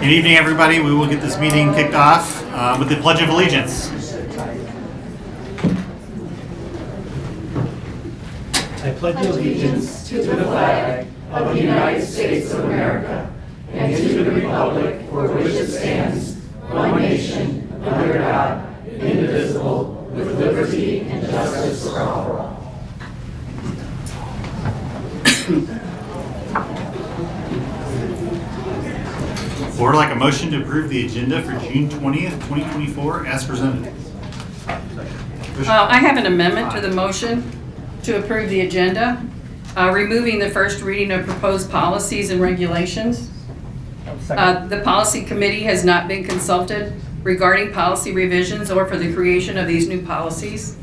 Good evening, everybody. We will get this meeting kicked off with the Pledge of Allegiance. I pledge allegiance to the flag of the United States of America and to the republic for which it stands, one nation, under God, indivisible, with liberty and justice for all. Board, like a motion to approve the agenda for June 20th, 2024 as presented. I have an amendment to the motion to approve the agenda, removing the first reading of proposed policies and regulations. The policy committee has not been consulted regarding policy revisions or for the creation of these new policies.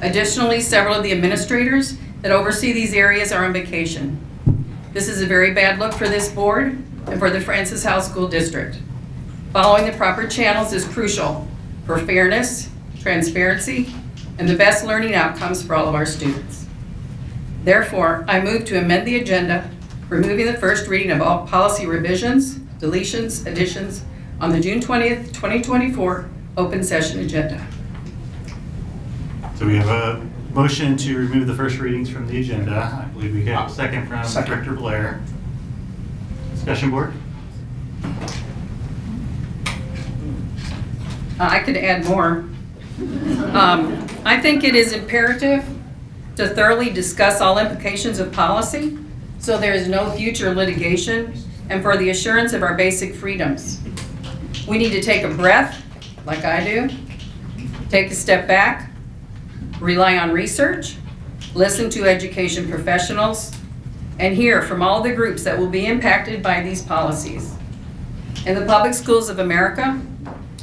Additionally, several of the administrators that oversee these areas are on vacation. This is a very bad look for this board and for the Francis Howell School District. Following the proper channels is crucial for fairness, transparency, and the best learning outcomes for all of our students. Therefore, I move to amend the agenda, removing the first reading of all policy revisions, deletions, additions on the June 20th, 2024 open session agenda. So we have a motion to remove the first readings from the agenda. I believe we have a second from Director Blair. Discussion board? I could add more. I think it is imperative to thoroughly discuss all implications of policy so there is no future litigation and for the assurance of our basic freedoms. We need to take a breath, like I do, take a step back, rely on research, listen to education professionals, and hear from all the groups that will be impacted by these policies. In the public schools of America,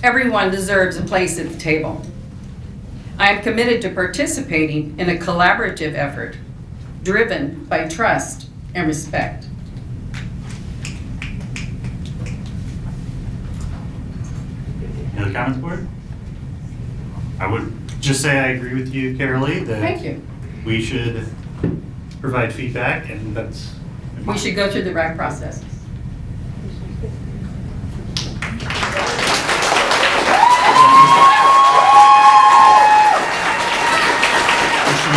everyone deserves a place at the table. I am committed to participating in a collaborative effort driven by trust and respect. Any other comments, board? I would just say I agree with you, Carolee, that Thank you. we should provide feedback, and that's We should go through the right processes.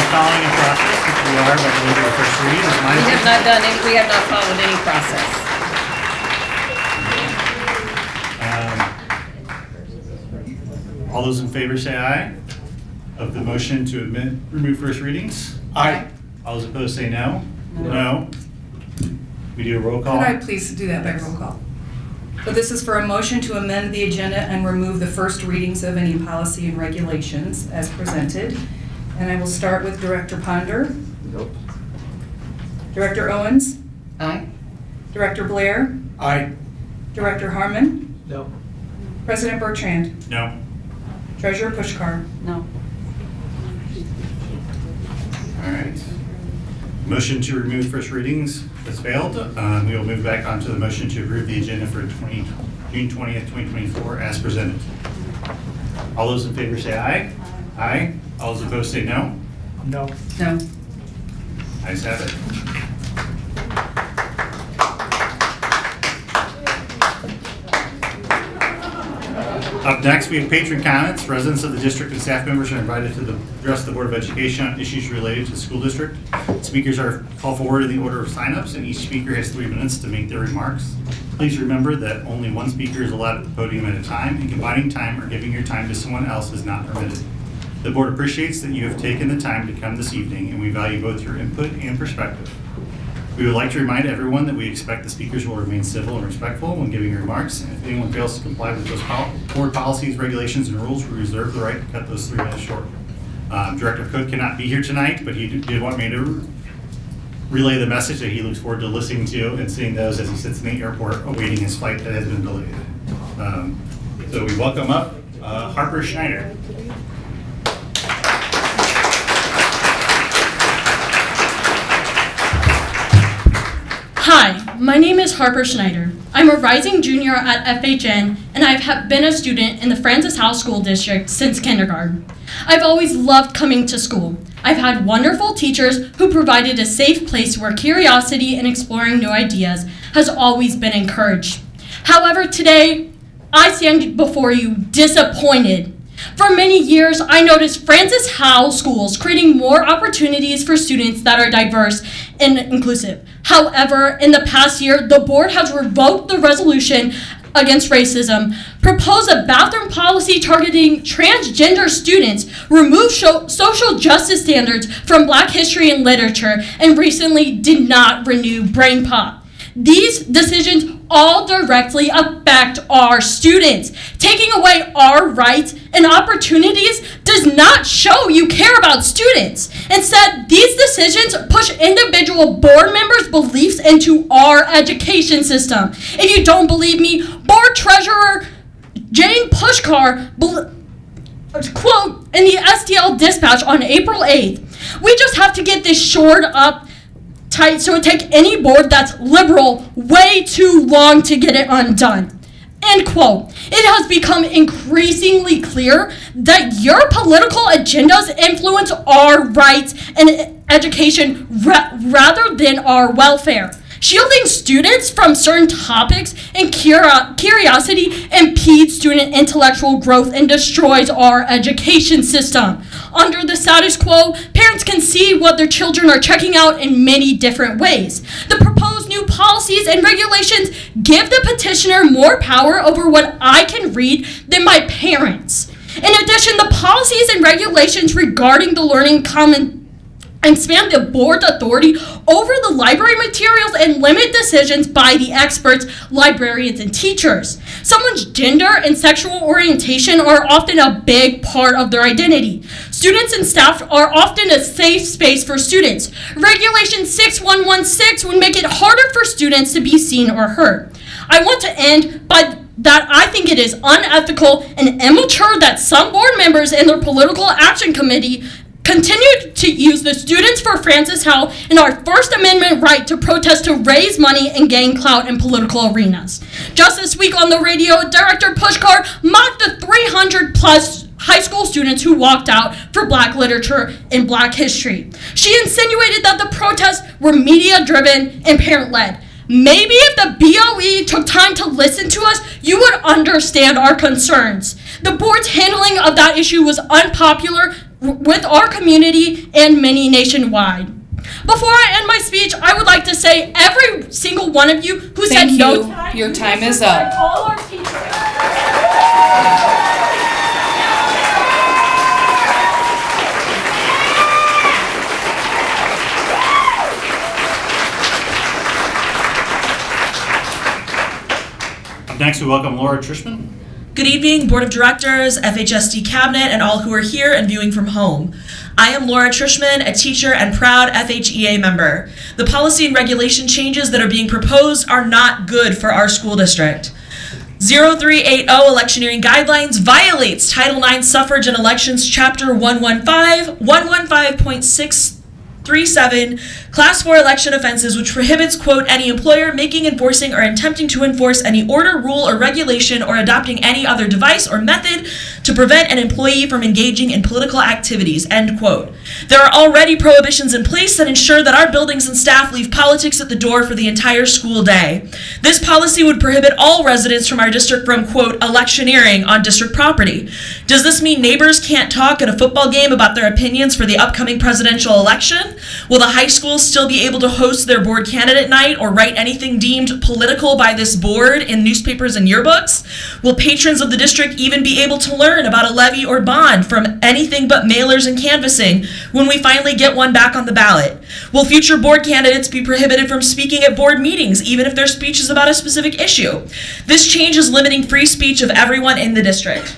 following a process, which we are, but we'll do our first read. We have not followed any process. All those in favor say aye of the motion to remove first readings. Aye. All those opposed say no. No. We do a roll call. Could I please do that by roll call? So this is for a motion to amend the agenda and remove the first readings of any policy and regulations as presented. And I will start with Director Ponder. Nope. Director Owens. Aye. Director Blair. Aye. Director Harmon. No. President Bertrand. No. Treasurer Pushkar. No. All right. Motion to remove first readings has failed. We will move back on to the motion to approve the agenda for June 20th, 2024 as presented. All those in favor say aye. Aye. All those opposed say no. No. No. Ayes have it. Up next, we have patron comments. Residents of the district and staff members are invited to address the Board of Education on issues related to the school district. Speakers are called forward in the order of signups, and each speaker has 3 minutes to make their remarks. Please remember that only one speaker is allowed at the podium at a time, and combining time or giving your time to someone else is not permitted. The board appreciates that you have taken the time to come this evening, and we value both your input and perspective. We would like to remind everyone that we expect the speakers will remain civil and respectful when giving remarks, and if anyone fails to comply with those board policies, regulations, and rules, we reserve the right to cut those 3 minutes short. Director Cook cannot be here tonight, but he did want me to relay the message that he looks forward to listening to and seeing those as he sits in the airport awaiting his flight that has been delayed. So we welcome up Harper Schneider. Hi, my name is Harper Schneider. I'm a rising junior at FHN, and I've been a student in the Francis Howell School District since kindergarten. I've always loved coming to school. I've had wonderful teachers who provided a safe place where curiosity and exploring new ideas has always been encouraged. However, today, I stand before you disappointed. For many years, I noticed Francis Howell schools creating more opportunities for students that are diverse and inclusive. However, in the past year, the board has revoked the resolution against racism, proposed a bathroom policy targeting transgender students, removed social justice standards from Black history and literature, and recently did not renew Brain Pop. These decisions all directly affect our students. Taking away our rights and opportunities does not show you care about students. Instead, these decisions push individual board members' beliefs into our education system. If you don't believe me, Board Treasurer Jane Pushkar quote in the STL Dispatch on April 8th, "We just have to get this shored up tight, so it takes any board that's liberal way too long to get it undone." End quote. It has become increasingly clear that your political agendas influence our rights and education rather than our welfare. Shielding students from certain topics and curiosity impedes student intellectual growth and destroys our education system. Under the status quo, parents can see what their children are checking out in many different ways. The proposed new policies and regulations give the petitioner more power over what I can read than my parents. In addition, the policies and regulations regarding the learning common expand the board's authority over the library materials and limit decisions by the experts, librarians, and teachers. Someone's gender and sexual orientation are often a big part of their identity. Students and staff are often a safe space for students. Regulation 6116 would make it harder for students to be seen or heard. I want to end by that I think it is unethical and immature that some board members and their political action committee continue to use the Students for Francis Howell and our First Amendment right to protest to raise money and gain clout in political arenas. Just this week on the radio, Director Pushkar mocked the 300 plus high school students who walked out for Black literature and Black history. She insinuated that the protests were media-driven and parent-led. Maybe if the BOE took time to listen to us, you would understand our concerns. The board's handling of that issue was unpopular with our community and many nationwide. Before I end my speech, I would like to say every single one of you who said no to Thank you. Your time is up. all our teachers. Up next, we welcome Laura Trishman. Good evening, Board of Directors, FHSD Cabinet, and all who are here and viewing from home. I am Laura Trishman, a teacher and proud FHEA member. The policy and regulation changes that are being proposed are not good for our school district. 0380 Electioneering Guidelines violates Title IX Suffrage and Elections Chapter 115, 115.637, Class 4 election offenses, which prohibits, quote, any employer making, enforcing, or attempting to enforce any order, rule, or regulation, or adopting any other device or method to prevent an employee from engaging in political activities, end quote. There are already prohibitions in place that ensure that our buildings and staff leave politics at the door for the entire school day. This policy would prohibit all residents from our district from, quote, electioneering on district property. Does this mean neighbors can't talk at a football game about their opinions for the upcoming presidential election? Will the high schools still be able to host their board candidate night or write anything deemed political by this board in newspapers and yearbooks? Will patrons of the district even be able to learn about a levy or bond from anything but mailers and canvassing when we finally get one back on the ballot? Will future board candidates be prohibited from speaking at board meetings even if their speech is about a specific issue? This change is limiting free speech of everyone in the district.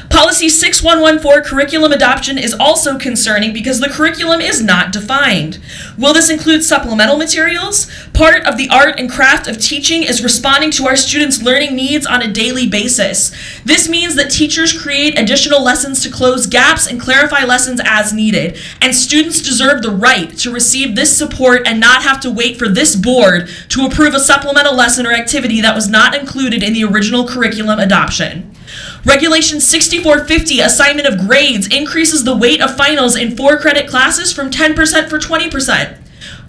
Policy 6114, curriculum adoption, is also concerning because the curriculum is not defined. Will this include supplemental materials? Part of the art and craft of teaching is responding to our students' learning needs on a daily basis. This means that teachers create additional lessons to close gaps and clarify lessons as needed, and students deserve the right to receive this support and not have to wait for this board to approve a supplemental lesson or activity that was not included in the original curriculum adoption. Regulation 6450, assignment of grades, increases the weight of finals in 4-credit classes from 10% for 20%.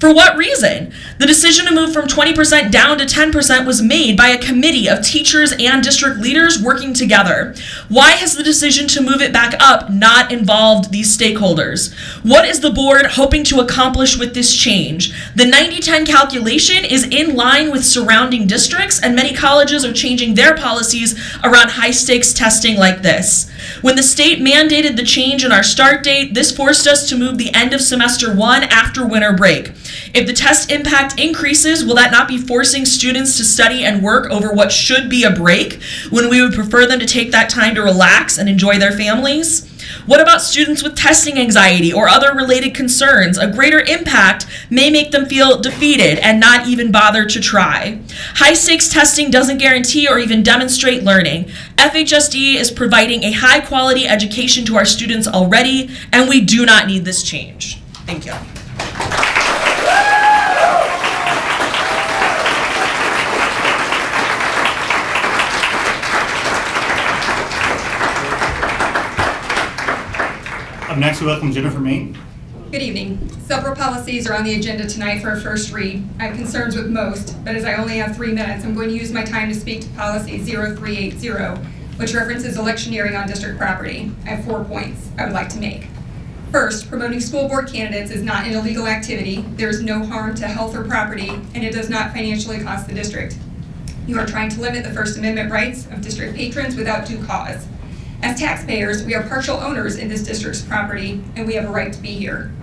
For what reason? The decision to move from 20% down to 10% was made by a committee of teachers and district leaders working together. Why has the decision to move it back up not involved these stakeholders? What is the board hoping to accomplish with this change? The 90-10 calculation is in line with surrounding districts, and many colleges are changing their policies around high-stakes testing like this. When the state mandated the change in our start date, this forced us to move the end of semester 1 after winter break. If the test impact increases, will that not be forcing students to study and work over what should be a break, when we would prefer them to take that time to relax and enjoy their families? What about students with testing anxiety or other related concerns? A greater impact may make them feel defeated and not even bother to try. High-stakes testing doesn't guarantee or even demonstrate learning. FHSD is providing a high-quality education to our students already, and we do not need this change. Thank you. Up next, we welcome Jennifer Main. Good evening. Several policies are on the agenda tonight for a first read. I have concerns with most, but as I only have 3 minutes, I'm going to use my time to speak to policy 0380, which references electioneering on district property. I have 4 points I would like to make. First, promoting school board candidates is not an illegal activity. There is no harm to health or property, and it does not financially cost the district. You are trying to limit the First Amendment rights of district patrons without due cause. As taxpayers, we are partial owners in this district's property, and we have a right to be here.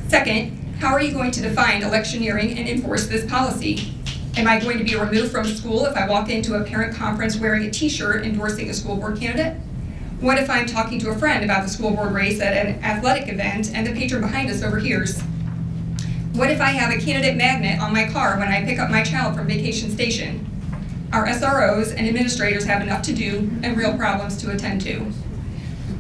Second, how are you going to define electioneering and enforce this policy? Am I going to be removed from school if I walk into a parent conference wearing a t-shirt endorsing a school board candidate? What if I'm talking to a friend about the school board race at an athletic event and the patron behind us overhears? What if I have a candidate magnet on my car when I pick up my child from vacation station? Our SROs and administrators have enough to do and real problems to attend to.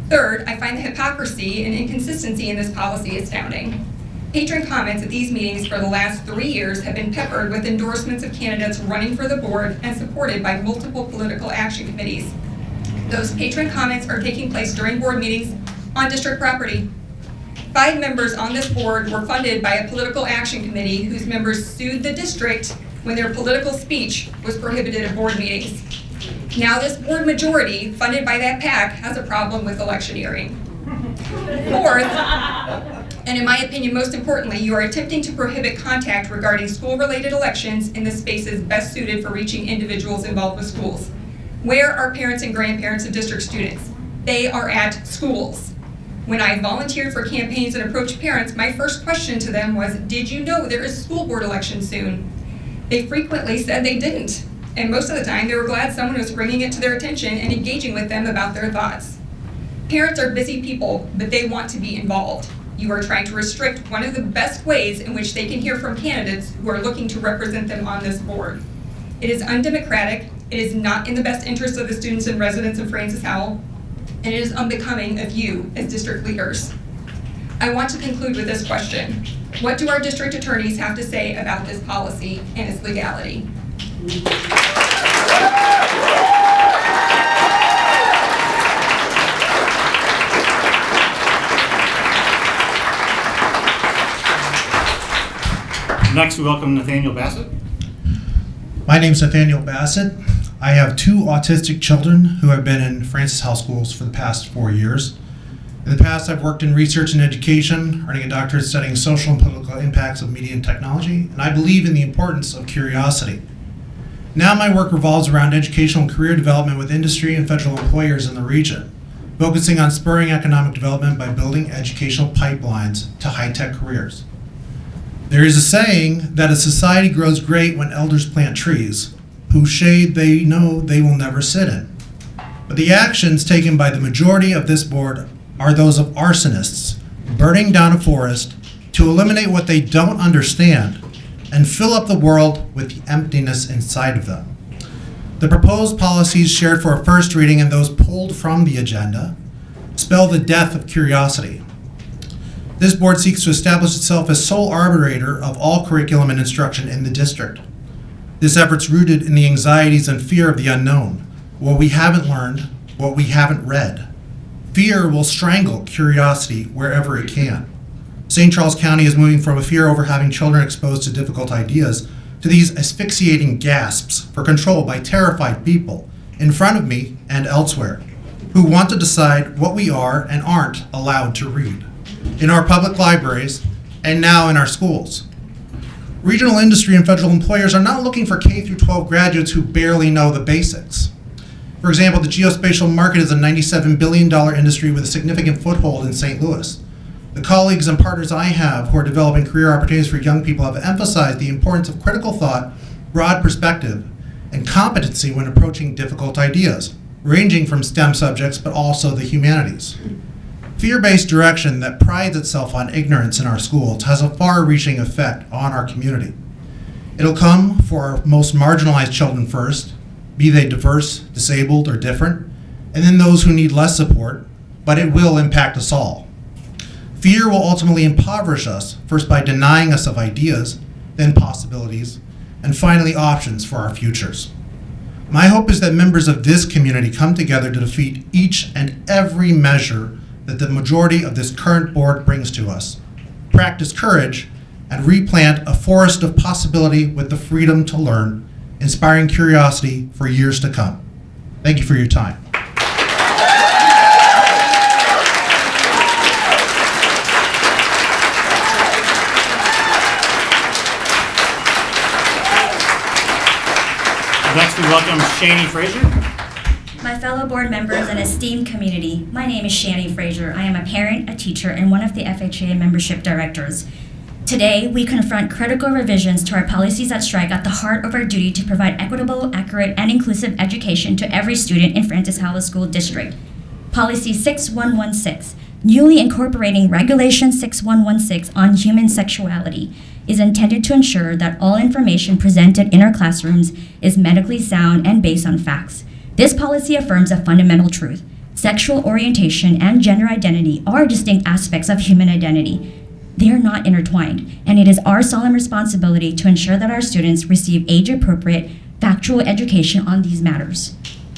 Third, I find the hypocrisy and inconsistency in this policy astounding. Patron comments at these meetings for the last 3 years have been peppered with endorsements of candidates running for the board and supported by multiple political action committees. Those patron comments are taking place during board meetings on district property. 5 members on this board were funded by a political action committee whose members sued the district when their political speech was prohibited at board meetings. Now this board majority, funded by that PAC, has a problem with electioneering. Fourth, and in my opinion most importantly, you are attempting to prohibit contact regarding school-related elections in the spaces best suited for reaching individuals involved with schools. Where are parents and grandparents of district students? They are at schools. When I volunteered for campaigns and approached parents, my first question to them was, did you know there is a school board election soon? They frequently said they didn't, and most of the time they were glad someone was bringing it to their attention and engaging with them about their thoughts. Parents are busy people, but they want to be involved. You are trying to restrict one of the best ways in which they can hear from candidates who are looking to represent them on this board. It is undemocratic, it is not in the best interest of the students and residents of Francis Howell, and it is unbecoming of you as district leaders. I want to conclude with this question. What do our district attorneys have to say about this policy and its legality? Next, we welcome Nathaniel Bassett. My name's Nathaniel Bassett. I have 2 autistic children who have been in Francis Howell schools for the past 4 years. In the past, I've worked in research and education, earning a doctorate studying social and political impacts of media and technology, and I believe in the importance of curiosity. Now my work revolves around educational and career development with industry and federal employers in the region, focusing on spurring economic development by building educational pipelines to high-tech careers. There is a saying that a society grows great when elders plant trees, whose shade they know they will never sit in. But the actions taken by the majority of this board are those of arsonists, burning down a forest to eliminate what they don't understand and fill up the world with the emptiness inside of them. The proposed policies shared for a first reading and those pulled from the agenda spell the death of curiosity. This board seeks to establish itself as sole arbitrator of all curriculum and instruction in the district. This effort's rooted in the anxieties and fear of the unknown, what we haven't learned, what we haven't read. Fear will strangle curiosity wherever it can. St. Charles County is moving from a fear over having children exposed to difficult ideas to these asphyxiating gasps for control by terrified people in front of me and elsewhere who want to decide what we are and aren't allowed to read in our public libraries and now in our schools. Regional industry and federal employers are not looking for K-12 graduates who barely know the basics. For example, the geospatial market is a $97 billion industry with a significant foothold in St. Louis. The colleagues and partners I have who are developing career opportunities for young people have emphasized the importance of critical thought, broad perspective, and competency when approaching difficult ideas, ranging from STEM subjects but also the humanities. Fear-based direction that prides itself on ignorance in our schools has a far-reaching effect on our community. It'll come for our most marginalized children first, be they diverse, disabled, or different, and then those who need less support, but it will impact us all. Fear will ultimately impoverish us, first by denying us of ideas, then possibilities, and finally options for our futures. My hope is that members of this community come together to defeat each and every measure that the majority of this current board brings to us, practice courage, and replant a forest of possibility with the freedom to learn, inspiring curiosity for years to come. Thank you for your time. Next, we welcome Shani Frazier. My fellow board members and esteemed community, my name is Shani Frazier. I am a parent, a teacher, and one of the FHA membership directors. Today, we confront critical revisions to our policies that strike at the heart of our duty to provide equitable, accurate, and inclusive education to every student in Francis Howell School District. Policy 6116, newly incorporating Regulation 6116 on human sexuality, is intended to ensure that all information presented in our classrooms is medically sound and based on facts. This policy affirms a fundamental truth. Sexual orientation and gender identity are distinct aspects of human identity. They are not intertwined, and it is our solemn responsibility to ensure that our students receive age-appropriate, factual education on these matters.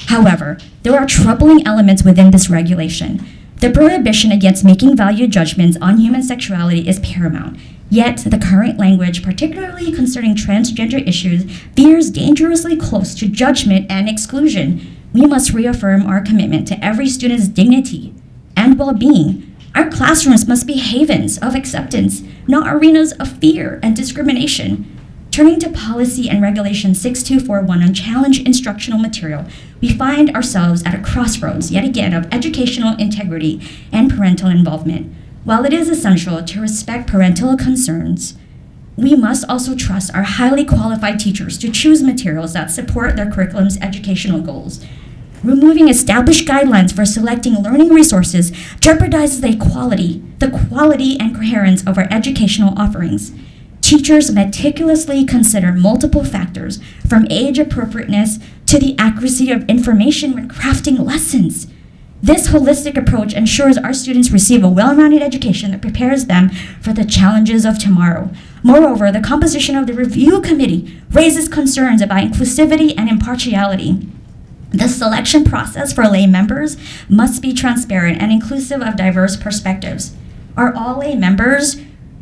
However, there are troubling elements within this regulation. The prohibition against making value judgments on human sexuality is paramount. Yet, the current language, particularly concerning transgender issues, veers dangerously close to judgment and exclusion. We must reaffirm our commitment to every student's dignity and well-being. Our classrooms must be havens of acceptance, not arenas of fear and discrimination. Turning to policy and regulation 6241 on challenge instructional material, we find ourselves at a crossroads yet again of educational integrity and parental involvement. While it is essential to respect parental concerns, we must also trust our highly qualified teachers to choose materials that support their curriculum's educational goals. Removing established guidelines for selecting learning resources jeopardizes the quality and coherence of our educational offerings. Teachers meticulously consider multiple factors, from age appropriateness to the accuracy of information when crafting lessons. This holistic approach ensures our students receive a well-rounded education that prepares them for the challenges of tomorrow. Moreover, the composition of the review committee raises concerns about inclusivity and impartiality. The selection process for lay members must be transparent and inclusive of diverse perspectives. Are all lay members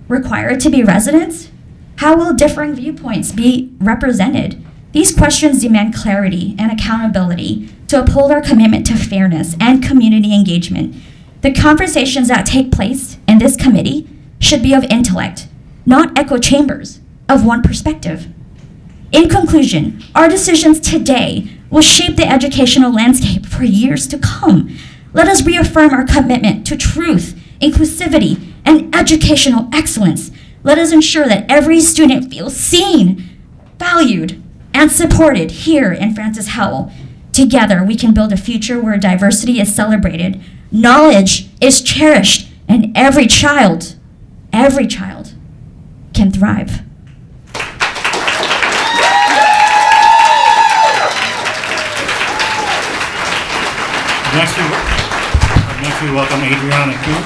required to be residents? How will differing viewpoints be represented? These questions demand clarity and accountability to uphold our commitment to fairness and community engagement. The conversations that take place in this committee should be of intellect, not echo chambers of one perspective. In conclusion, our decisions today will shape the educational landscape for years to come. Let us reaffirm our commitment to truth, inclusivity, and educational excellence. Let us ensure that every student feels seen, valued, and supported here in Francis Howell. Together, we can build a future where diversity is celebrated, knowledge is cherished, and every child can thrive. Next, we welcome Adriana Kuhn.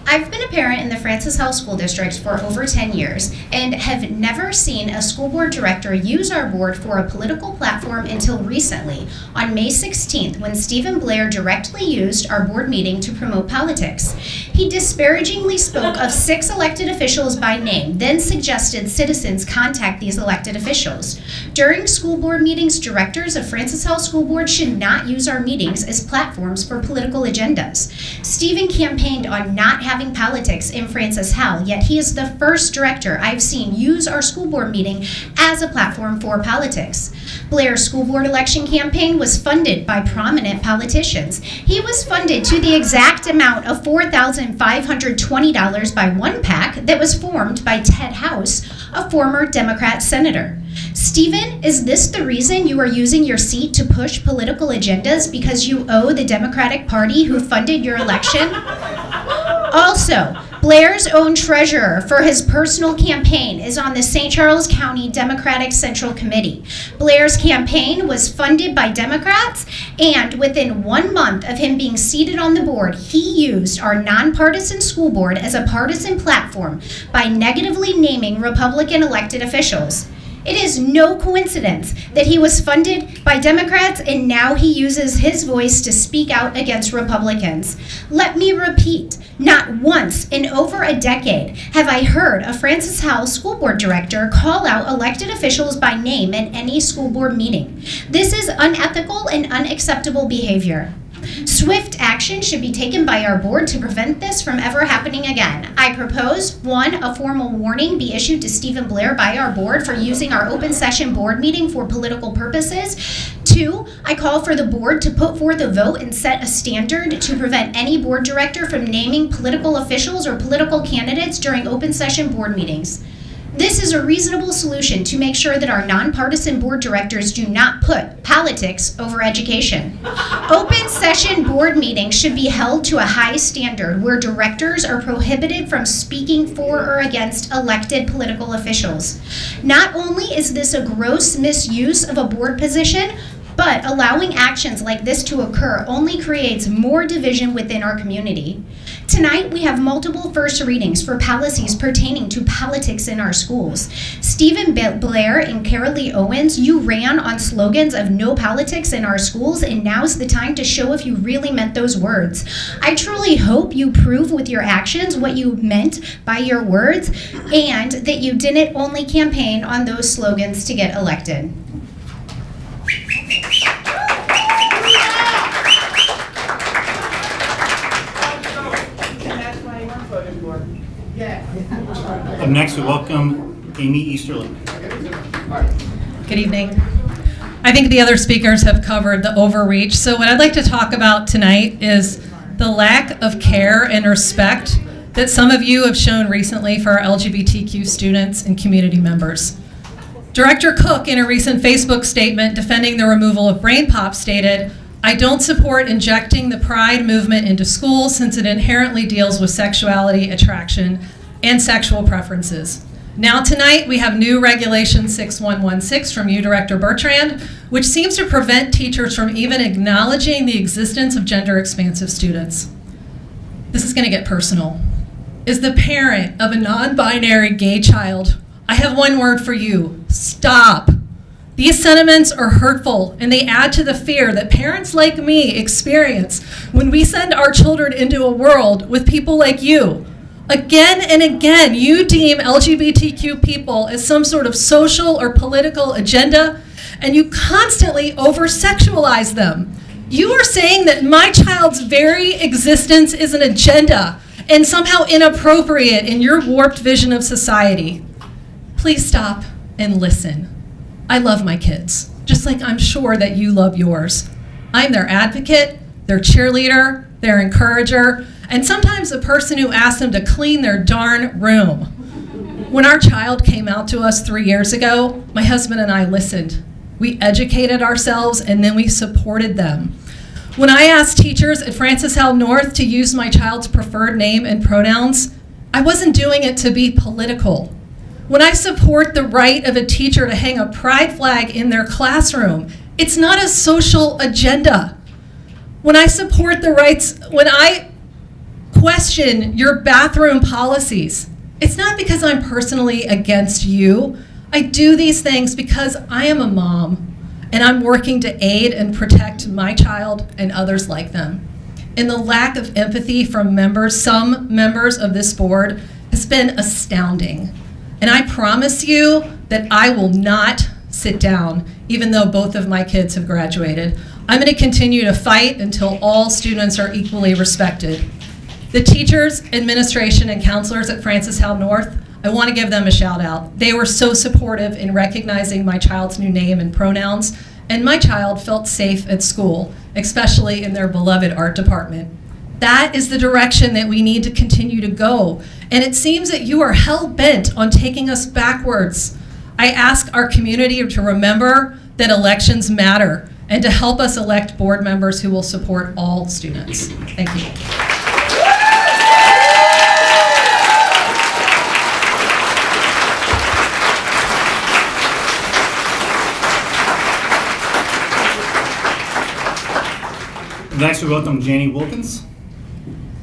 I I've been a parent in the Francis Howell School District for over 10 years and have never seen a school board director use our board for a political platform until recently, on May 16th, when Stephen Blair directly used our board meeting to promote politics. He disparagingly spoke of 6 elected officials by name, then suggested citizens contact these elected officials. During school board meetings, directors of Francis Howell School Board should not use our meetings as platforms for political agendas. Stephen campaigned on not having politics in Francis Howell, yet he is the first director I've seen use our school board meeting as a platform for politics. Blair's school board election campaign was funded by prominent politicians. He was funded to the exact amount of $4,520 by one PAC that was formed by Ted House, a former Democrat senator. Stephen, is this the reason you are using your seat to push political agendas because you owe the Democratic Party who funded your election? Also, Blair's own treasurer for his personal campaign is on the St. Charles County Democratic Central Committee. Blair's campaign was funded by Democrats, and within 1 month of him being seated on the board, he used our nonpartisan school board as a partisan platform by negatively naming Republican elected officials. It is no coincidence that he was funded by Democrats and now he uses his voice to speak out against Republicans. Let me repeat, not once in over a decade have I heard a Francis Howell school board director call out elected officials by name in any school board meeting. This is unethical and unacceptable behavior. Swift action should be taken by our board to prevent this from ever happening again. I propose, 1, a formal warning be issued to Stephen Blair by our board for using our open session board meeting for political purposes. 2, I call for the board to put forth a vote and set a standard to prevent any board director from naming political officials or political candidates during open session board meetings. This is a reasonable solution to make sure that our nonpartisan board directors do not put politics over education. Open session board meetings should be held to a high standard where directors are prohibited from speaking for or against elected political officials. Not only is this a gross misuse of a board position, but allowing actions like this to occur only creates more division within our community. Tonight, we have multiple first readings for policies pertaining to politics in our schools. Stephen Blair and Carol Lee Owens, you ran on slogans of no politics in our schools, and now's the time to show if you really meant those words. I truly hope you prove with your actions what you meant by your words, and that you didn't only campaign on those slogans to get elected. Up next, we welcome Amy Easterling. Good evening. I think the other speakers have covered the overreach. So what I'd like to talk about tonight is the lack of care and respect that some of you have shown recently for our LGBTQ students and community members. Director Cook, in a recent Facebook statement defending the removal of Brain Pop, stated, "I don't support injecting the pride movement into schools since it inherently deals with sexuality, attraction, and sexual preferences." Now tonight, we have new Regulation 6116 from you, Director Bertrand, which seems to prevent teachers from even acknowledging the existence of gender-expansive students. This is going to get personal. As the parent of a non-binary gay child, I have one word for you: stop. These sentiments are hurtful, and they add to the fear that parents like me experience when we send our children into a world with people like you. Again and again, you deem LGBTQ people as some sort of social or political agenda, and you constantly over-sexualize them. You are saying that my child's very existence is an agenda and somehow inappropriate in your warped vision of society. Please stop and listen. I love my kids, just like I'm sure that you love yours. I'm their advocate, their cheerleader, their encourager, and sometimes the person who asked them to clean their darn room. When our child came out to us 3 years ago, my husband and I listened. We educated ourselves, and then we supported them. When I asked teachers at Francis Howell North to use my child's preferred name and pronouns, I wasn't doing it to be political. When I support the right of a teacher to hang a pride flag in their classroom, it's not a social agenda. When I support the rights, when I question your bathroom policies, it's not because I'm personally against you. I do these things because I am a mom and I'm working to aid and protect my child and others like them. And the lack of empathy from some members of this board has been astounding. And I promise you that I will not sit down, even though both of my kids have graduated. I'm going to continue to fight until all students are equally respected. The teachers, administration, and counselors at Francis Howell North, I want to give them a shout out. They were so supportive in recognizing my child's new name and pronouns, and my child felt safe at school, especially in their beloved art department. That is the direction that we need to continue to go, and it seems that you are hell-bent on taking us backwards. I ask our community to remember that elections matter and to help us elect board members who will support all students. Thank you. Next, we welcome Janie Wilkins.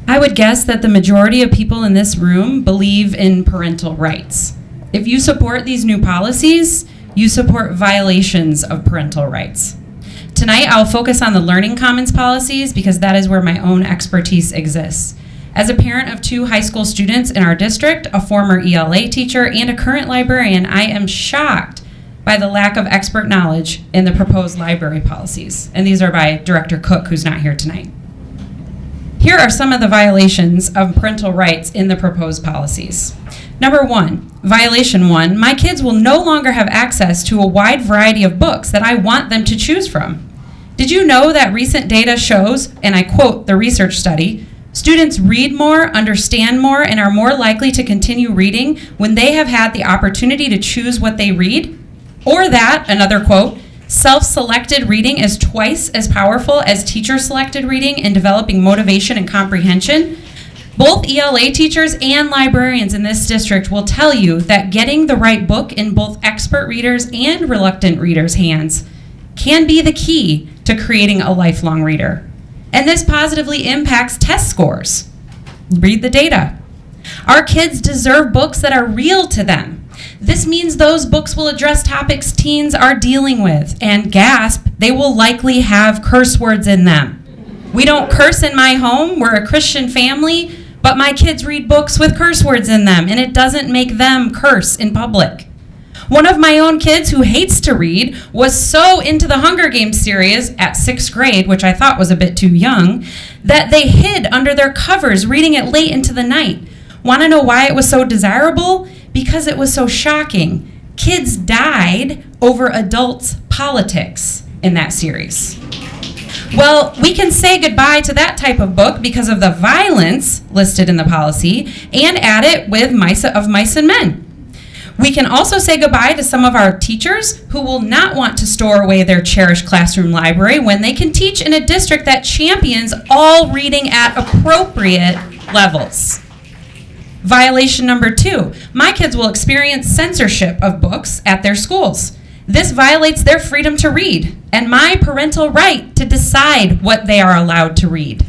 I would guess that the majority of people in this room believe in parental rights. If you support these new policies, you support violations of parental rights. Tonight, I'll focus on the Learning Commons policies because that is where my own expertise exists. As a parent of 2 high school students in our district, a former ELA teacher, and a current librarian, I am shocked by the lack of expert knowledge in the proposed library policies. And these are by Director Cook, who's not here tonight. Here are some of the violations of parental rights in the proposed policies. Number 1, violation 1, my kids will no longer have access to a wide variety of books that I want them to choose from. Did you know that recent data shows, and I quote the research study, students read more, understand more, and are more likely to continue reading when they have had the opportunity to choose what they read? Or that, another quote, self-selected reading is twice as powerful as teacher-selected reading in developing motivation and comprehension. Both ELA teachers and librarians in this district will tell you that getting the right book in both expert readers and reluctant readers' hands can be the key to creating a lifelong reader. And this positively impacts test scores. Read the data. Our kids deserve books that are real to them. This means those books will address topics teens are dealing with, and gasp, they will likely have curse words in them. We don't curse in my home, we're a Christian family, but my kids read books with curse words in them, and it doesn't make them curse in public. One of my own kids who hates to read was so into the Hunger Games series at 6th grade, which I thought was a bit too young, that they hid under their covers reading it late into the night. Want to know why it was so desirable? Because it was so shocking. Kids died over adults' politics in that series. Well, we can say goodbye to that type of book because of the violence listed in the policy and add it with Mice and Men. We can also say goodbye to some of our teachers who will not want to store away their cherished classroom library when they can teach in a district that champions all reading at appropriate levels. Violation number 2, my kids will experience censorship of books at their schools. This violates their freedom to read and my parental right to decide what they are allowed to read.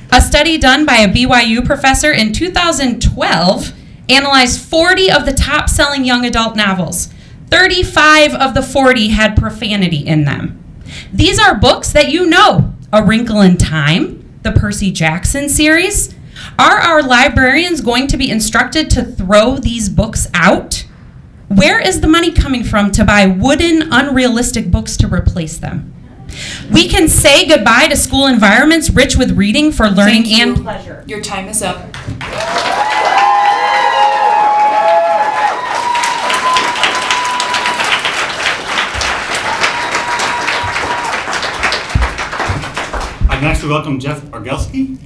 A study done by a BYU professor in 2012 analyzed 40 of the top-selling young adult novels. 35 of the 40 had profanity in them. These are books that you know, A Wrinkle in Time, the Percy Jackson series. Are our librarians going to be instructed to throw these books out? Where is the money coming from to buy wooden, unrealistic books to replace them? We can say goodbye to school environments rich with reading for learning and pleasure. Your time is up. Next, we welcome Jeff Bargelski.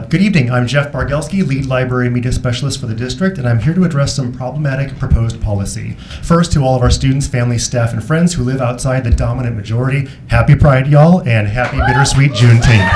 Good evening. I'm Jeff Bargelski, Lead Library Media Specialist for the district, and I'm here to address some problematic proposed policy. First, to all of our students, families, staff, and friends who live outside the dominant majority, happy Pride, y'all, and happy bittersweet Juneteenth.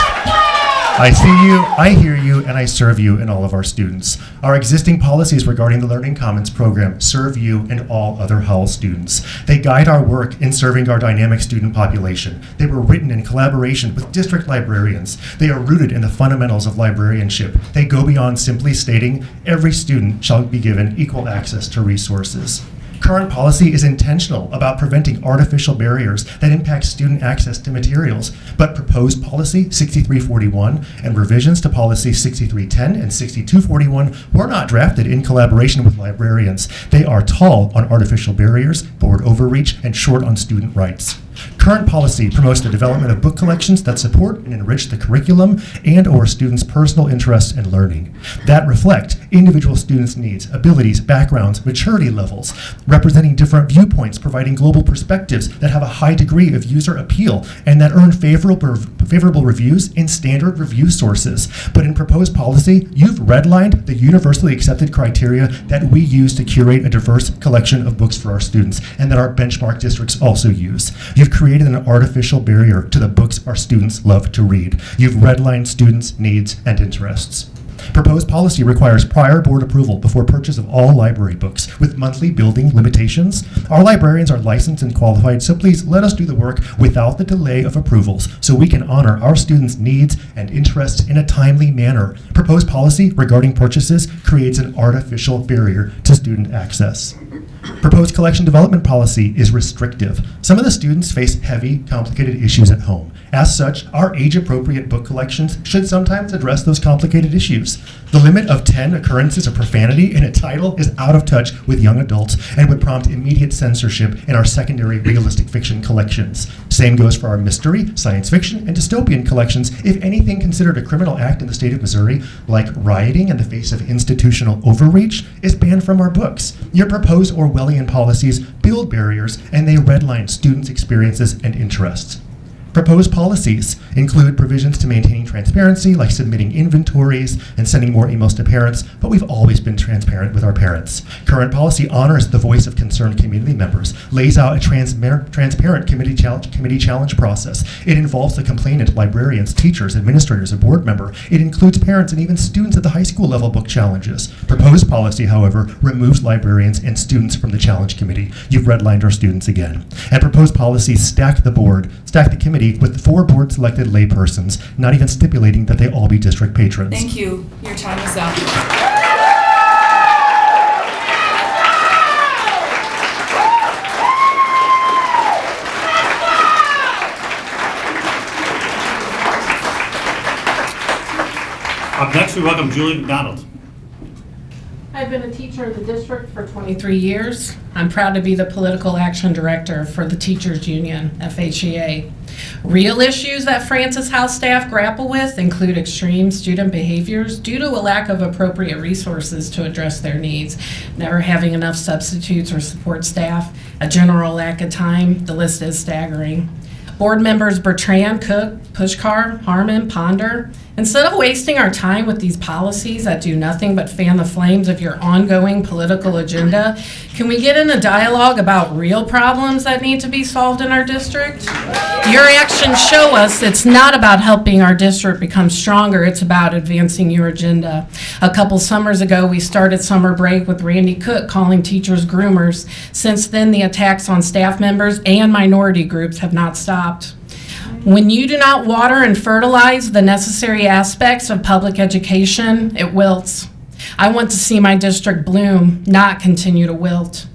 I see you, I hear you, and I serve you and all of our students. Our existing policies regarding the Learning Commons program serve you and all other Howell students. They guide our work in serving our dynamic student population. They were written in collaboration with district librarians. They are rooted in the fundamentals of librarianship. They go beyond simply stating every student shall be given equal access to resources. Current policy is intentional about preventing artificial barriers that impact student access to materials, but proposed policy 6341 and revisions to policy 6310 and 6241 were not drafted in collaboration with librarians. They are tall on artificial barriers, board overreach, and short on student rights. Current policy promotes the development of book collections that support and enrich the curriculum and/or students' personal interests and learning, that reflect individual students' needs, abilities, backgrounds, maturity levels, representing different viewpoints, providing global perspectives that have a high degree of user appeal, and that earn favorable reviews in standard review sources. But in proposed policy, you've redlined the universally accepted criteria that we use to curate a diverse collection of books for our students, and that our benchmark districts also use. You've created an artificial barrier to the books our students love to read. You've redlined students' needs and interests. Proposed policy requires prior board approval before purchase of all library books, with monthly building limitations. Our librarians are licensed and qualified, so please let us do the work without the delay of approvals so we can honor our students' needs and interests in a timely manner. Proposed policy regarding purchases creates an artificial barrier to student access. Proposed collection development policy is restrictive. Some of the students face heavy, complicated issues at home. As such, our age-appropriate book collections should sometimes address those complicated issues. The limit of 10 occurrences of profanity in a title is out of touch with young adults and would prompt immediate censorship in our secondary realistic fiction collections. Same goes for our mystery, science fiction, and dystopian collections. If anything considered a criminal act in the state of Missouri, like rioting in the face of institutional overreach, is banned from our books. Your proposed Orwellian policies build barriers, and they redline students' experiences and interests. Proposed policies include provisions to maintaining transparency, like submitting inventories and sending more emails to parents, but we've always been transparent with our parents. Current policy honors the voice of concerned community members, lays out a transparent committee challenge process. It involves the complainant, librarians, teachers, administrators, a board member. It includes parents and even students at the high school level book challenges. Proposed policy, however, removes librarians and students from the challenge committee. You've redlined our students again. And proposed policies stack the committee with 4 board-selected laypersons, not even stipulating that they all be district patrons. Thank you. Your time is up. Up next, we welcome Julie McDonald. I've been a teacher in the district for 23 years. I'm proud to be the political action director for the Teachers Union, FHSD. Real issues that Francis House staff grapple with include extreme student behaviors due to a lack of appropriate resources to address their needs, never having enough substitutes or support staff, a general lack of time. The list is staggering. Board members Bertrand, Cook, Pushkar, Harmon, Ponder, instead of wasting our time with these policies that do nothing but fan the flames of your ongoing political agenda, can we get in a dialogue about real problems that need to be solved in our district? Your actions show us it's not about helping our district become stronger, it's about advancing your agenda. A couple summers ago, we started summer break with Randy Cook calling teachers groomers. Since then, the attacks on staff members and minority groups have not stopped. When you do not water and fertilize the necessary aspects of public education, it wilts. I want to see my district bloom, not continue to wilt.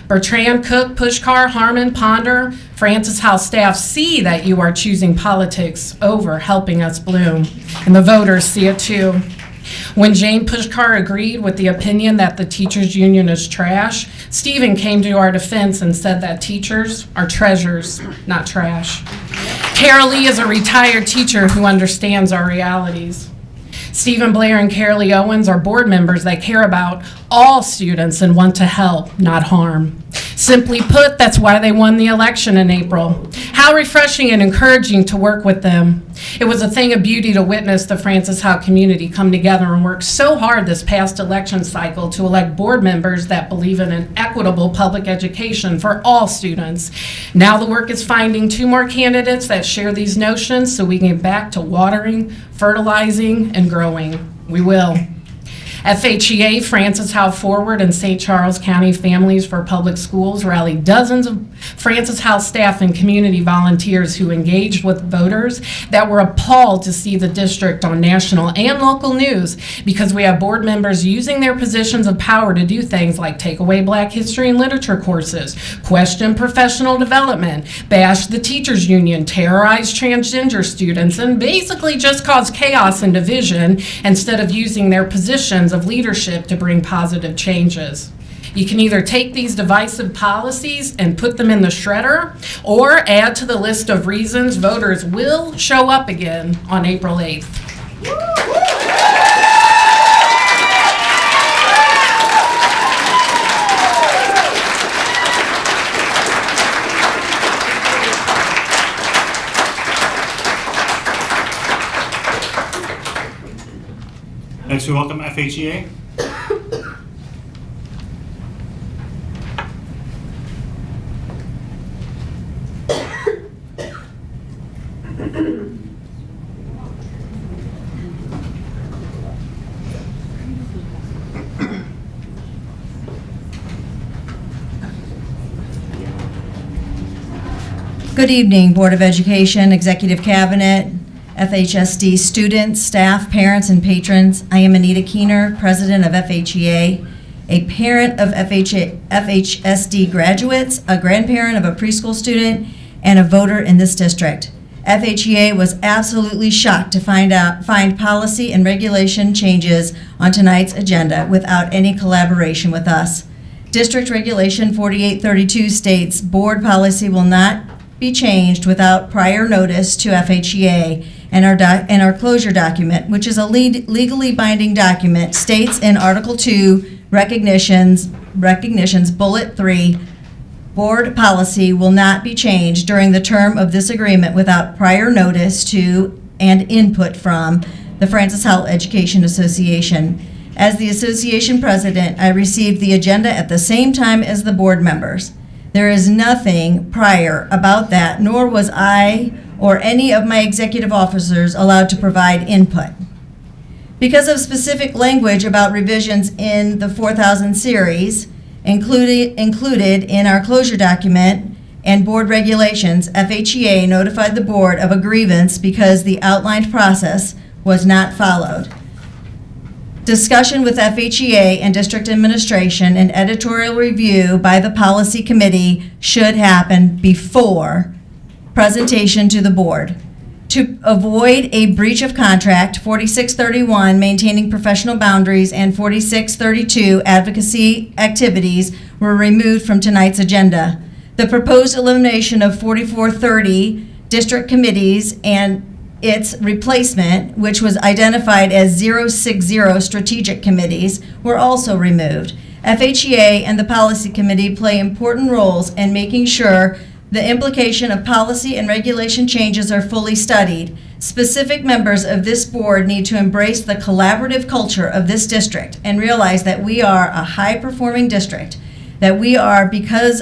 Bertrand, Cook, Pushkar, Harmon, Ponder, Francis House staff see that you are choosing politics over helping us bloom, and the voters see it too. When Jane Pushkar agreed with the opinion that the teachers union is trash, Stephen came to our defense and said that teachers are treasures, not trash. Carol Lee is a retired teacher who understands our realities. Stephen Blair and Carol Lee Owens are board members that care about all students and want to help, not harm. Simply put, that's why they won the election in April. How refreshing and encouraging to work with them. It was a thing of beauty to witness the Francis Howell community come together and work so hard this past election cycle to elect board members that believe in an equitable public education for all students. Now the work is finding 2 more candidates that share these notions so we can get back to watering, fertilizing, and growing. We will. FHEA, Francis Howell Forward, and St. Charles County Families for Public Schools rallied dozens of Francis Howell staff and community volunteers who engaged with voters that were appalled to see the district on national and local news because we have board members using their positions of power to do things like take away Black history and literature courses, question professional development, bash the teachers union, terrorize transgender students, and basically just cause chaos and division instead of using their positions of leadership to bring positive changes. You can either take these divisive policies and put them in the shredder or add to the list of reasons voters will show up again on April 8th. Next, we welcome FHEA. Good evening, Board of Education, Executive Cabinet, FHSD students, staff, parents, and patrons. I am Anita Keener, President of FHEA, a parent of FHSD graduates, a grandparent of a preschool student, and a voter in this district. FHEA was absolutely shocked to find policy and regulation changes on tonight's agenda without any collaboration with us. District Regulation 4832 states board policy will not be changed without prior notice to FHEA, and our closure document, which is a legally binding document, states in Article 2, recognitions, Bullet 3, board policy will not be changed during the term of this agreement without prior notice to and input from the Francis Howell Education Association. As the association president, I received the agenda at the same time as the board members. There is nothing prior about that, nor was I or any of my executive officers allowed to provide input. Because of specific language about revisions in the 4000 series included in our closure document and board regulations, FHEA notified the board of a grievance because the outlined process was not followed. Discussion with FHEA and district administration and editorial review by the policy committee should happen before presentation to the board. To avoid a breach of contract, 4631, maintaining professional boundaries, and 4632, advocacy activities, were removed from tonight's agenda. The proposed elimination of 4430, district committees, and its replacement, which was identified as 060 strategic committees, were also removed. FHEA and the policy committee play important roles in making sure the implication of policy and regulation changes are fully studied. Specific members of this board need to embrace the collaborative culture of this district and realize that we are a high-performing district, that we are because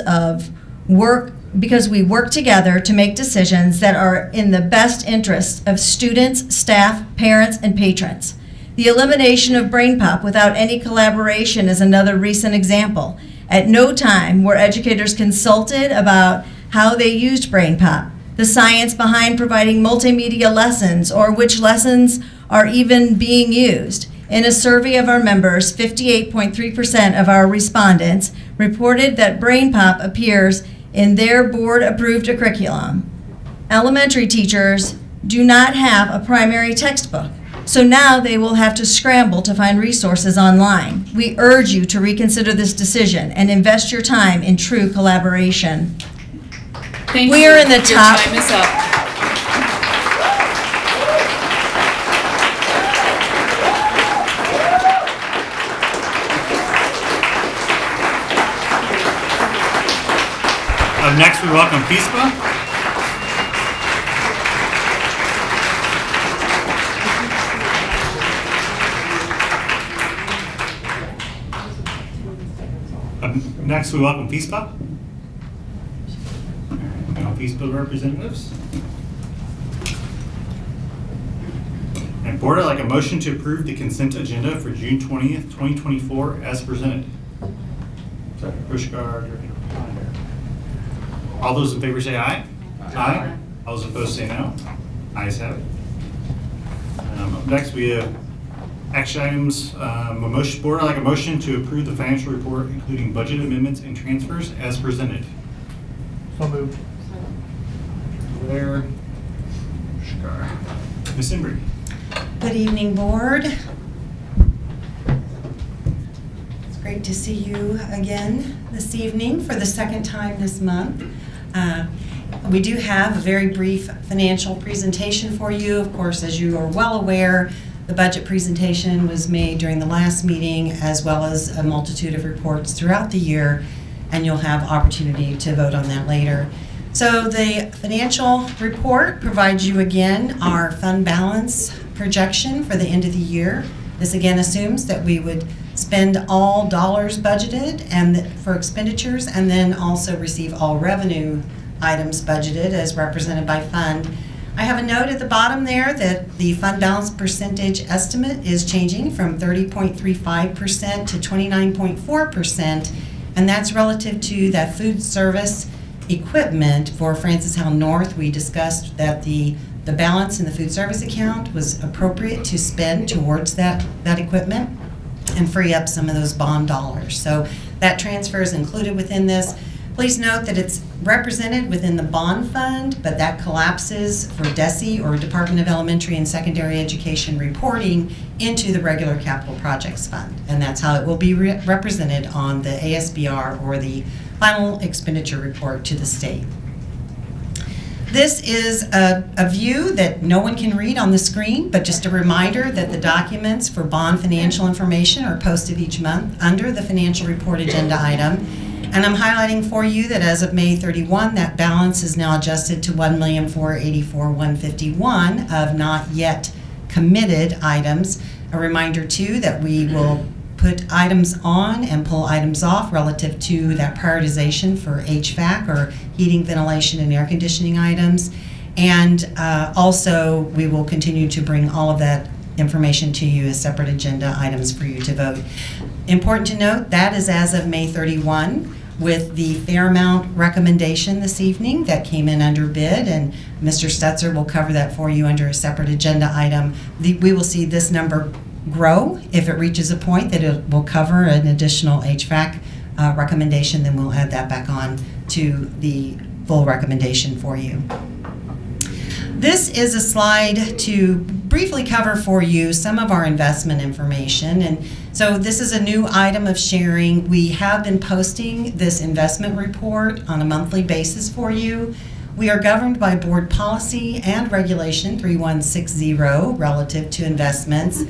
we work together to make decisions that are in the best interests of students, staff, parents, and patrons. The elimination of Brain Pop without any collaboration is another recent example. At no time were educators consulted about how they used Brain Pop, the science behind providing multimedia lessons, or which lessons are even being used. In a survey of our members, 58.3% of our respondents reported that Brain Pop appears in their board-approved curriculum. Elementary teachers do not have a primary textbook, so now they will have to scramble to find resources online. We urge you to reconsider this decision and invest your time in true collaboration. Thank We you. are in the Your top. time is up. next, we welcome FISPA. Next, we welcome FISPA. Now, FISPA representatives. And Board, I'd like a motion to approve the consent agenda for June 20th, 2024 as presented. All those in favor say aye. Aye. All those opposed say no. Ayes have it. Up next, we have action items. Board, I'd like a motion to approve the financial report, including budget amendments and transfers as presented. So moved. Blair. Ms. Embry. Good evening, Board. It's great to see you again this evening for the second time this month. We do have a very brief financial presentation for you. Of course, as you are well aware, the budget presentation was made during the last meeting, as well as a multitude of reports throughout the year, and you'll have opportunity to vote on that later. So the financial report provides you again our fund balance projection for the end of the year. This again assumes that we would spend all dollars budgeted and for expenditures, and then also receive all revenue items budgeted as represented by fund. I have a note at the bottom there that the fund balance percentage estimate is changing from 30.35% to 29.4%, and that's relative to that food service equipment for Francis Howell North. We discussed that the balance in the food service account was appropriate to spend towards that equipment and free up some of those bond dollars. So that transfer is included within this. Please note that it's represented within the bond fund, but that collapses for DESE, or Department of Elementary and Secondary Education, reporting into the regular capital projects fund. And that's how it will be represented on the ASBR, or the final expenditure report to the state. This is a view that no one can read on the screen, but just a reminder that the documents for bond financial information are posted each month under the financial report agenda item. And I'm highlighting for you that as of May 31, that balance is now adjusted to $1,484,151 of not yet committed items. A reminder too that we will put items on and pull items off relative to that prioritization for HVAC, or heating, ventilation, and air conditioning items. And also we will continue to bring all of that information to you as separate agenda items for you to vote. Important to note, that is as of May 31, with the Fairmount recommendation this evening that came in under bid, and Mr. Stetzer will cover that for you under a separate agenda item. We will see this number grow if it reaches a point that it will cover an additional HVAC recommendation. Then we'll add that back on to the full recommendation for you. This is a slide to briefly cover for you some of our investment information. And so this is a new item of sharing. We have been posting this investment report on a monthly basis for you. We are governed by board policy and regulation 3160 relative to investments.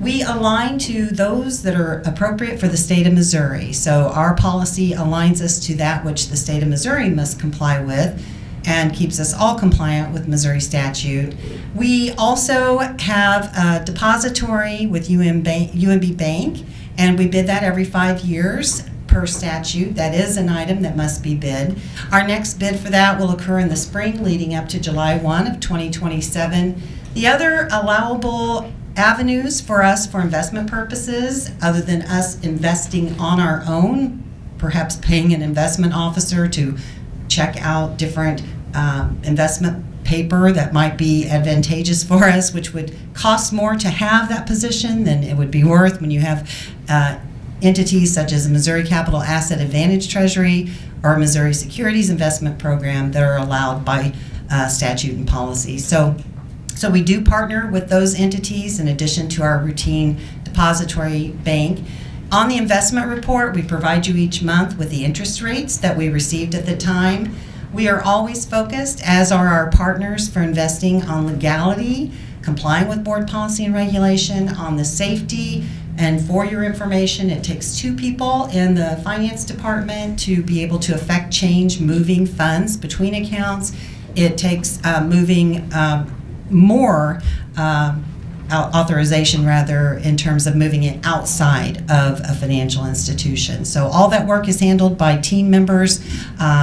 We align to those that are appropriate for the state of Missouri. So our policy aligns us to that which the state of Missouri must comply with, and keeps us all compliant with Missouri statute. We also have a depository with UMB Bank, and we bid that every 5 years per statute. That is an item that must be bid. Our next bid for that will occur in the spring, leading up to July 1 of 2027. The other allowable avenues for us for investment purposes, other than us investing on our own, perhaps paying an investment officer to check out different investment paper that might be advantageous for us, which would cost more to have that position than it would be worth when you have entities such as the Missouri Capital Asset Advantage Treasury or Missouri Securities Investment Program that are allowed by statute and policy. So we do partner with those entities in addition to our routine depository bank. On the investment report, we provide you each month with the interest rates that we received at the time. We are always focused, as are our partners, for investing on legality, complying with board policy and regulation, on the safety, And for your information, it takes 2 people in the finance department to be able to affect change moving funds between accounts. It takes moving more authorization rather in terms of moving it outside of a financial institution. So all that work is handled by team members,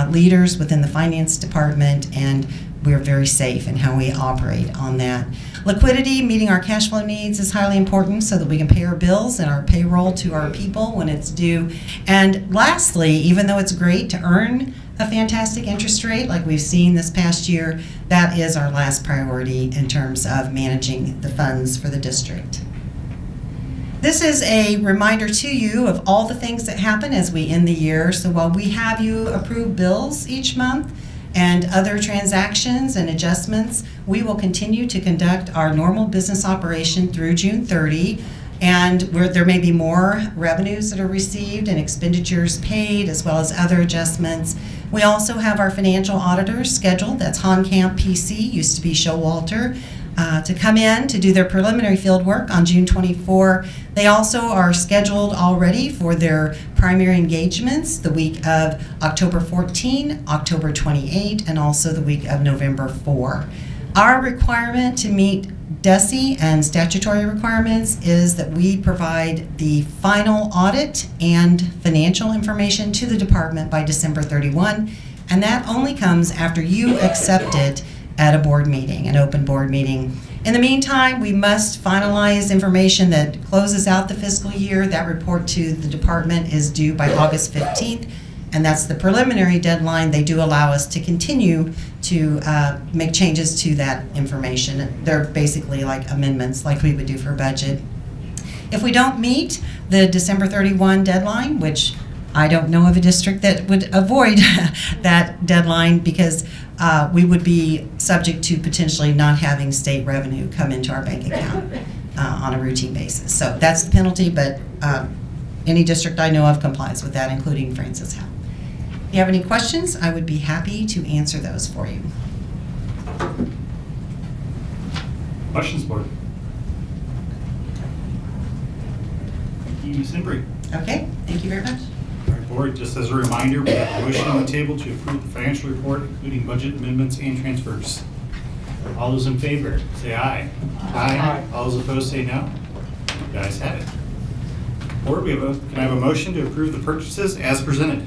leaders within the finance department, and we're very safe in how we operate on that. Liquidity, meeting our cash flow needs, is highly important so that we can pay our bills and our payroll to our people when it's due. And lastly, even though it's great to earn a fantastic interest rate like we've seen this past year, that is our last priority in terms of managing the funds for the district. This is a reminder to you of all the things that happen as we end the year. So while we have you approve bills each month and other transactions and adjustments, we will continue to conduct our normal business operation through June 30. And where there may be more revenues that are received and expenditures paid, as well as other adjustments. We also have our financial auditors scheduled. That's Honcamp PC, used to be Showalter, to come in to do their preliminary field work on June 24. They also are scheduled already for their primary engagements the week of October 14, October 28, and also the week of November 4. Our requirement to meet DESE and statutory requirements is that we provide the final audit and financial information to the department by December 31, and that only comes after you accept it at a board meeting, an open board meeting. In the meantime, we must finalize information that closes out the fiscal year. That report to the department is due by August 15th, and that's the preliminary deadline. They do allow us to continue to make changes to that information. They're basically like amendments like we would do for budget. If we don't meet the December 31 deadline, which I don't know of a district that would avoid that deadline, because we would be subject to potentially not having state revenue come into our bank account on a routine basis. So that's the penalty, but any district I know of complies with that, including Francis Howell. If you have any questions, I would be happy to answer those for you. Questions, board? Thank you, Ms. Embry. Okay, thank you very much. All right, board, just as a reminder, we have a motion on the table to approve the financial report, including budget amendments and transfers. All those in favor, say aye. Aye. All those opposed, say no. You guys have it. Board, can I have a motion to approve the purchases as presented?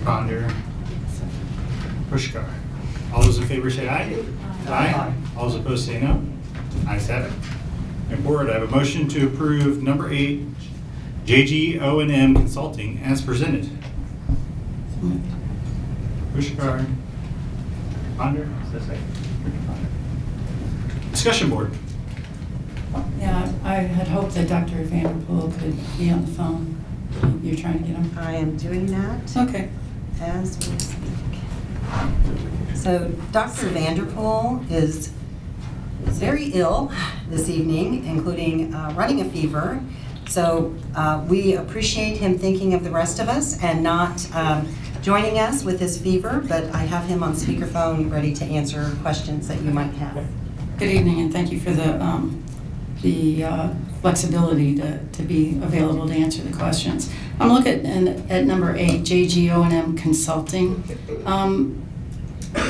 Ponder. Pushkar. All those in favor say aye. Aye. All those opposed say no. Ayes have it. And board, I have a motion to approve number 8, JG O&M Consulting as presented. Pushkar. Ponder. Discussion board. Yeah, I had hoped that Dr. Vanderpool could be on the phone. You're trying to get him? I am doing that. Okay. As we speak. So Dr. Vanderpool is very ill this evening, including running a fever. So we appreciate him thinking of the rest of us and not joining us with his fever, but I have him on speakerphone ready to answer questions that you might have. Good evening, and thank you for the flexibility to be available to answer the questions. I'm looking at number 8, JG O&M Consulting.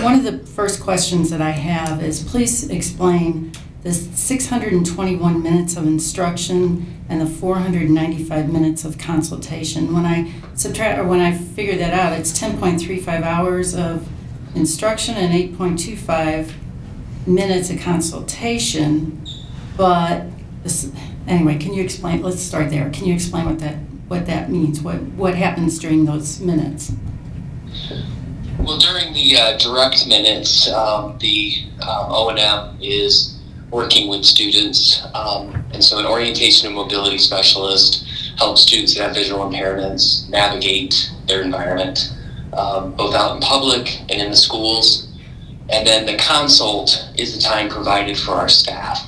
One of the first questions that I have is, please explain the 621 minutes of instruction and the 495 minutes of consultation. When I figure that out, it's 10.35 hours of instruction and 8.25 minutes of consultation. But anyway, can you explain? Let's start there. Can you explain what that means? What happens during those minutes? Well, during the direct minutes, the O&M is working with students, and so an orientation and mobility specialist helps students that have visual impairments navigate their environment, both out in public and in the schools. And then the consult is the time provided for our staff.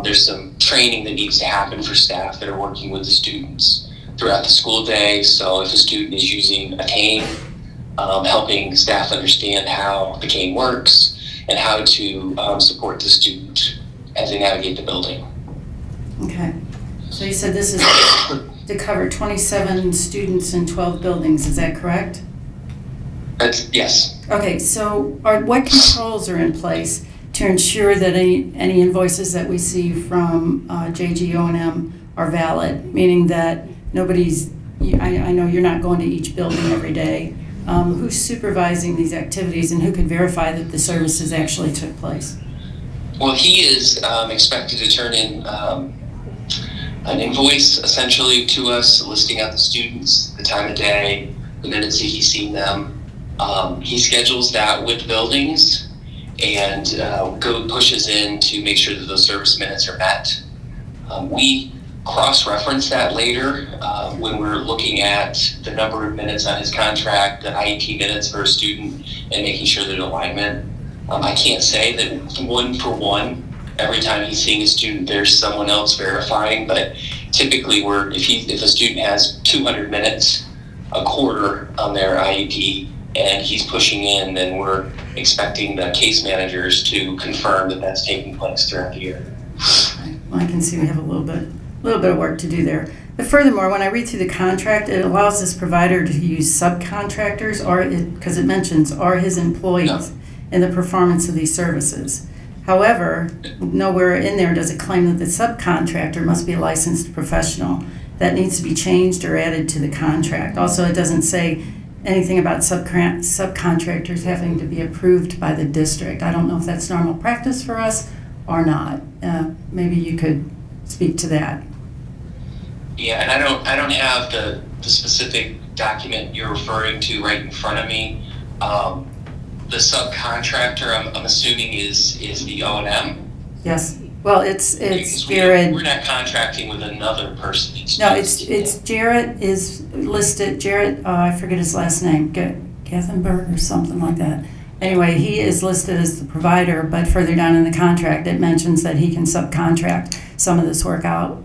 There's some training that needs to happen for staff that are working with the students throughout the school day. So if a student is using a cane, helping staff understand how the cane works and how to support the student as they navigate the building. Okay. So you said this is to cover 27 students in 12 buildings, is that correct? Yes. Okay, so what controls are in place to ensure that any invoices that we see from JGO&M are valid? Meaning that nobody's, I know you're not going to each building every day. Who's supervising these activities and who can verify that the services actually took place? Well, he is expected to turn in an invoice essentially to us, listing out the students, the time of day, the minutes that he's seen them. He schedules that with buildings and pushes in to make sure that those service minutes are met. We cross-reference that later when we're looking at the number of minutes on his contract, the IEP minutes for a student, and making sure that alignment. I can't say that one for one, every time he's seeing a student, there's someone else verifying, but typically if a student has 200 minutes a quarter on their IEP and he's pushing in, then we're expecting the case managers to confirm that that's taking place throughout the year. Well, I can see we have a little bit of work to do there. But furthermore, when I read through the contract, it allows this provider to use subcontractors, because it mentions are his employees in the performance of these services. However, nowhere in there does it claim that the subcontractor must be a licensed professional. That needs to be changed or added to the contract. Also, it doesn't say anything about subcontractors having to be approved by the district. I don't know if that's normal practice for us or not. Maybe you could speak to that. Yeah, and I don't have the specific document you're referring to right in front of me. The subcontractor, I'm assuming is the O&M. Yes. Well, it's Jared. We're not contracting with another person. No, it's Jarrett is listed. Jarrett, I forget his last name, Gathenberg or something like that. Anyway, he is listed as the provider, but further down in the contract, it mentions that he can subcontract some of this work out.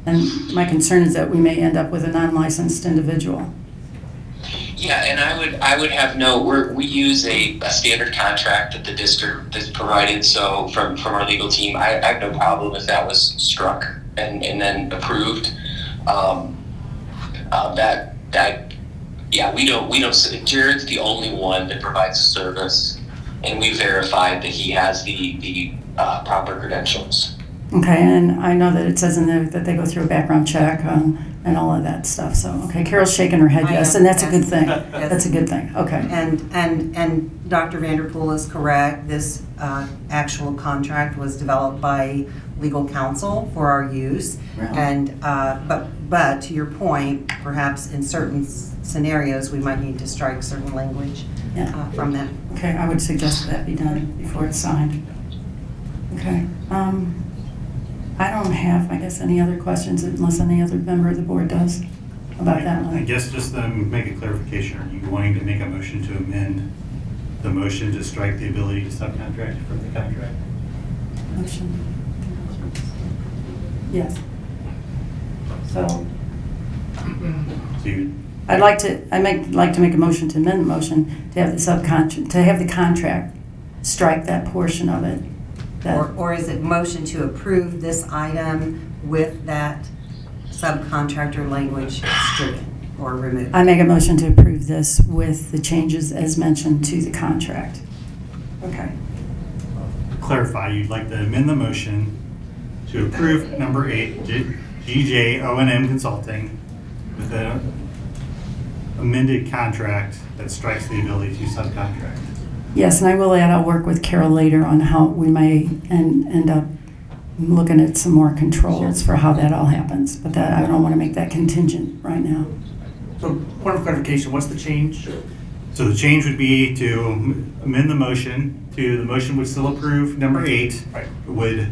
And my concern is that we may end up with a non-licensed individual. Yeah, and I would have we use a standard contract that the district has provided. So from our legal team, I have no problem if that was struck and then approved. We don't. Jared's the only one that provides the service, and we verified that he has the proper credentials. Okay, and I know that it says in there that they go through a background check and all of that stuff. So, okay, Carol's shaking her head yes, and that's a good thing. That's a good thing. Okay. And Dr. Vanderpool is correct. This actual contract was developed by legal counsel for our use. Really? And but to your point, perhaps in certain scenarios we might need to strike certain language from that. Okay, I would suggest that be done before it's signed. Okay. I don't have, I guess, any other questions unless any other member of the board does about that one. I guess just to make a clarification, are you wanting to make a motion to amend the motion to strike the ability to subcontract from the contract? Motion. Yes. So I'd like to make a motion to amend the motion to have the contract strike that portion of it. Or is it motion to approve this item with that subcontractor language stricken or removed? I make a motion to approve this with the changes as mentioned to the contract. Okay. Clarify, you'd like to amend the motion to approve number 8, GJ O&M Consulting, with an amended contract that strikes the ability to subcontract. Yes, and I will add, I'll work with Carol later on how we may end up looking at some more controls for how that all happens. But that I don't want to make that contingent right now. So, point of clarification, what's the change? So the change would be to amend the motion the motion would still approve number 8, right. Would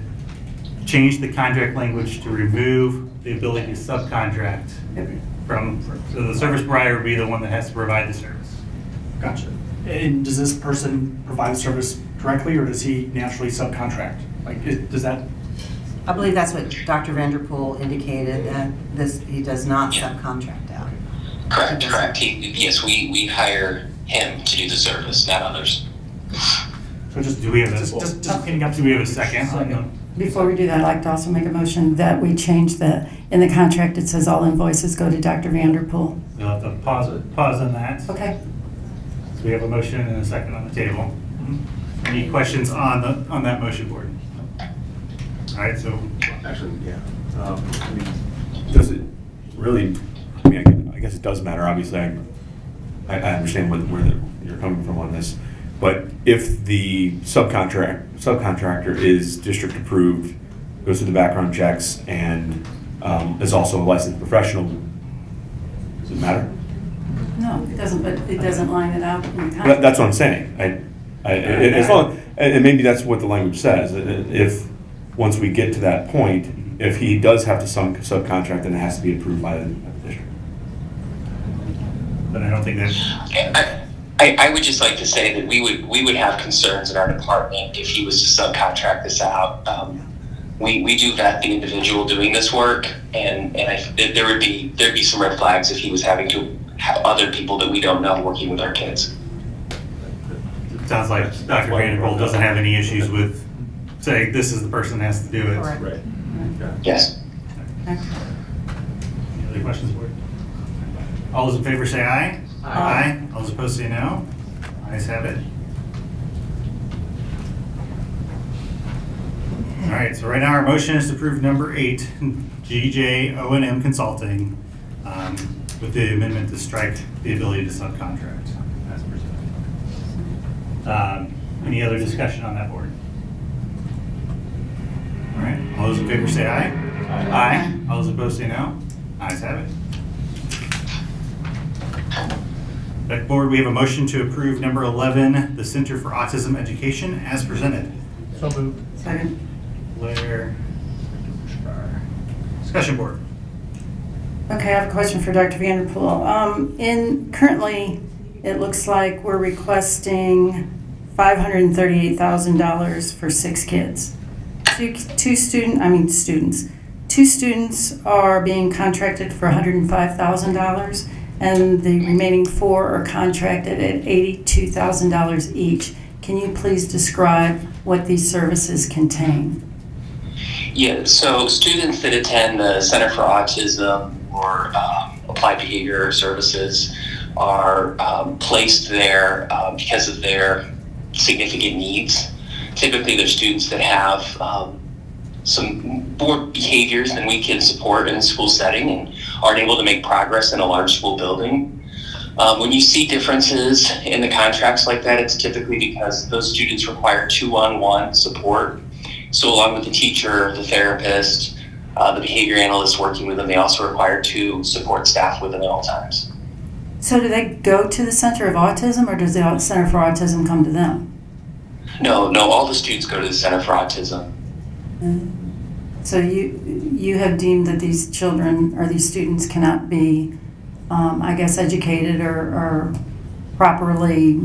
change the contract language to remove the ability to subcontract so the service provider would be the one that has to provide the service. Gotcha. And does this person provide the service directly, or does he naturally subcontract? Does that? I believe that's what Dr. Vanderpool indicated, that he does not subcontract out. Correct. Yes, we hire him to do the service, not others. So do we have a second? Before we do that, I'd like to also make a motion that we change in the contract, it says all invoices go to Dr. Vanderpool. We'll have to pause on that. Okay. So we have a motion and a second on the table. Any questions on that motion board? All right, so. Actually, yeah. I mean, does it really, I mean, I guess it does matter. Obviously, I understand where you're coming from on this. But if the subcontractor is district approved, goes through the background checks, and is also a licensed professional, does it matter? No, it doesn't, but it doesn't line it up in the contract. That's what I'm saying. As long, and maybe that's what the language says. If once we get to that point, if he does have to subcontract, then it has to be approved by the district. But I don't think that. I would just like to say that we would have concerns in our department if he was to subcontract this out. We do vet the individual doing this work, and there'd be some red flags if he was having to have other people that we don't know working with our kids. It sounds like Dr. Vanderpool doesn't have any issues with saying this is the person that has to do it. Right. Yes. Any other questions, board? All those in favor say aye. Aye. All those opposed say no. Ayes have it. All right, so right now our motion is to approve number 8, GJ O&M Consulting, with the amendment to strike the ability to subcontract as presented. Any other discussion on that board? All right, all those in favor say aye. Aye. All those opposed say no. Ayes have it. That board, we have a motion to approve number 11, the Center for Autism Education, as presented. So moved. Second. Blair. Discussion board. Okay, I have a question for Dr. Vanderpool. Currently, it looks like we're requesting $538,000 for 6 kids. Two students are being contracted for $105,000, and the remaining 4 are contracted at $82,000 each. Can you please describe what these services contain? Yeah, so students that attend the Center for Autism or Applied Behavior Services are placed there because of their significant needs. Typically, they're students that have some more behaviors than we can support in a school setting and aren't able to make progress in a large school building. When you see differences in the contracts like that, it's typically because those students require 2-on-1 support. So along with the teacher, the therapist, the behavior analyst working with them, they also require 2 support staff with them at all times. So do they go to the Center of Autism, or does the Center for Autism come to them? No, all the students go to the Center for Autism. So you have deemed that these children or these students cannot be, I guess, educated or properly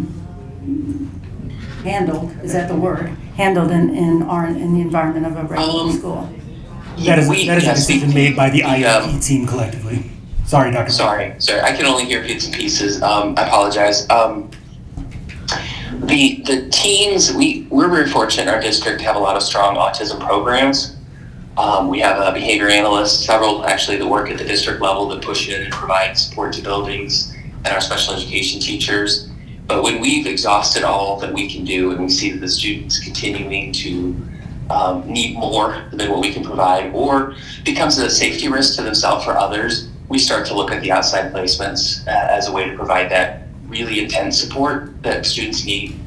handled, is that the word? Handled in the environment of a regular school. That is a decision made by the IEP team collectively. Sorry, Dr. Sorry, I can only hear bits and pieces. I apologize. The teams, we're very fortunate in our district to have a lot of strong autism programs. We have a behavior analyst, several actually that work at the district level that push in and provide support to buildings, and our special education teachers. But when we've exhausted all that we can do and we see that the students continuing to need more than what we can provide, or becomes a safety risk to themselves or others, we start to look at the outside placements as a way to provide that really intense support that students need.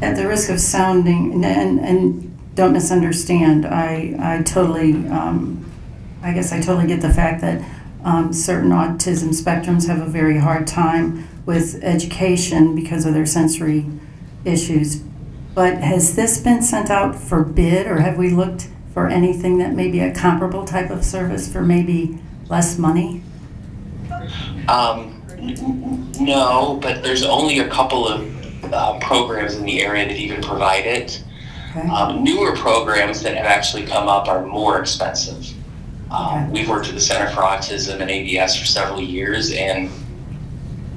At the risk of sounding, and don't misunderstand, I totally, I guess I totally get the fact that certain autism spectrums have a very hard time with education because of their sensory issues. But has this been sent out for bid, or have we looked for anything that may be a comparable type of service for maybe less money? No, but there's only a couple of programs in the area that even provide it. Okay. Newer programs that have actually come up are more expensive. We've worked with the Center for Autism and ABS for several years, and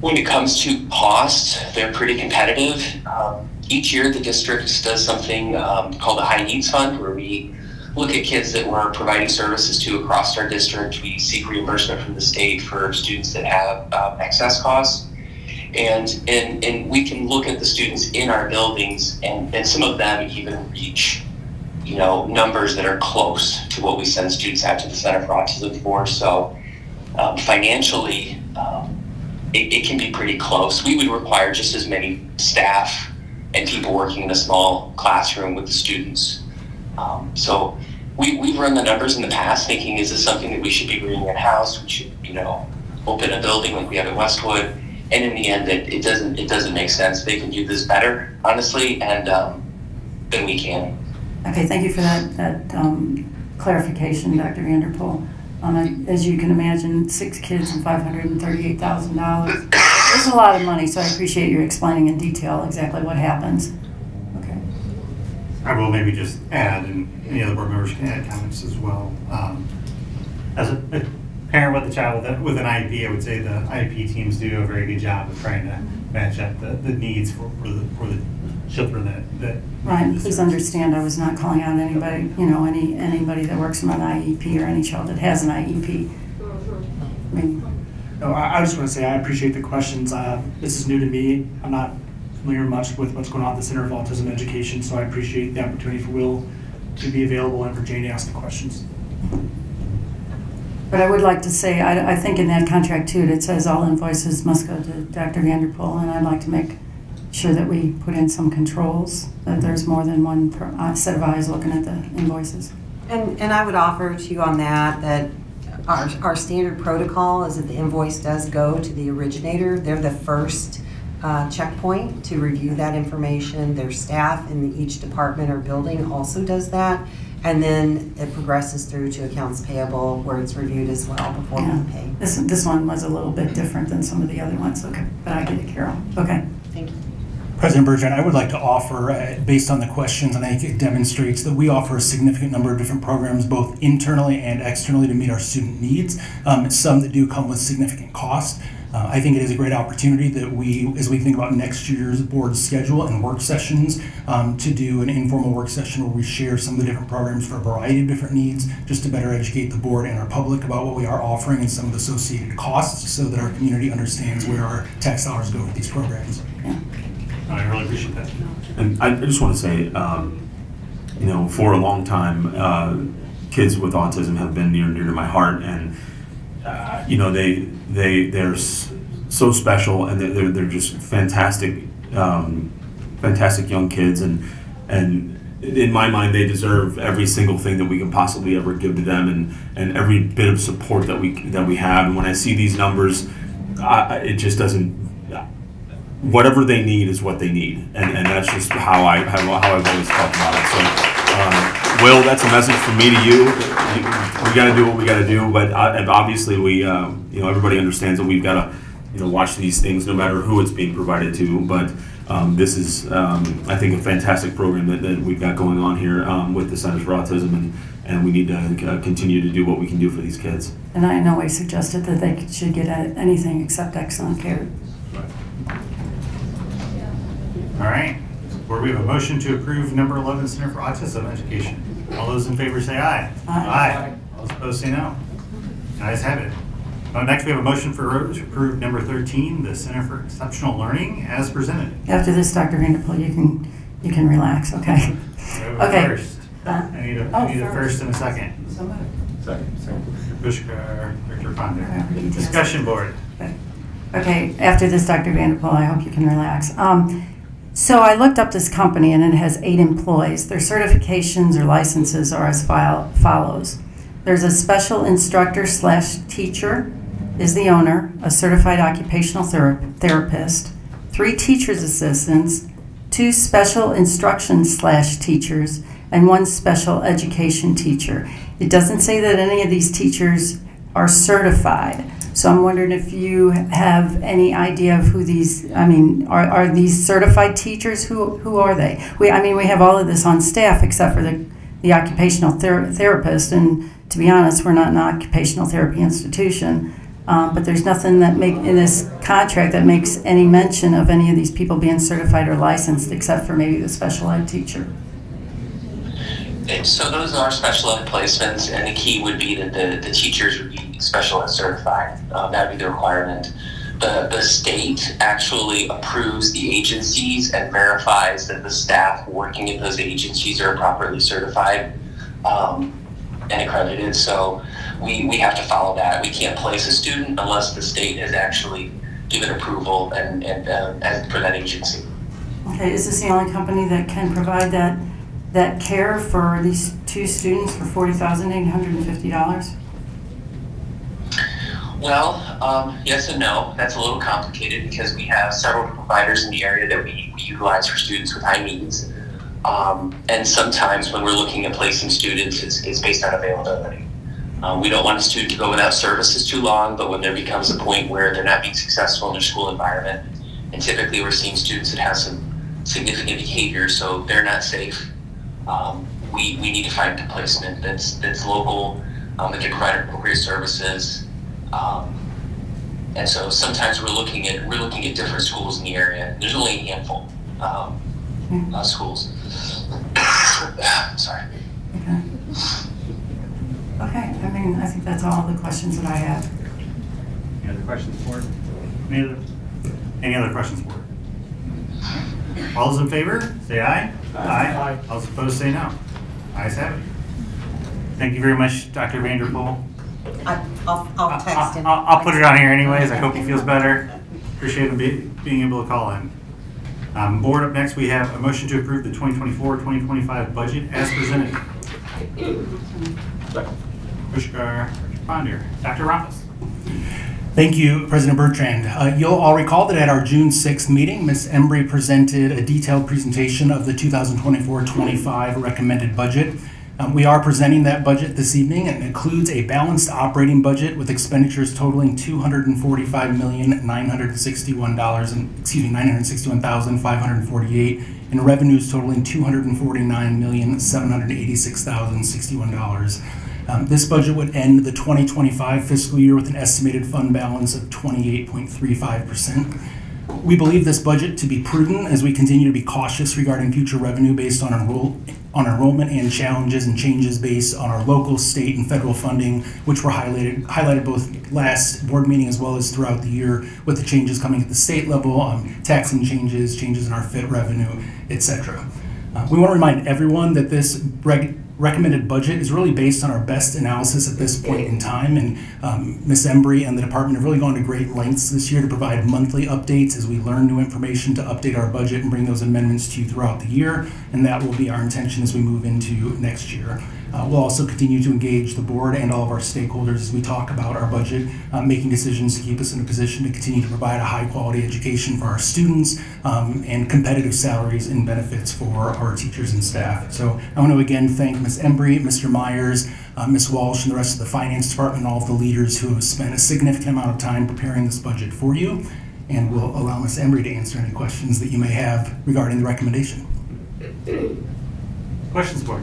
when it comes to cost, they're pretty competitive. Each year, the district does something called the High Needs Fund, where we look at kids that we're providing services to across our district. We seek reimbursement from the state for students that have excess costs. And we can look at the students in our buildings, and some of them even reach, numbers that are close to what we send students out to the Center for Autism for. So financially, it can be pretty close. We would require just as many staff and people working in a small classroom with the students. So we've run the numbers in the past, thinking, is this something that we should be bringing in-house? We should, open a building like we have at Westwood. And in the end, it doesn't make sense. They can do this better, honestly, and than we can. Okay, thank you for that clarification, Dr. Vanderpool. As you can imagine, 6 kids and $538,000. There's a lot of money, so I appreciate your explaining in detail exactly what happens. Okay. I will maybe just add, and any other board members can add comments as well. As a parent with a child with an IEP, I would say the IEP teams do a very good job of trying to match up the needs for the children that Ryan, please understand, I was not calling out anybody, anybody that works on an IEP or any child that has an IEP. I mean, No, I just want to say I appreciate the questions. This is new to me. I'm not familiar much with what's going on at the Center of Autism Education, so I appreciate the opportunity for Will to be available and for Jane to ask the questions. But I would like to say, I think in that contract too, it says all invoices must go to Dr. Vanderpool, and I'd like to make sure that we put in some controls, that there's more than one set of eyes looking at the invoices. And I would offer to you on that our standard protocol is that the invoice does go to the originator. They're the first checkpoint to review that information. Their staff in each department or building also does that. And then it progresses through to accounts payable where it's reviewed as well before we pay. This one was a little bit different than some of the other ones, okay, but I get it, Carol. Okay. Thank you. President Bergeron, I would like to offer, based on the questions, and I think it demonstrates that we offer a significant number of different programs, both internally and externally, to meet our student needs. Some that do come with significant cost. I think it is a great opportunity that we, as we think about next year's board schedule and work sessions, to do an informal work session where we share some of the different programs for a variety of different needs, just to better educate the board and our public about what we are offering and some of the associated costs, so that our community understands where our tax dollars go with these programs. Yeah. I really appreciate that. And I just want to say, for a long time, kids with autism have been near to my heart, and they're so special, and they're just fantastic, fantastic young kids, and in my mind, they deserve every single thing that we can possibly ever give to them, and every bit of support that we have. And when I see these numbers, it just doesn't. Whatever they need is what they need, and that's just how I've always talked about it. So, Will, that's a message from me to you. We got to do what we got to do, but obviously we, everybody understands that we've got to, watch these things no matter who it's being provided to. But this is, I think, a fantastic program that we've got going on here with the Centers for Autism, and we need to continue to do what we can do for these kids. And I in no way suggested that they should get anything except excellent care. All right. Board, we have a motion to approve number 11, Center for Autism Education. All those in favor say aye. Aye. All those opposed say no. Ayes have it. Next, we have a motion to approve number 13, the Center for Exceptional Learning, as presented. After this, Dr. Vanderpool, you can relax, okay? Okay. First. I need a first and a second. Second. Bushka, Dr. Ponder. Discussion board. Okay, after this, Dr. Vanderpool, I hope you can relax. So I looked up this company, and it has 8 employees. Their certifications or licenses are as follows. There's a special instructor/teacher is the owner, a certified occupational therapist, 3 teacher's assistants, 2 special instruction/teachers, and 1 special education teacher. It doesn't say that any of these teachers are certified. So I'm wondering if you have any idea of who these, are these certified teachers? Who are they? We have all of this on staff except for the occupational therapist, and to be honest, we're not an occupational therapy institution. But there's nothing that in this contract that makes any mention of any of these people being certified or licensed, except for maybe the special ed teacher. So those are special ed placements, and the key would be that the teachers would be special ed certified. That would be the requirement. The state actually approves the agencies and verifies that the staff working at those agencies are properly certified and accredited. So we have to follow that. We can't place a student unless the state has actually given approval and for that agency. Okay, is this the only company that can provide that care for these two students for $40,850? Well, yes and no. That's a little complicated because we have several providers in the area that we utilize for students with high needs. And sometimes when we're looking at placing students, it's based on availability. We don't want a student to go without services too long, but when there becomes a point where they're not being successful in their school environment, and typically we're seeing students that have some significant behavior, so they're not safe, we need to find a placement that's local, that can provide appropriate services. And so sometimes we're looking at different schools in the area. There's only a handful of schools. Sorry. Okay, I think that's all the questions that I have. Any other questions for it? Any other questions for it? All those in favor, say aye. Aye. All those opposed, say no. Ayes have it. Thank you very much, Dr. Vanderpool. I'll text him. I'll put it on here anyways. I hope he feels better. Appreciate him being able to call in. Board, up next we have a motion to approve the 2024-2025 budget as presented. Pushkar, Ponder, Dr. Ramos. Thank you, President Bertrand. You'll all recall that at our June 6th meeting, Ms. Embry presented a detailed presentation of the 2024-25 recommended budget. We are presenting that budget this evening, and it includes a balanced operating budget with expenditures totaling $961,548 and revenues totaling $249,786,061. This budget would end the 2025 fiscal year with an estimated fund balance of 28.35%. We believe this budget to be prudent as we continue to be cautious regarding future revenue based on enrollment and challenges and changes based on our local, state, and federal funding, which were highlighted both last board meeting as well as throughout the year with the changes coming at the state level, taxing changes in our FIT revenue, etc. We want to remind everyone that this recommended budget is really based on our best analysis at this point in time, and Ms. Embry and the department have really gone to great lengths this year to provide monthly updates as we learn new information to update our budget and bring those amendments to you throughout the year, and that will be our intention as we move into next year. We'll also continue to engage the board and all of our stakeholders as we talk about our budget, making decisions to keep us in a position to continue to provide a high-quality education for our students and competitive salaries and benefits for our teachers and staff. So I want to again thank Ms. Embry, Mr. Myers, Ms. Walsh, and the rest of the finance department and all of the leaders who have spent a significant amount of time preparing this budget for you, and we'll allow Ms. Embry to answer any questions that you may have regarding the recommendation. Questions, board?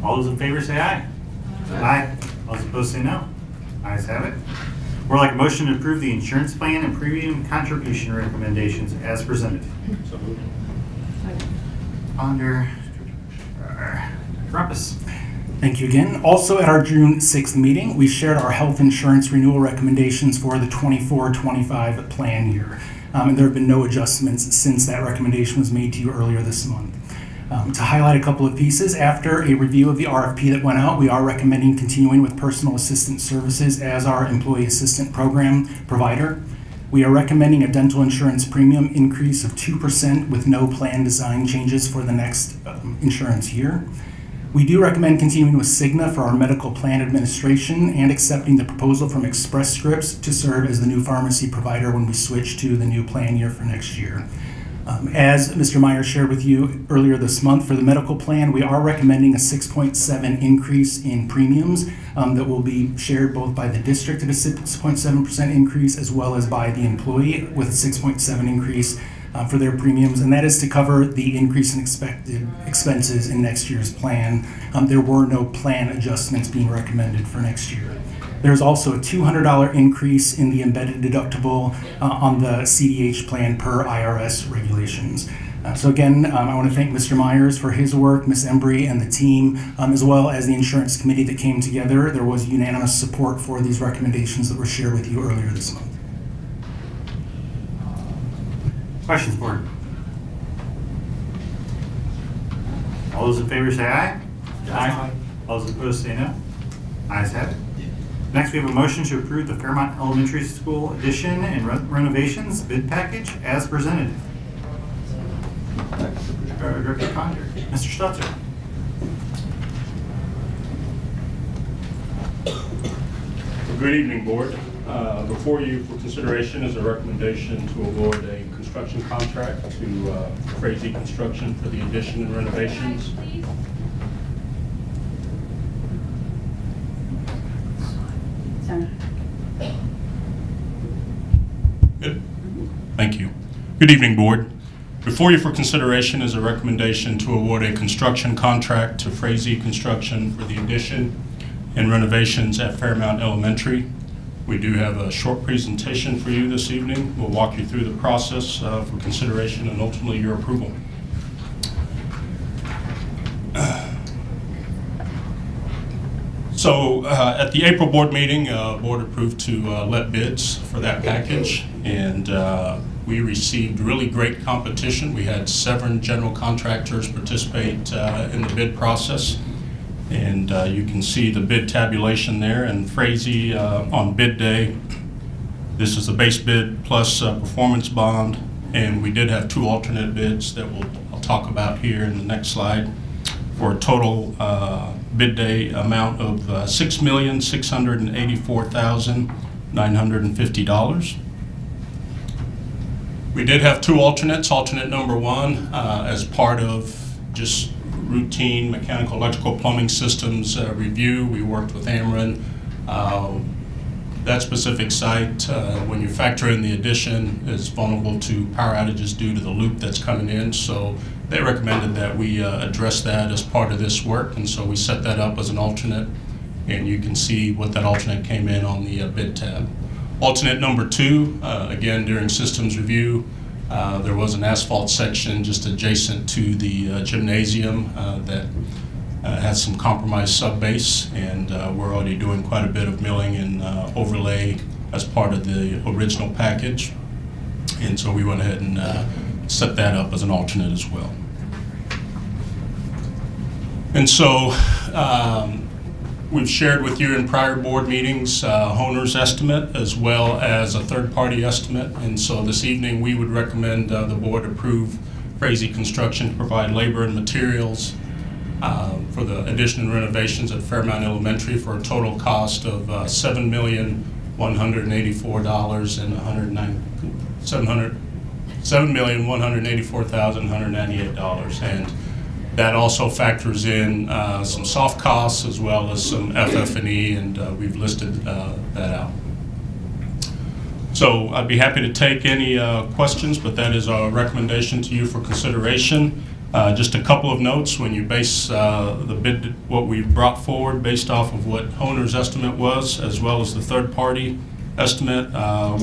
All those in favor say aye. Aye. All those opposed say no. Ayes have it. We'd like a motion to approve the insurance plan and premium contribution recommendations as presented. So moved. Ponder, Rumpus. Thank you again. Also at our June 6th meeting, we shared our health insurance renewal recommendations for the 24-25 plan year. And there have been no adjustments since that recommendation was made to you earlier this month. To highlight a couple of pieces, after a review of the RFP that went out, we are recommending continuing with personal assistant services as our employee assistant program provider. We are recommending a dental insurance premium increase of 2% with no plan design changes for the next insurance year. We do recommend continuing with Cigna for our medical plan administration and accepting the proposal from Express Scripts to serve as the new pharmacy provider when we switch to the new plan year for next year. As Mr. Myers shared with you earlier this month, for the medical plan, we are recommending a 6.7% increase in premiums that will be shared both by the district at a 6.7% increase as well as by the employee with a 6.7% increase for their premiums, and that is to cover the increase in expected expenses in next year's plan. There were no plan adjustments being recommended for next year. There's also a $200 increase in the embedded deductible on the CDH plan per IRS regulations. So again, I want to thank Mr. Myers for his work, Ms. Embry and the team, as well as the insurance committee that came together. There was unanimous support for these recommendations that were shared with you earlier this month. Questions, board? All those in favor say aye. Aye. All those opposed say no. Ayes have it. Next, we have a motion to approve the Fairmont Elementary School addition and renovations bid package as presented. Director Condor. Mr. Stutzer. Good evening, Board. Before you for consideration is a recommendation to award a construction contract to Frazee Construction for the addition and renovations. Good. Thank you. Good evening, Board. Before you for consideration is a recommendation to award a construction contract to Frazee Construction for the addition and renovations at Fairmount Elementary. We do have a short presentation for you this evening. We'll walk you through the process for consideration and ultimately your approval. So at the April board meeting, board approved to let bids for that package, and we received really great competition. We had 7 general contractors participate in the bid process, and you can see the bid tabulation there. And Frazee on bid day, this is the base bid plus performance bond, and we did have 2 alternate bids that I'll talk about here in the next slide, for a total bid day amount of $6,684,950. We did have 2 alternates. Alternate number 1, as part of just routine mechanical, electrical, plumbing systems review, we worked with Ameren. That specific site, when you factor in the addition, is vulnerable to power outages due to the loop that's coming in. So they recommended that we address that as part of this work, and so we set that up as an alternate, and you can see what that alternate came in on the bid tab. Alternate number 2, again, during systems review, there was an asphalt section just adjacent to the gymnasium that has some compromised sub-base, and we're already doing quite a bit of milling and overlay as part of the original package. And so we went ahead and set that up as an alternate as well. And so we've shared with you in prior board meetings Honer's estimate as well as a third-party estimate. And so this evening we would recommend the board approve Frazee Construction to provide labor and materials for the addition and renovations at Fairmount Elementary for a total cost of $7,184,198. And that also factors in some soft costs as well as some FF&E, and we've listed that out. So I'd be happy to take any questions, but that is our recommendation to you for consideration. Just a couple of notes: when you base the bid, what we brought forward based off of what Honer's estimate was, as well as the third-party estimate,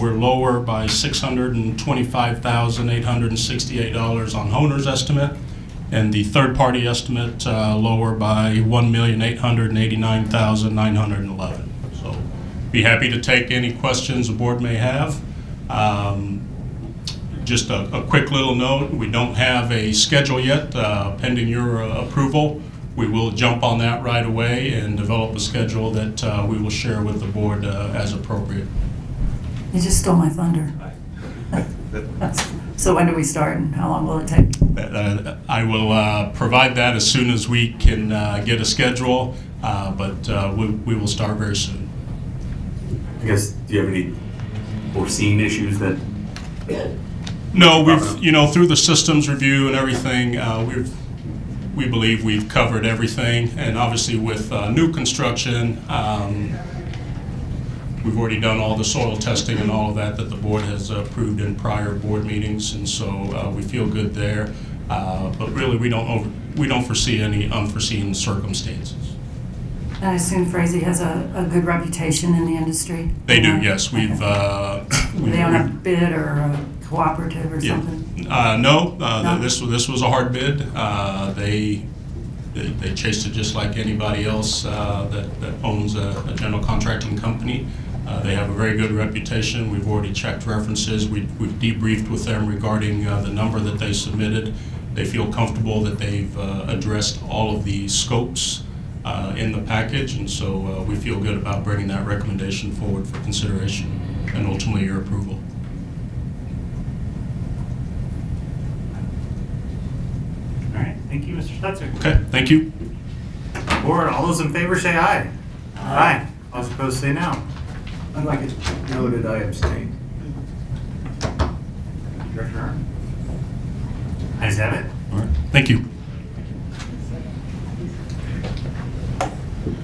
we're lower by $625,868 on Honer's estimate, and the third-party estimate lower by $1,889,911. So be happy to take any questions the board may have. Just a quick little note, we don't have a schedule yet pending your approval. We will jump on that right away and develop a schedule that we will share with the board as appropriate. You just stole my thunder. So when do we start and how long will it take? I will provide that as soon as we can get a schedule, but we will start very soon. I guess, do you have any foreseen issues that? No, we've, through the systems review and everything, we believe we've covered everything. And obviously with new construction, we've already done all the soil testing and all of that the board has approved in prior board meetings, and so we feel good there. But really, we don't foresee any unforeseen circumstances. I assume Frazee has a good reputation in the industry? They do, yes. We've. Were they on a bid or a cooperative or something? No, No? this was a hard bid. They chased it just like anybody else that owns a general contracting company. They have a very good reputation. We've already checked references. We've debriefed with them regarding the number that they submitted. They feel comfortable that they've addressed all of the scopes in the package, and so we feel good about bringing that recommendation forward for consideration and ultimately your approval. All right, thank you, Mr. Stetzer. Okay, thank you. Board, all those in favor say aye. Aye. All those opposed say no. I'd like it noted I abstain. Director Arndt? Ayes have it. All right, thank you.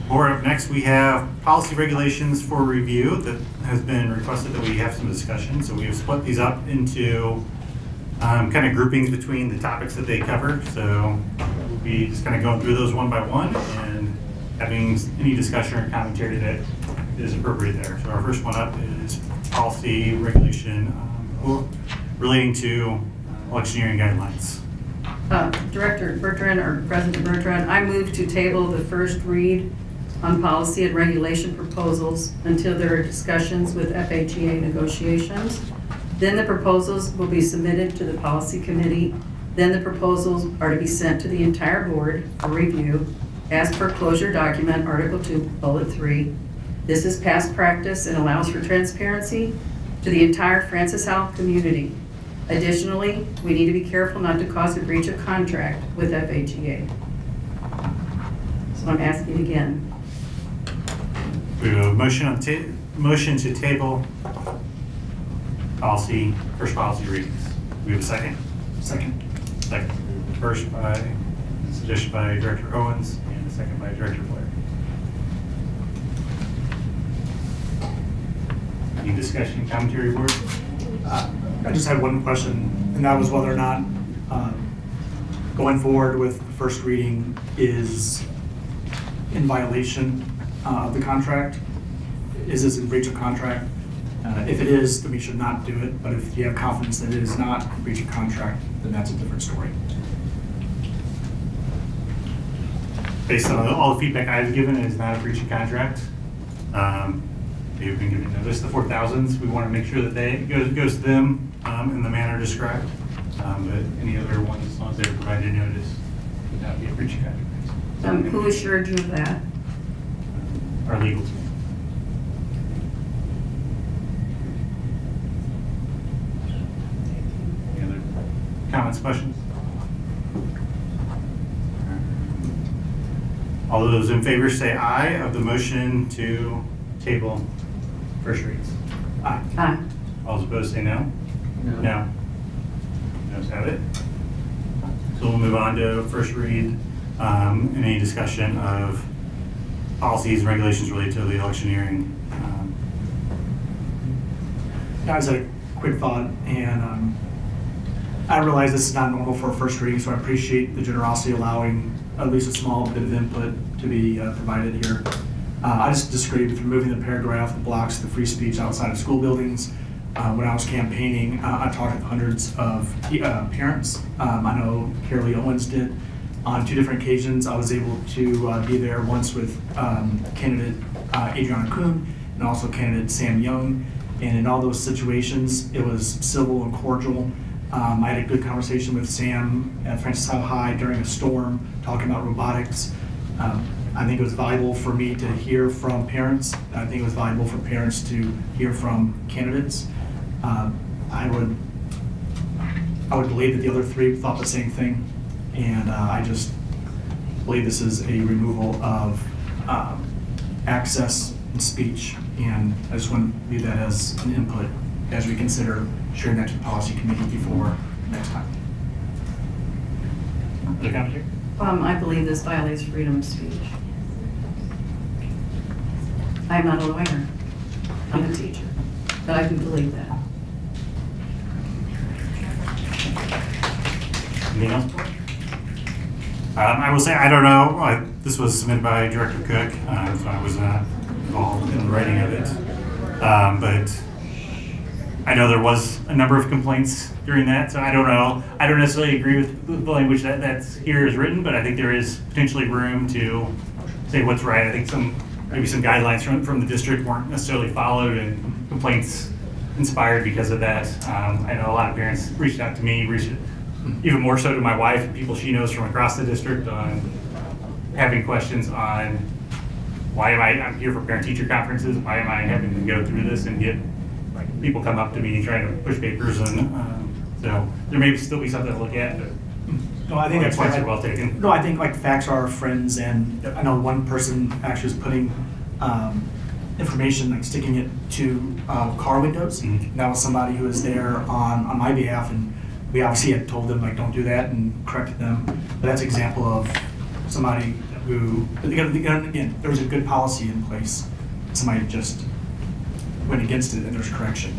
Board, up next we have policy regulations for review that has been requested that we have some discussion. So we have split these up into kind of groupings between the topics that they cover. So we'll be just kind of going through those one by one and having any discussion or commentary that is appropriate there. So our first one up is policy regulation relating to electioneering guidelines. Director Bertrand or President Bertrand, I move to table the first read on policy and regulation proposals until there are discussions with FHEA negotiations. Then the proposals will be submitted to the policy committee. Then the proposals are to be sent to the entire board for review as per closure document, Article 2, Bullet 3. This is past practice and allows for transparency to the entire Francis Howell community. Additionally, we need to be careful not to cause a breach of contract with FHEA. So I'm asking again. We have a motion to table policy, first policy readings. We have a second? Second. Second. First suggested by Director Owens and a second by Director Blair. Any discussion, commentary, board? I just had one question, and that was whether or not going forward with the first reading is in violation of the contract. Is this in breach of contract? If it is, then we should not do it. But if you have confidence that it is not in breach of contract, then that's a different story. Based on all the feedback I've given, it is not a breach of contract. They've been given notice, the 4,000s. We want to make sure that it goes to them in the manner described. But any other ones, as long as they're provided notice, would not be a breach of contract. Who assured you of that? Our legal team. Any other comments, questions? All those in favor say aye of the motion to table first reads. Aye. Aye. All those opposed say no? No. Noes have it. So we'll move on to first read and any discussion of policies and regulations related to the electioneering. I just had a quick thought, and I realize this is not normal for a first reading, so I appreciate the generosity allowing at least a small bit of input to be provided here. I just disagree with removing the paragraph that blocks the free speech outside of school buildings. When I was campaigning, I talked with hundreds of parents. I know Carly Owens did. On 2 different occasions, I was able to be there, once with candidate Adriana Kuhn and also candidate Sam Young. And in all those situations, it was civil and cordial. I had a good conversation with Sam at Francis Howell High during a storm, talking about robotics. I think it was valuable for me to hear from parents. I think it was valuable for parents to hear from candidates. I would believe that the other 3 thought the same thing. And I just believe this is a removal of access and speech. And I just want to leave that as an input as we consider sharing that to the policy committee before next time. Other commentary? I believe this violates freedom of speech. I'm not a lawyer. I'm a teacher, but I do believe that. Anything else? I will say, I don't know, this was submitted by Director Cook, so I was not involved in the writing of it. But I know there was a number of complaints during that, so I don't know. I don't necessarily agree with the language that's here is written, but I think there is potentially room to say what's right. I think maybe some guidelines from the district weren't necessarily followed, and complaints inspired because of that. I know a lot of parents reached out to me, even more so to my wife and people she knows from across the district, on having questions on I'm here for parent-teacher conferences, why am I having to go through this and get people come up to me trying to push papers, and so there may still be something to look at, but no, I think that's points are well taken. No, I think facts are our friends, and I know one person actually was putting information, sticking it to car windows. Mm-hmm. And that was somebody who was there on my behalf, and we obviously had told them don't do that and corrected them. But that's an example of somebody who, again, there was a good policy in place. Somebody just went against it, and there's correction.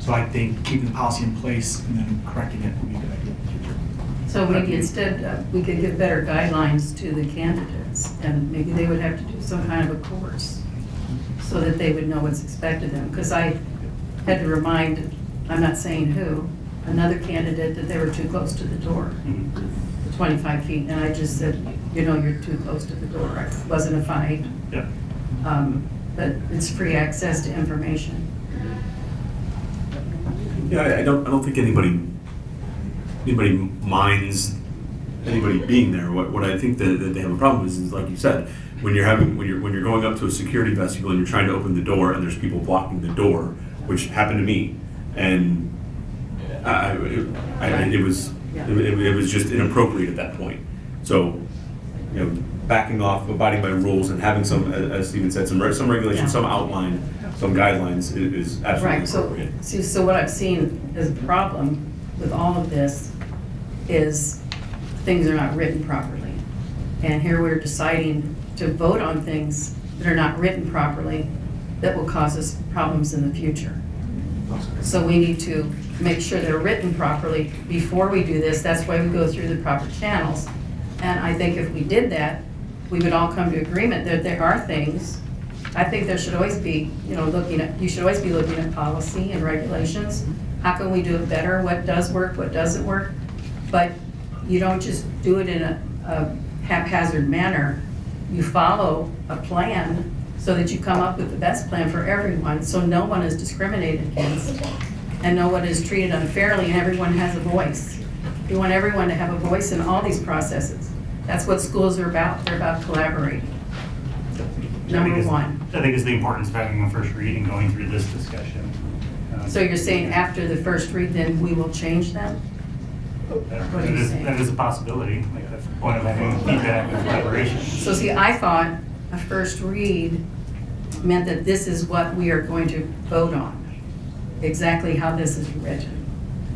So I think keeping the policy in place and then correcting it would be a good idea in the future. So maybe instead, we could give better guidelines to the candidates, and maybe they would have to do some kind of a course so that they would know what's expected of them. Because I had to remind, I'm not saying who, another candidate that they were too close to the door, 25 feet, and I just said, you're too close to the door. It wasn't a fight. Yeah. But it's free access to information. Yeah, I don't think anybody minds anybody being there. What I think that they have a problem is like you said, when you're going up to a security vestibule and you're trying to open the door and there's people blocking the door, which happened to me, and it was just inappropriate at that point. So, backing off, abiding by rules, and having some, as Stephen said, some regulations, some outline, some guidelines is absolutely appropriate. So what I've seen as a problem with all of this is things are not written properly. And here we're deciding to vote on things that are not written properly that will cause us problems in the future. So we need to make sure they're written properly before we do this. That's why we go through the proper channels. And I think if we did that, we would all come to agreement that there are things. I think there should always be, you should always be looking at policy and regulations. How can we do it better? What does work? What doesn't work? But you don't just do it in a haphazard manner. You follow a plan so that you come up with the best plan for everyone, so no one is discriminated against and no one is treated unfairly, and everyone has a voice. We want everyone to have a voice in all these processes. That's what schools are about. They're about collaborating. Number one. I think is the importance of having a first read and going through this discussion. So you're saying after the first read, then we will change them? That is a possibility. That's the point of having feedback and collaboration. So see, I thought a first read meant that this is what we are going to vote on, exactly how this is written.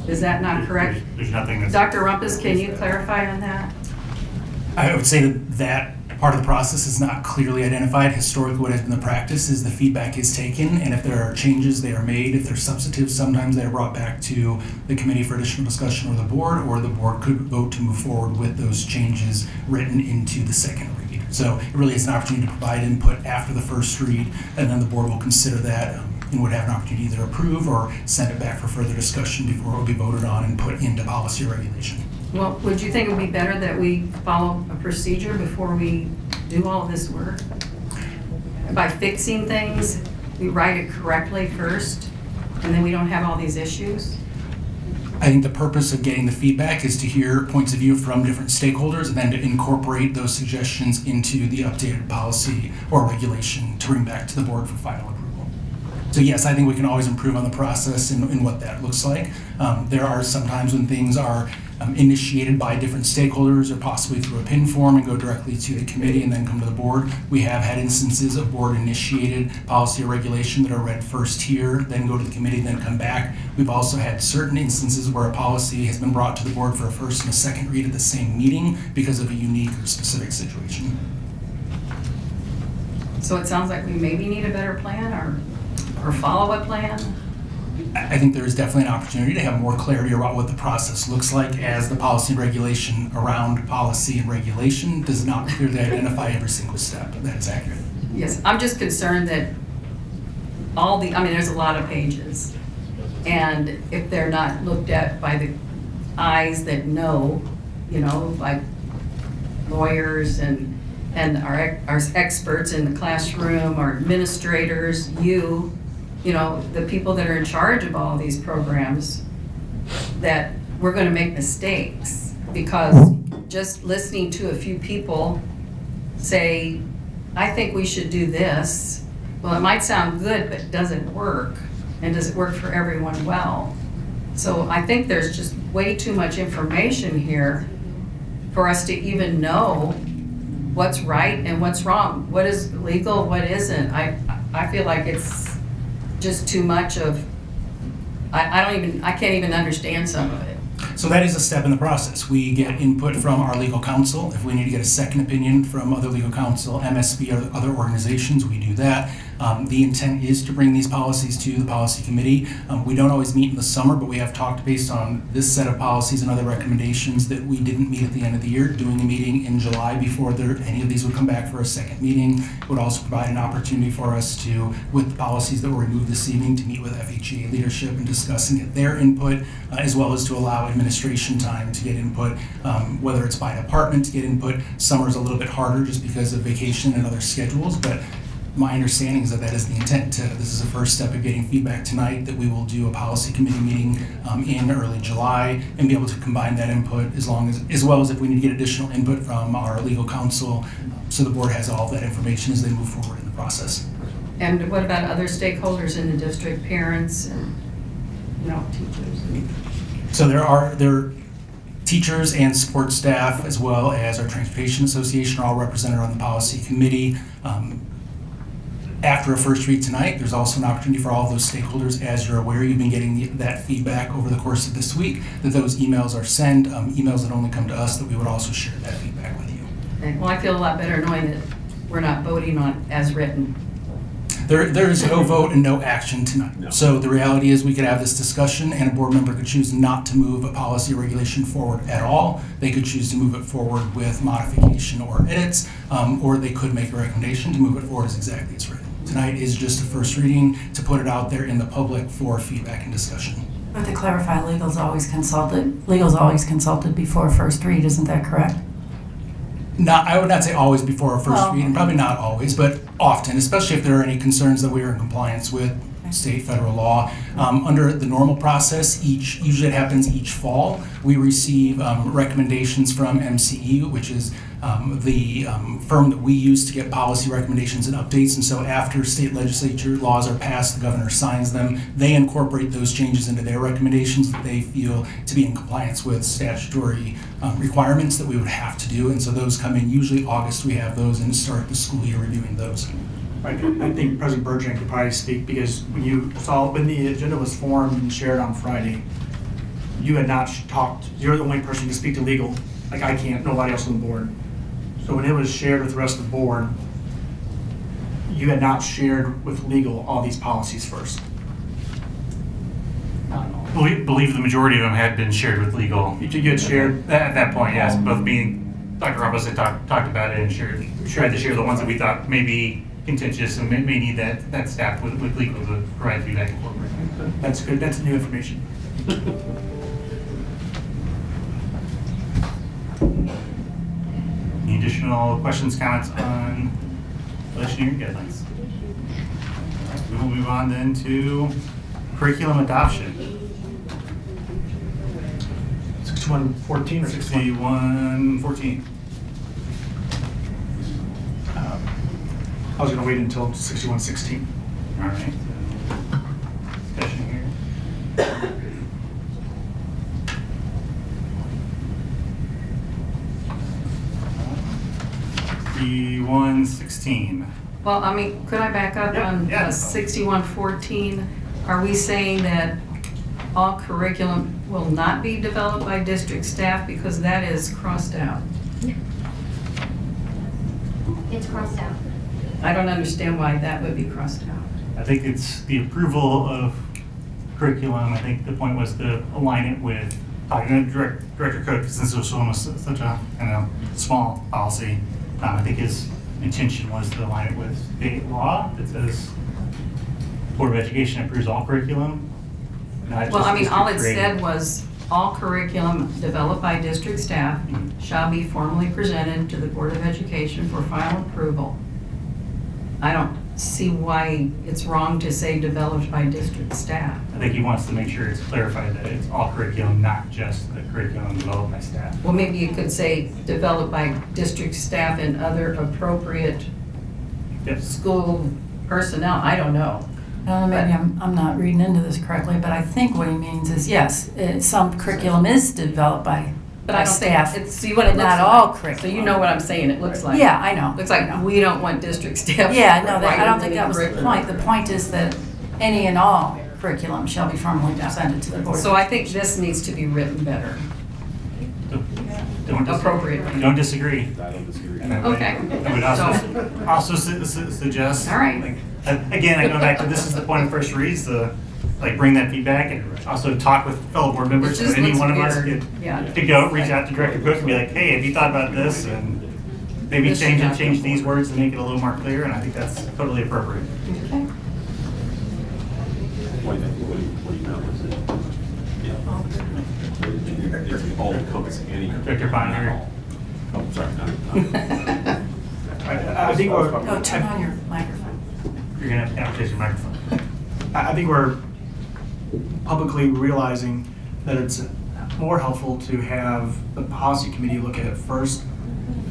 Is that not correct? There's nothing that's... Dr. Rumpus, can you clarify on that? I would say that part of the process is not clearly identified. Historically, what has been the practice is the feedback is taken, and if there are changes, they are made. If they're substantive, sometimes they are brought back to the committee for additional discussion or the board could vote to move forward with those changes written into the second read. So it really is an opportunity to provide input after the first read, and then the board will consider that and would have an opportunity to either approve or send it back for further discussion before it will be voted on and put into policy or regulation. Well, would you think it would be better that we follow a procedure before we do all of this work? By fixing things, we write it correctly first, and then we don't have all these issues? I think the purpose of getting the feedback is to hear points of view from different stakeholders and then to incorporate those suggestions into the updated policy or regulation to bring back to the board for final approval. So yes, I think we can always improve on the process and what that looks like. There are some times when things are initiated by different stakeholders or possibly through a PIN form and go directly to the committee and then come to the board. We have had instances of board initiated policy or regulation that are read first here, then go to the committee, then come back. We've also had certain instances where a policy has been brought to the board for a first and a second read at the same meeting because of a unique or specific situation. So it sounds like we maybe need a better plan or follow a plan? I think there is definitely an opportunity to have more clarity about what the process looks like, as the policy and regulation around policy and regulation does not clearly identify every single step. That is accurate. Yes, I'm just concerned that there's a lot of pages. And if they're not looked at by the eyes that know, like lawyers and our experts in the classroom, our administrators, the people that are in charge of all these programs, that we're going to make mistakes, because just listening to a few people say, I think we should do this, well, it might sound good, but does it work? And does it work for everyone well? So I think there's just way too much information here for us to even know what's right and what's wrong. What is legal, what isn't? I feel like it's just too much of, I can't even understand some of it. So that is a step in the process. We get input from our legal counsel. If we need to get a second opinion from other legal counsel, MSB, or other organizations, we do that. The intent is to bring these policies to the policy committee. We don't always meet in the summer, but we have talked based on this set of policies and other recommendations that we didn't meet at the end of the year, doing a meeting in July before any of these would come back for a second meeting. It would also provide an opportunity for us to, with the policies that were removed this evening, to meet with FHA leadership and discuss and get their input, as well as to allow administration time to get input, whether it's by department to get input. Summer's a little bit harder just because of vacation and other schedules, but my understanding is that is the intent. This is the first step of getting feedback tonight, that we will do a policy committee meeting in early July and be able to combine that input, as well as if we need to get additional input from our legal counsel, so the board has all of that information as they move forward in the process. And what about other stakeholders in the district, parents and teachers? So there are teachers and support staff, as well as our transportation association, are all represented on the policy committee. After a first read tonight, there's also an opportunity for all of those stakeholders. As you're aware, you've been getting that feedback over the course of this week, that those emails are sent, emails that only come to us, that we would also share that feedback with you. Okay. Well, I feel a lot better knowing that we're not voting on as written. There is no vote and no action tonight. No. So the reality is, we could have this discussion and a board member could choose not to move a policy or regulation forward at all. They could choose to move it forward with modification or edits, or they could make a recommendation to move it forward as exactly as written. Tonight is just a first reading to put it out there in the public for feedback and discussion. But to clarify, legal's always consulted before first read, isn't that correct? I would not say always before a first read, and probably not always, but often, especially if there are any concerns that we are in compliance with state, federal law. Under the normal process, usually it happens each fall, we receive recommendations from MCE, which is the firm that we use to get policy recommendations and updates. And so after state legislature laws are passed, the governor signs them, they incorporate those changes into their recommendations that they feel to be in compliance with statutory requirements that we would have to do. And so those come in usually August. We have those and start the school year reviewing those. I think President Bergeron could probably speak, because when the agenda was formed and shared on Friday, you had not talked, you're the only person to speak to legal, like I can't, nobody else on the board. So when it was shared with the rest of the board, you had not shared with legal all these policies first. I believe the majority of them had been shared with legal. You had shared? At that point, yes. Both me, Dr. Ramos had talked about it and tried to share the ones that we thought may be contentious and may need that staff with legal to provide feedback and corporate. That's good. That's new information. Any additional questions, comments on electioneering guidelines? We will move on then to curriculum adoption. 6114 or 6114. I was going to wait until 6116. All right. Discussion here. 6116. Well, could I back up on 6114? Are we saying that all curriculum will not be developed by district staff, because that is crossed out? It's crossed out. I don't understand why that would be crossed out. I think it's the approval of curriculum. I think the point was to align it with talking to Director Cook, since this one was such a small policy. I think his intention was to align it with state law that says Board of Education approves all curriculum. Well, I mean, all it said was all curriculum developed by district staff shall be formally presented to the Board of Education for final approval. I don't see why it's wrong to say developed by district staff. I think he wants to make sure it's clarified that it's all curriculum, not just the curriculum developed by staff. Well, maybe you could say developed by district staff and other appropriate school personnel. I don't know. Maybe I'm not reading into this correctly, but I think what he means is, yes, some curriculum is developed by But I don't staff, think, see what it looks not like. all curriculum. So you know what I'm saying, it looks like. Yeah, I know. Looks like we don't want district staff. Yeah, no, I don't writing think any that was the curriculum. point. The point is that any and all curriculum shall be formally presented to the board. So I think this needs to be written better. Appropriately. Don't disagree. I don't disagree. Okay. I would also suggest. All right. Again, I go back to this is the point of first reads, to bring that feedback and also talk with fellow board members. It just So any looks one of us weird. could Yeah. go reach out to Director Cook and be like, hey, have you thought about this? And maybe This should happen. change these words to make it a little more clear. And I think that's totally appropriate. Okay. What do you know? It's all encompassing any. Director Ponder. Oh, sorry. I think we're. No, turn on your microphone. You're going to have to use your microphone. I think we're publicly realizing that it's more helpful to have the policy committee look at it first,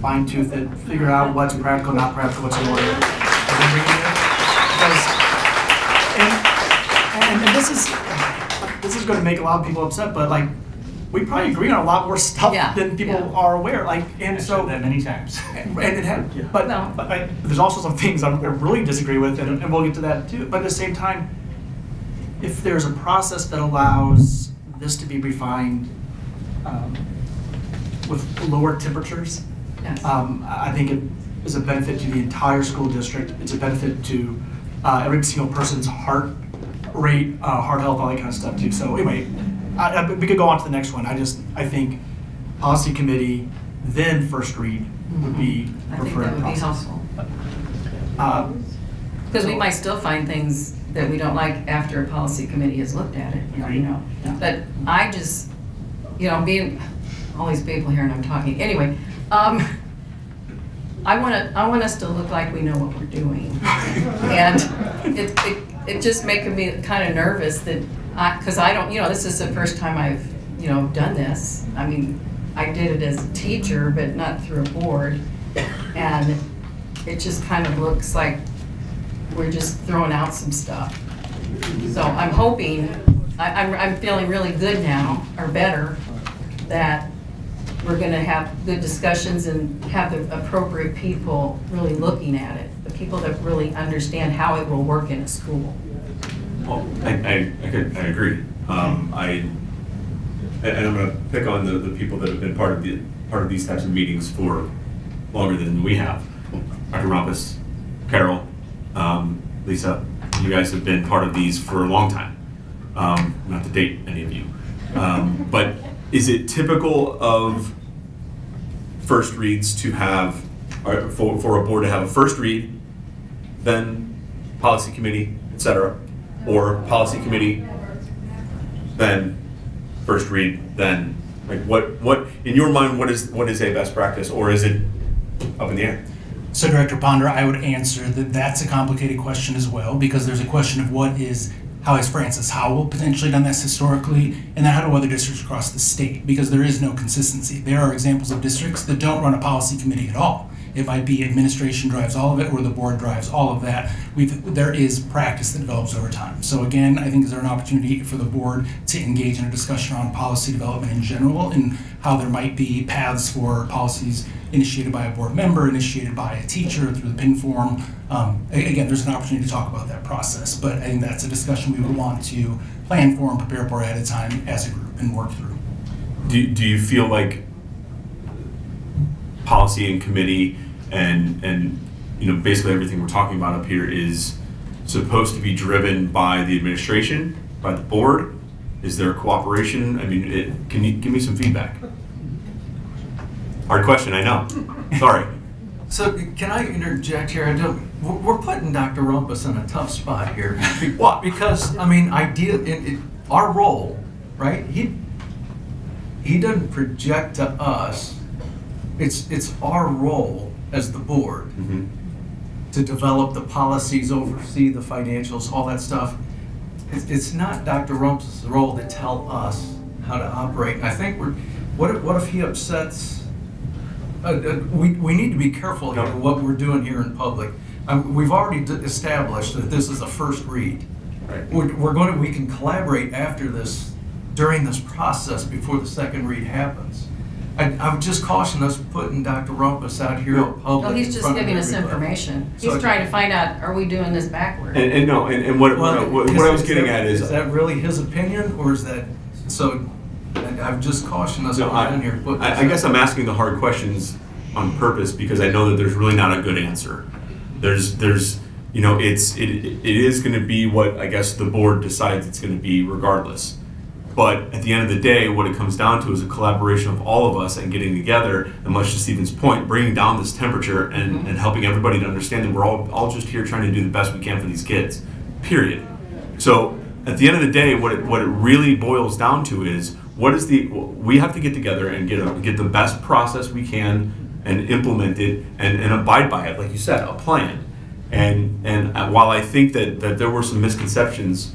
fine tooth it, figure out what's practical, not practical, what's in order. And then bring it in. And this is going to make a lot of people upset, but we probably agree on a lot more stuff than people are aware. And I've so said that many times. and it had, but there's also some things I really disagree with, and we'll get to that too. But at the same time, if there's a process that allows this to be refined with lower temperatures, I think it is a benefit to the entire school district. It's a benefit to every single person's heart rate, heart health, all that kind of stuff too. So anyway, we could go on to the next one. I think policy committee, then first read would be I think preferred that would be process. helpful. Because we might still find things that we don't like after a policy committee has looked at it, you know. But I just, being all these people here and I'm talking, anyway, I want us to look like we know what we're doing. And it just making me kind of nervous that, because I don't, this is the first time I've, done this. I mean, I did it as a teacher, but not through a board. And it just kind of looks like we're just throwing out some stuff. So I'm hoping, I'm feeling really good now, or better, that we're gonna have good discussions and have the appropriate people really looking at it, the people that really understand how it will work in a school. Well, I agree. And I'm going to pick on the people that have been part of these types of meetings for longer than we have. Dr. Rompus, Carol, Lisa, you guys have been part of these for a long time. Not to date any of you. But is it typical of first reads to have, or for a board to have a first read, then policy committee, etc., or policy committee, then first read, then what in your mind what is a best practice, or is it up in the air? So Director Ponder, I would answer that that's a complicated question as well, because there's a question of how has Francis Howell potentially done this historically, and then how do other districts across the state, because there is no consistency. There are examples of districts that don't run a policy committee at all. It might be administration drives all of it, or the board drives all of that. There is practice that develops over time. So again, I think is there an opportunity for the board to engage in a discussion on policy development in general, and how there might be paths for policies initiated by a board member, initiated by a teacher through the PIN form. Again, there's an opportunity to talk about that process, but I think that's a discussion we would want to plan for and prepare for ahead of time as a group and work through. Do you feel like policy and committee and basically everything we're talking about up here is supposed to be driven by the administration, by the board? Is there cooperation? I mean, can you give me some feedback? Hard question, I know. Sorry. So can I interject here? We're putting Dr. Rumpus in a tough spot here. What? Because, I mean, our role, right? He doesn't project to us. It's our role as the board to develop the policies, oversee the financials, all that stuff. It's not Dr. Rumpus' role to tell us how to operate. And I think what if he upsets? We need to be careful here what we're doing here in public. We've already established that this is a first read. Right. We can collaborate after this, during this process, before the second read happens. I would just caution us putting Dr. Rumpus out here in public. No, he's just giving us information. He's trying to find out, are we doing this backwards? And what I was getting at is that really his opinion, or is that so? I've just cautioned us going in here. I guess I'm asking the hard questions on purpose because I know that there's really not a good answer. There's it is going to be what I guess the board decides it's going to be regardless. But at the end of the day, what it comes down to is a collaboration of all of us and getting together, and much to Stephen's point, bringing down this temperature and helping everybody to understand that we're all just here trying to do the best we can for these kids, period. So at the end of the day, what it really boils down to is we have to get together and get the best process we can and implement it and abide by it, like you said, a plan. And while I think that there were some misconceptions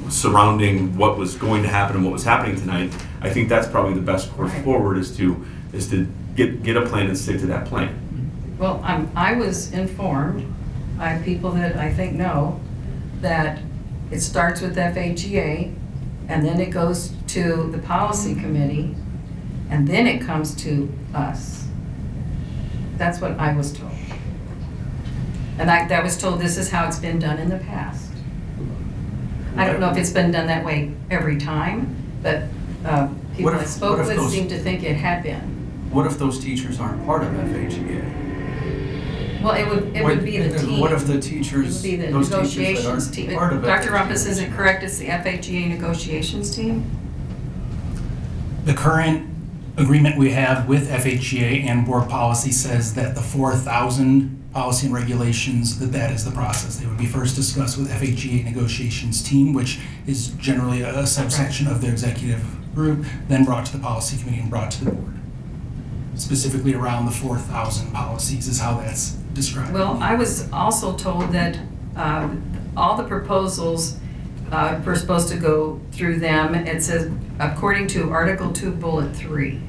surrounding what was going to happen and what was happening tonight, I think that's probably the best course forward is to get a plan and stick to that plan. Well, I was informed by people that I think know that it starts with FHEA and then it goes to the policy committee and then it comes to us. That's what I was told. And I was told this is how it's been done in the past. I don't know if it's been done that way every time, but people I spoke with seem to think it had been. What if those teachers aren't part of FHEA? Well, it would be the team. What if the teachers, it would be the those negotiations teachers team. that aren't part of Dr. Rumpus, is it correct it's the FHEA negotiations team? The current agreement we have with FHEA and board policy says that the 4,000 policy and regulations, that is the process. They would be first discussed with FHEA negotiations team, which is generally a subsection of their executive group, then brought to the policy committee and brought to the board. Specifically around the 4,000 policies is how that's described. Well, I was also told that all the proposals were supposed to go through them. It says, according to Article 2, Bullet 3.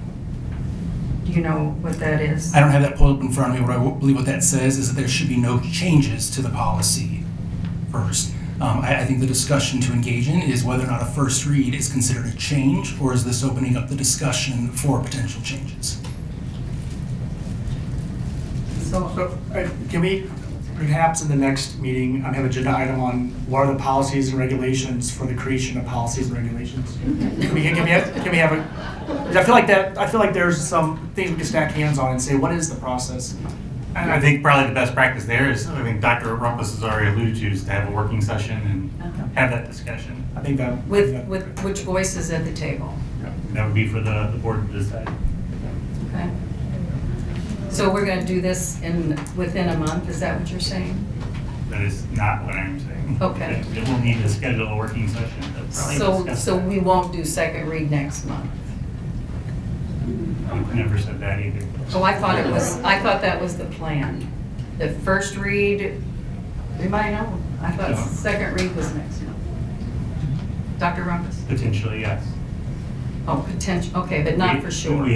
Do you know what that is? I don't have that pulled up in front of me. What I believe what that says is that there should be no changes to the policy first. I think the discussion to engage in is whether or not a first read is considered a change, or is this opening up the discussion for potential changes? So can we perhaps in the next meeting have an agenda item on what are the policies and regulations for the creation of policies and regulations? Can we have a? I feel like there's some things we can stack hands on and say what is the process. And I think probably the best practice there is, I think Dr. Rumpus has already alluded to, is to have a working session and have that discussion. I think that with which voices at the table. That would be for the board to decide. Okay. So we're going to do this within a month. Is that what you're saying? That is not what I'm saying. Okay. It will need to schedule a working session. So we won't do second read next month. I never said that either. Oh, I thought that was the plan. The first read, we might know. I thought second read was next month. Dr. Rumpus? Potentially, yes. Oh, potential. Okay, but not for sure.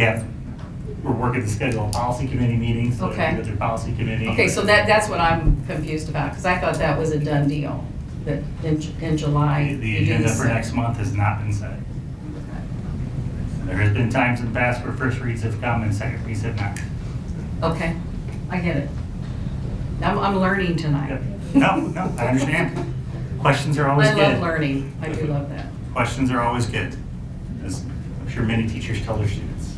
We're working to schedule a policy committee meeting, so okay. with their policy committee. Okay, so that's what I'm confused about, because I thought that was a done deal, that in July. The agenda for next month has not been set. There has been times in the past where first reads have come and second reads have not. Okay, I get it. I'm learning tonight. No, I understand. Questions are always good. I love learning. I do love that. Questions are always good, as I'm sure many teachers tell their students.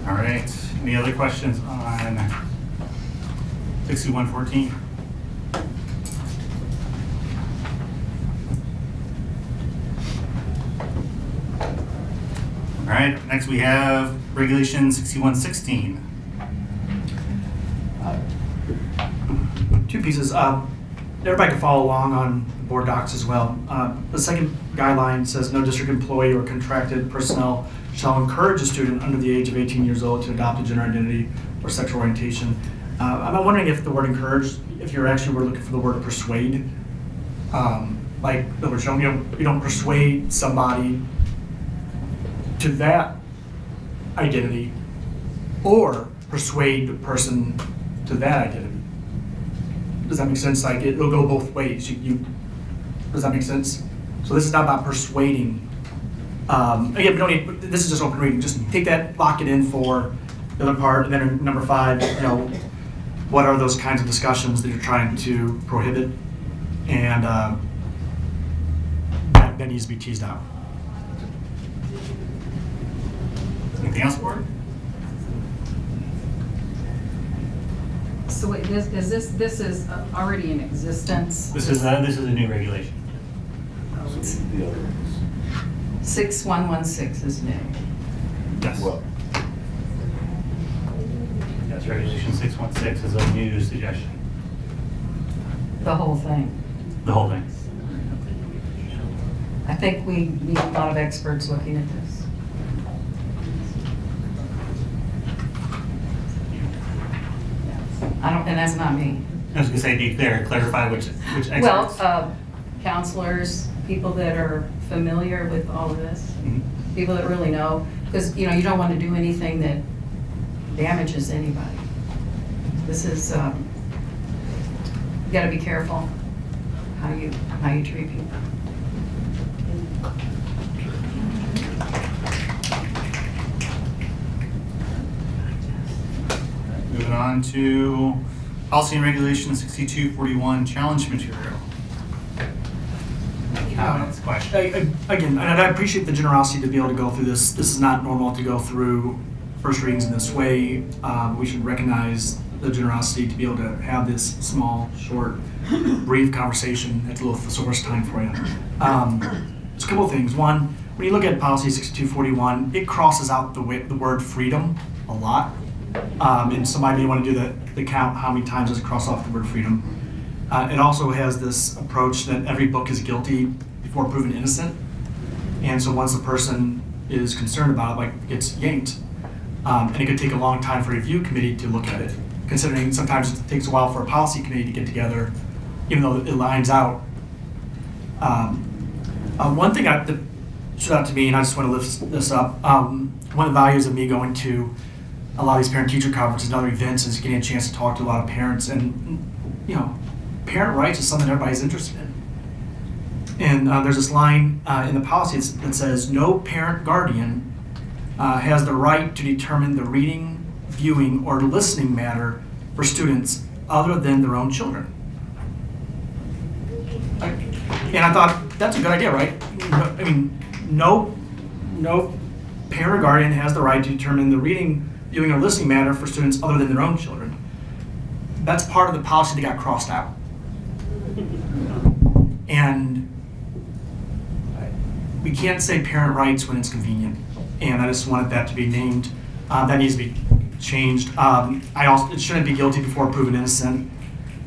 All right, any other questions on 6114? right, next we have Regulation 6116. Two pieces. Everybody can follow along on the board docs as well. The second guideline says no district employee or contracted personnel shall encourage a student under the age of 18 years old to adopt a gender identity or sexual orientation. I'm wondering if the word encourage, if you're actually were looking for the word persuade, like the word showing, you don't persuade somebody to that identity or persuade the person to that identity. Does that make sense? Like it'll go both ways. Does that make sense? So this is not about persuading. Again, we don't need. This is just open reading. Just take that, lock it in for the other part, and then number 5. What are those kinds of discussions that you're trying to prohibit, and that needs to be teased out. Anything else, board? So wait, this is already in existence? This is a new regulation. 6116 is new. Yes. Yes, Regulation 616 is a new suggestion. The whole thing. The whole thing. I think we need a lot of experts looking at this. And that's not me. I was going to say, be clear, clarify which experts. Well, counselors, people that are familiar with all of this, people that really know, because you don't want to do anything that damages anybody. This is you got to be careful how you treat people. Moving on to Policy and Regulation 6241, challenge material. Comments, questions? Again, and I appreciate the generosity to be able to go through this. This is not normal to go through first readings in this way. We should recognize the generosity to be able to have this small, short, brief conversation at the little thesaurus time for you. There's a couple of things. One, when you look at Policy 6241, it crosses out the word freedom a lot. And somebody may want to do the count, how many times does it cross off the word freedom. It also has this approach that every book is guilty before proven innocent. And so once a person is concerned about it, like it's yanked. And it could take a long time for a review committee to look at it, considering sometimes it takes a while for a policy committee to get together, even though it lines out. One thing that stood out to me, and I just want to lift this up, one of the values of me going to a lot of these parent-teacher conferences and other events is getting a chance to talk to a lot of parents. And, parent rights is something everybody's interested in. And there's this line in the policy that says, no parent guardian has the right to determine the reading, viewing, or listening matter for students other than their own children. And I thought, that's a good idea, right? I mean, no parent or guardian has the right to determine the reading, viewing, or listening matter for students other than their own children. That's part of the policy that got crossed out. And we can't say parent rights when it's convenient. And I just wanted that to be named. That needs to be changed. It shouldn't be guilty before proven innocent.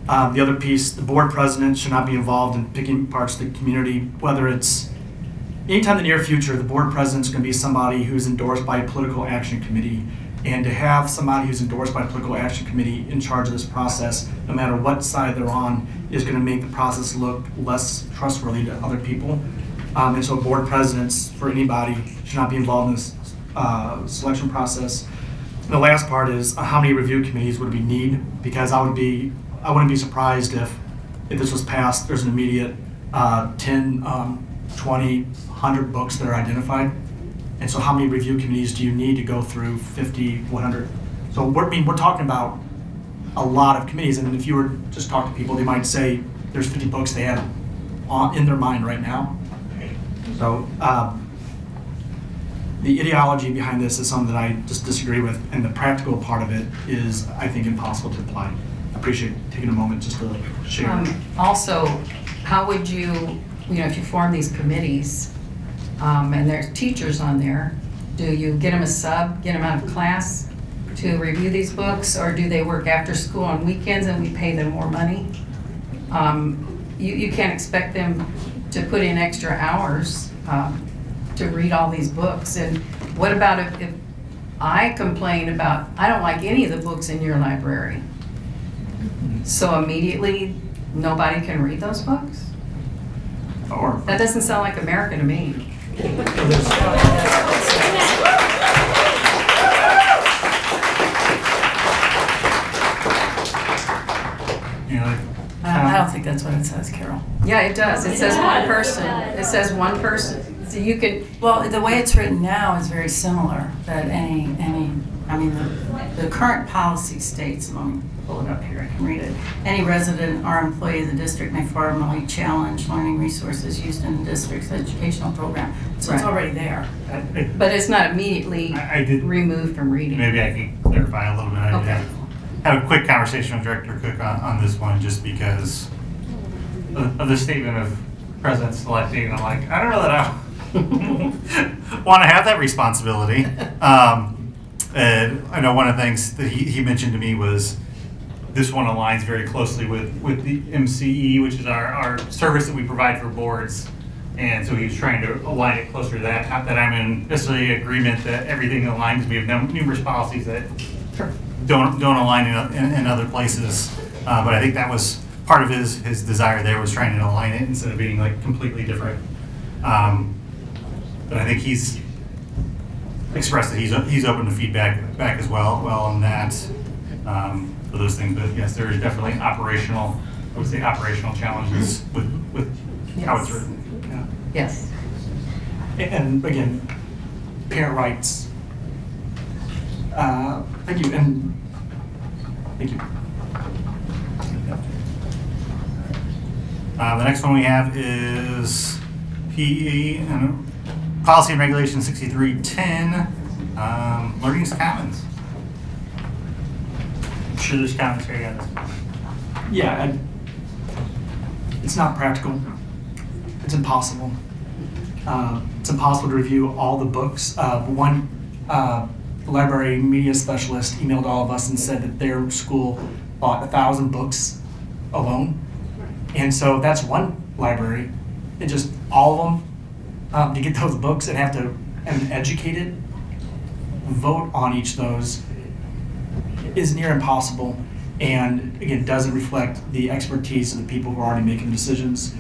The other piece, the board president should not be involved in picking parts of the community, whether it's anytime in the near future, the board president's going to be somebody who's endorsed by a political action committee. And to have somebody who's endorsed by a political action committee in charge of this process, no matter what side they're on, is going to make the process look less trustworthy to other people. And so board presidents for anybody should not be involved in this selection process. And the last part is how many review committees would we need? Because I wouldn't be surprised if this was passed, there's an immediate 10, 20, 100 books that are identified. And so how many review committees do you need to go through 50, 100? So we're talking about a lot of committees. And if you were just talk to people, they might say there's 50 books they have in their mind right now. So the ideology behind this is something that I just disagree with. And the practical part of it is, I think, impossible to apply. I appreciate taking a moment just to share. Also, how would you, if you form these committees, and there's teachers on there, Do you get them a sub, get them out of class to review these books, or do they work after school on weekends and we pay them more money? You can't expect them to put in extra hours to read all these books. And what about if I complain about, I don't like any of the books in your library, so immediately nobody can read those books? Or That doesn't sound like America to me. I don't think that's what it says, Carol. Yeah, it does. It says one person. It says one person. So you can, Well, the way it's written now is very similar, that the current policy states, let me pull it up here, I can read it. Any resident or employee of the district may formally challenge learning resources used in the district's educational program. So it's Right. already there. but it's not immediately I did, removed from reading. maybe I can clarify a little bit. I did Okay. have a quick conversation with Director Cook on this one, just because of the statement of President selecting, and I'm like, I don't know that I want to have that responsibility. And I know one of the things that he mentioned to me was this one aligns very closely with the MCE, which is our service that we provide for boards. And so he was trying to align it closer to that. Not that I'm in necessarily agreement that everything aligns. We have numerous policies that don't align in other places. But I think that was part of his desire there, was trying to align it instead of being like completely different. But I think he's expressed that he's open to feedback as well on that, for those things. But yes, there is definitely operational challenges with how it's written. Yeah. Yes. And again, parent rights. Thank you, and thank you. The next one we have is PE and Policy and Regulation 6310, Learning Commons. I'm sure there's commentary on this. Yeah, it's not practical. It's impossible. It's impossible to review all the books. One library media specialist emailed all of us and said that their school bought 1,000 books alone. And so that's one library. And just all of them, to get those books and have to educate it, vote on each of those is near impossible. And again, doesn't reflect the expertise of the people who are already making the decisions.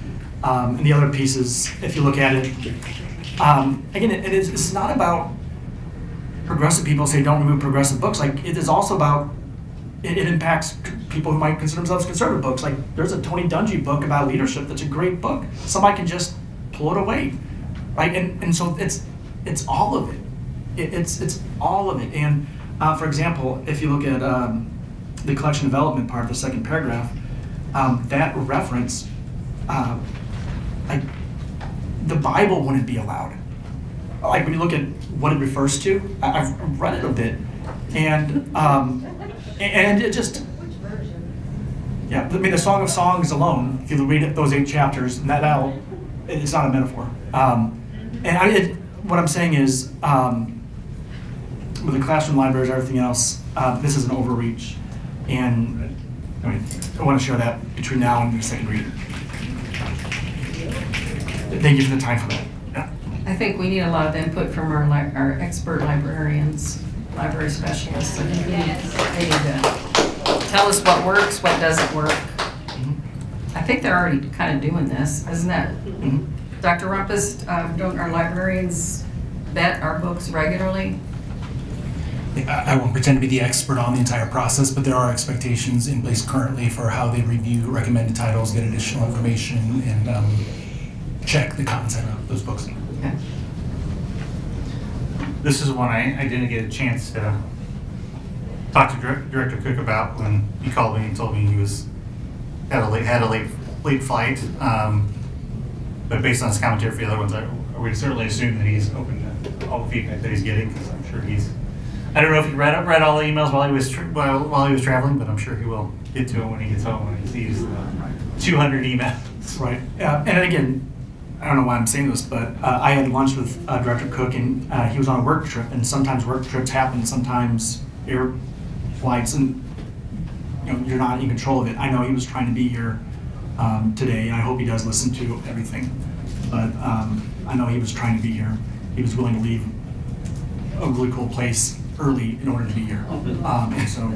And the other pieces, if you look at it, again, it's not about progressive people say don't remove progressive books. Like, it is also about, it impacts people who might consider themselves conservative books. Like, there's a Tony Dungy book about leadership that's a great book. Somebody can just pull it away, right? And so it's all of it. It's all of it. And for example, if you look at the collection development part of the second paragraph, that reference, like, the Bible wouldn't be allowed. Like, when you look at what it refers to, I've read it a bit, and it just, yeah, I mean, the Song of Songs alone, if you read those 8 chapters, it's not a metaphor. What I'm saying is, with the classroom libraries and everything else, this is an overreach, and I want to share that between now and the second reading. Thank you for the time for that. Yeah. I think we need a lot of input from our expert librarians, library specialists. I think they need to tell us what works, what doesn't work. I think they're already kind of doing this, isn't that? Dr. Rumpus, don't our librarians vet our books regularly? I won't pretend to be the expert on the entire process, but there are expectations in place currently for how they review recommended titles, get additional information, and check the content of those books. Okay. This is one I didn't get a chance to talk to Director Cook about when he called me and told me he had a late flight. But based on his commentary for the other ones, I would certainly assume that he's open to all the feedback that he's getting, because I'm sure I don't know if he read all the emails while he was traveling, but I'm sure he will get to them when he gets home and he sees 200 emails. Right. And again, I don't know why I'm saying this, but I had lunch with Director Cook, and he was on a work trip, and sometimes work trips happen, sometimes air flights, and you're not in control of it. I know he was trying to be here today, and I hope he does listen to everything, but I know he was trying to be here. He was willing to leave a really cool place early in order to be here, and so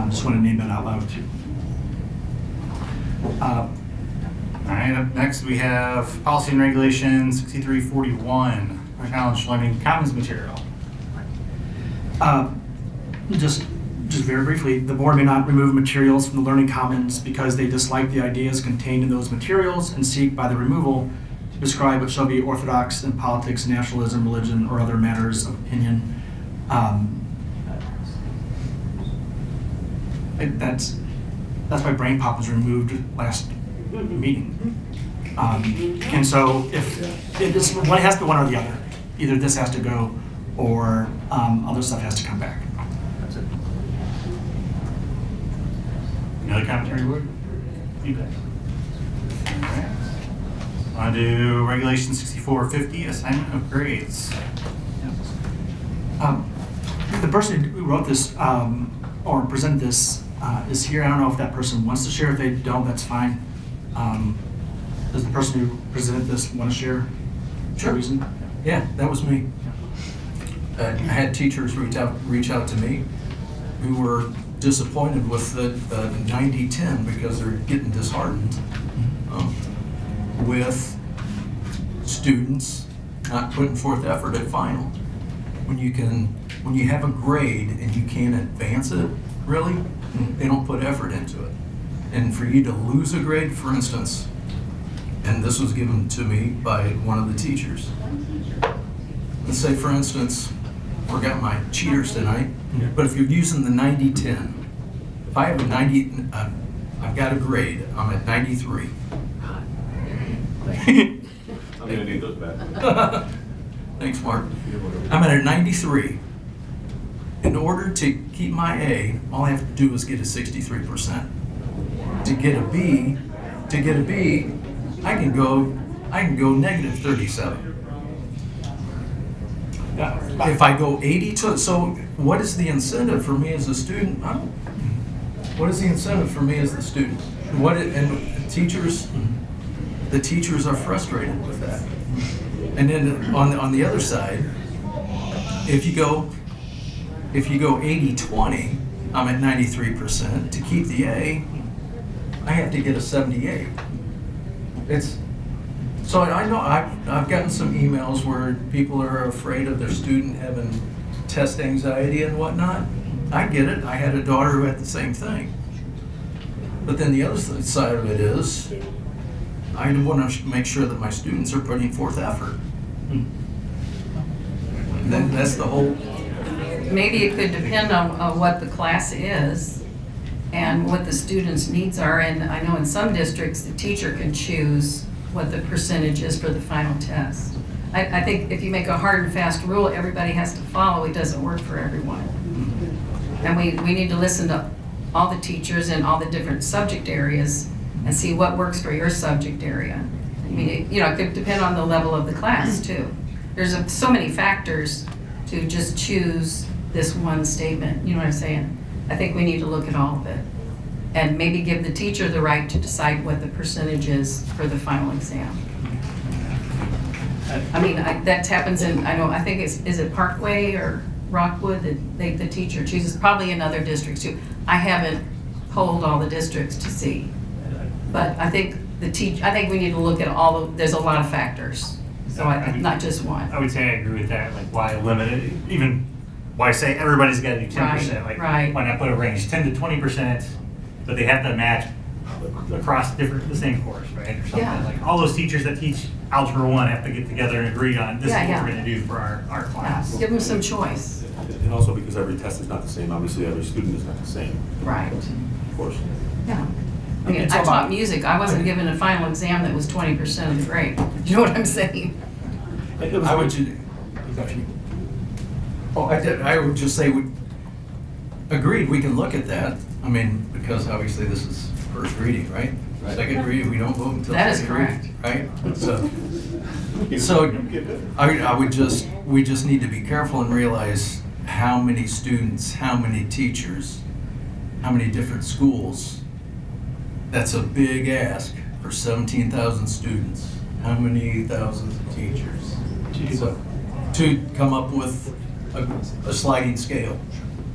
just want to name that out loud too. All right, up next we have Policy and Regulation 6341, Acknowledged Learning Commons material. Just very briefly, the board may not remove materials from the Learning Commons because they dislike the ideas contained in those materials and seek by the removal to describe what shall be orthodox in politics, nationalism, religion, or other matters of opinion. That's why Brain Pop was removed last meeting. And so if it has to be one or the other. Either this has to go or other stuff has to come back. That's it. Any other commentary, Wood? Feedback? All right. On to Regulation 6450, Assignment of Grades. The person who wrote this or presented this is here. I don't know if that person wants to share. If they don't, that's fine. Does the person who presented this want to share? Sure. Reason? Yeah, that was me. I had teachers reach out to me who were disappointed with the 90-10 because they're getting disheartened with students not putting forth effort at final. When you have a grade and you can't advance it, really, they don't put effort into it. And for you to lose a grade, for instance, and this was given to me by one of the teachers. Let's say, for instance, forgot my cheaters tonight, but if you're using the 90-10, if I have a 90, I've got a grade, I'm at 93. I'm gonna need those back. Thanks, Mark. I'm at a 93. In order to keep my A, all I have to do is get a 63%. To get a B, I can go negative 37. If I go 82, so what is the incentive for me as a student? What is the incentive for me as the student? And the teachers are frustrated with that. And then on the other side, if you go 80-20, I'm at 93%. To keep the A, I have to get a 78. So I know I've gotten some emails where people are afraid of their student having test anxiety and whatnot. I get it. I had a daughter who had the same thing. But then the other side of it is, I want to make sure that my students are putting forth effort. And then that's the whole. Maybe it could depend on what the class is and what the students' needs are. And I know in some districts, the teacher can choose what the percentage is for the final test. I think if you make a hard and fast rule everybody has to follow, it doesn't work for everyone. And we need to listen to all the teachers in all the different subject areas and see what works for your subject area. I mean, it could depend on the level of the class too. There's so many factors to just choose this one statement, you know what I'm saying? I think we need to look at all of it and maybe give the teacher the right to decide what the percentage is for the final exam. I mean, that happens in, I think is it Parkway or Rockwood that the teacher chooses, probably in other districts too. I haven't polled all the districts to see, but I think I think we need to look at there's a lot of factors, so not just one. I would say I agree with that. Like, why limit it? Even why say everybody's got to do 10%? Like, why not put a range 10 to 20%, but they have to match across the same course, right? Or something. Yeah. Like all those teachers that teach Algebra 1 have to get together and agree on this is what we're going to do for our class. Yeah. Give them some choice. And also because every test is not the same, obviously every student is not the same. Right. Of course. Yeah. I mean, I taught music. I wasn't given a final exam that was 20% of the grade. You know what I'm saying? I would just say, agreed, we can look at that. I mean, because obviously this is first reading, right? Second reading, we don't vote until That is second reading, right? We just need to be careful and realize how many students, how many teachers, how many different schools. That's a big ask for 17,000 students. How many thousands of teachers? So, to come up with a sliding scale.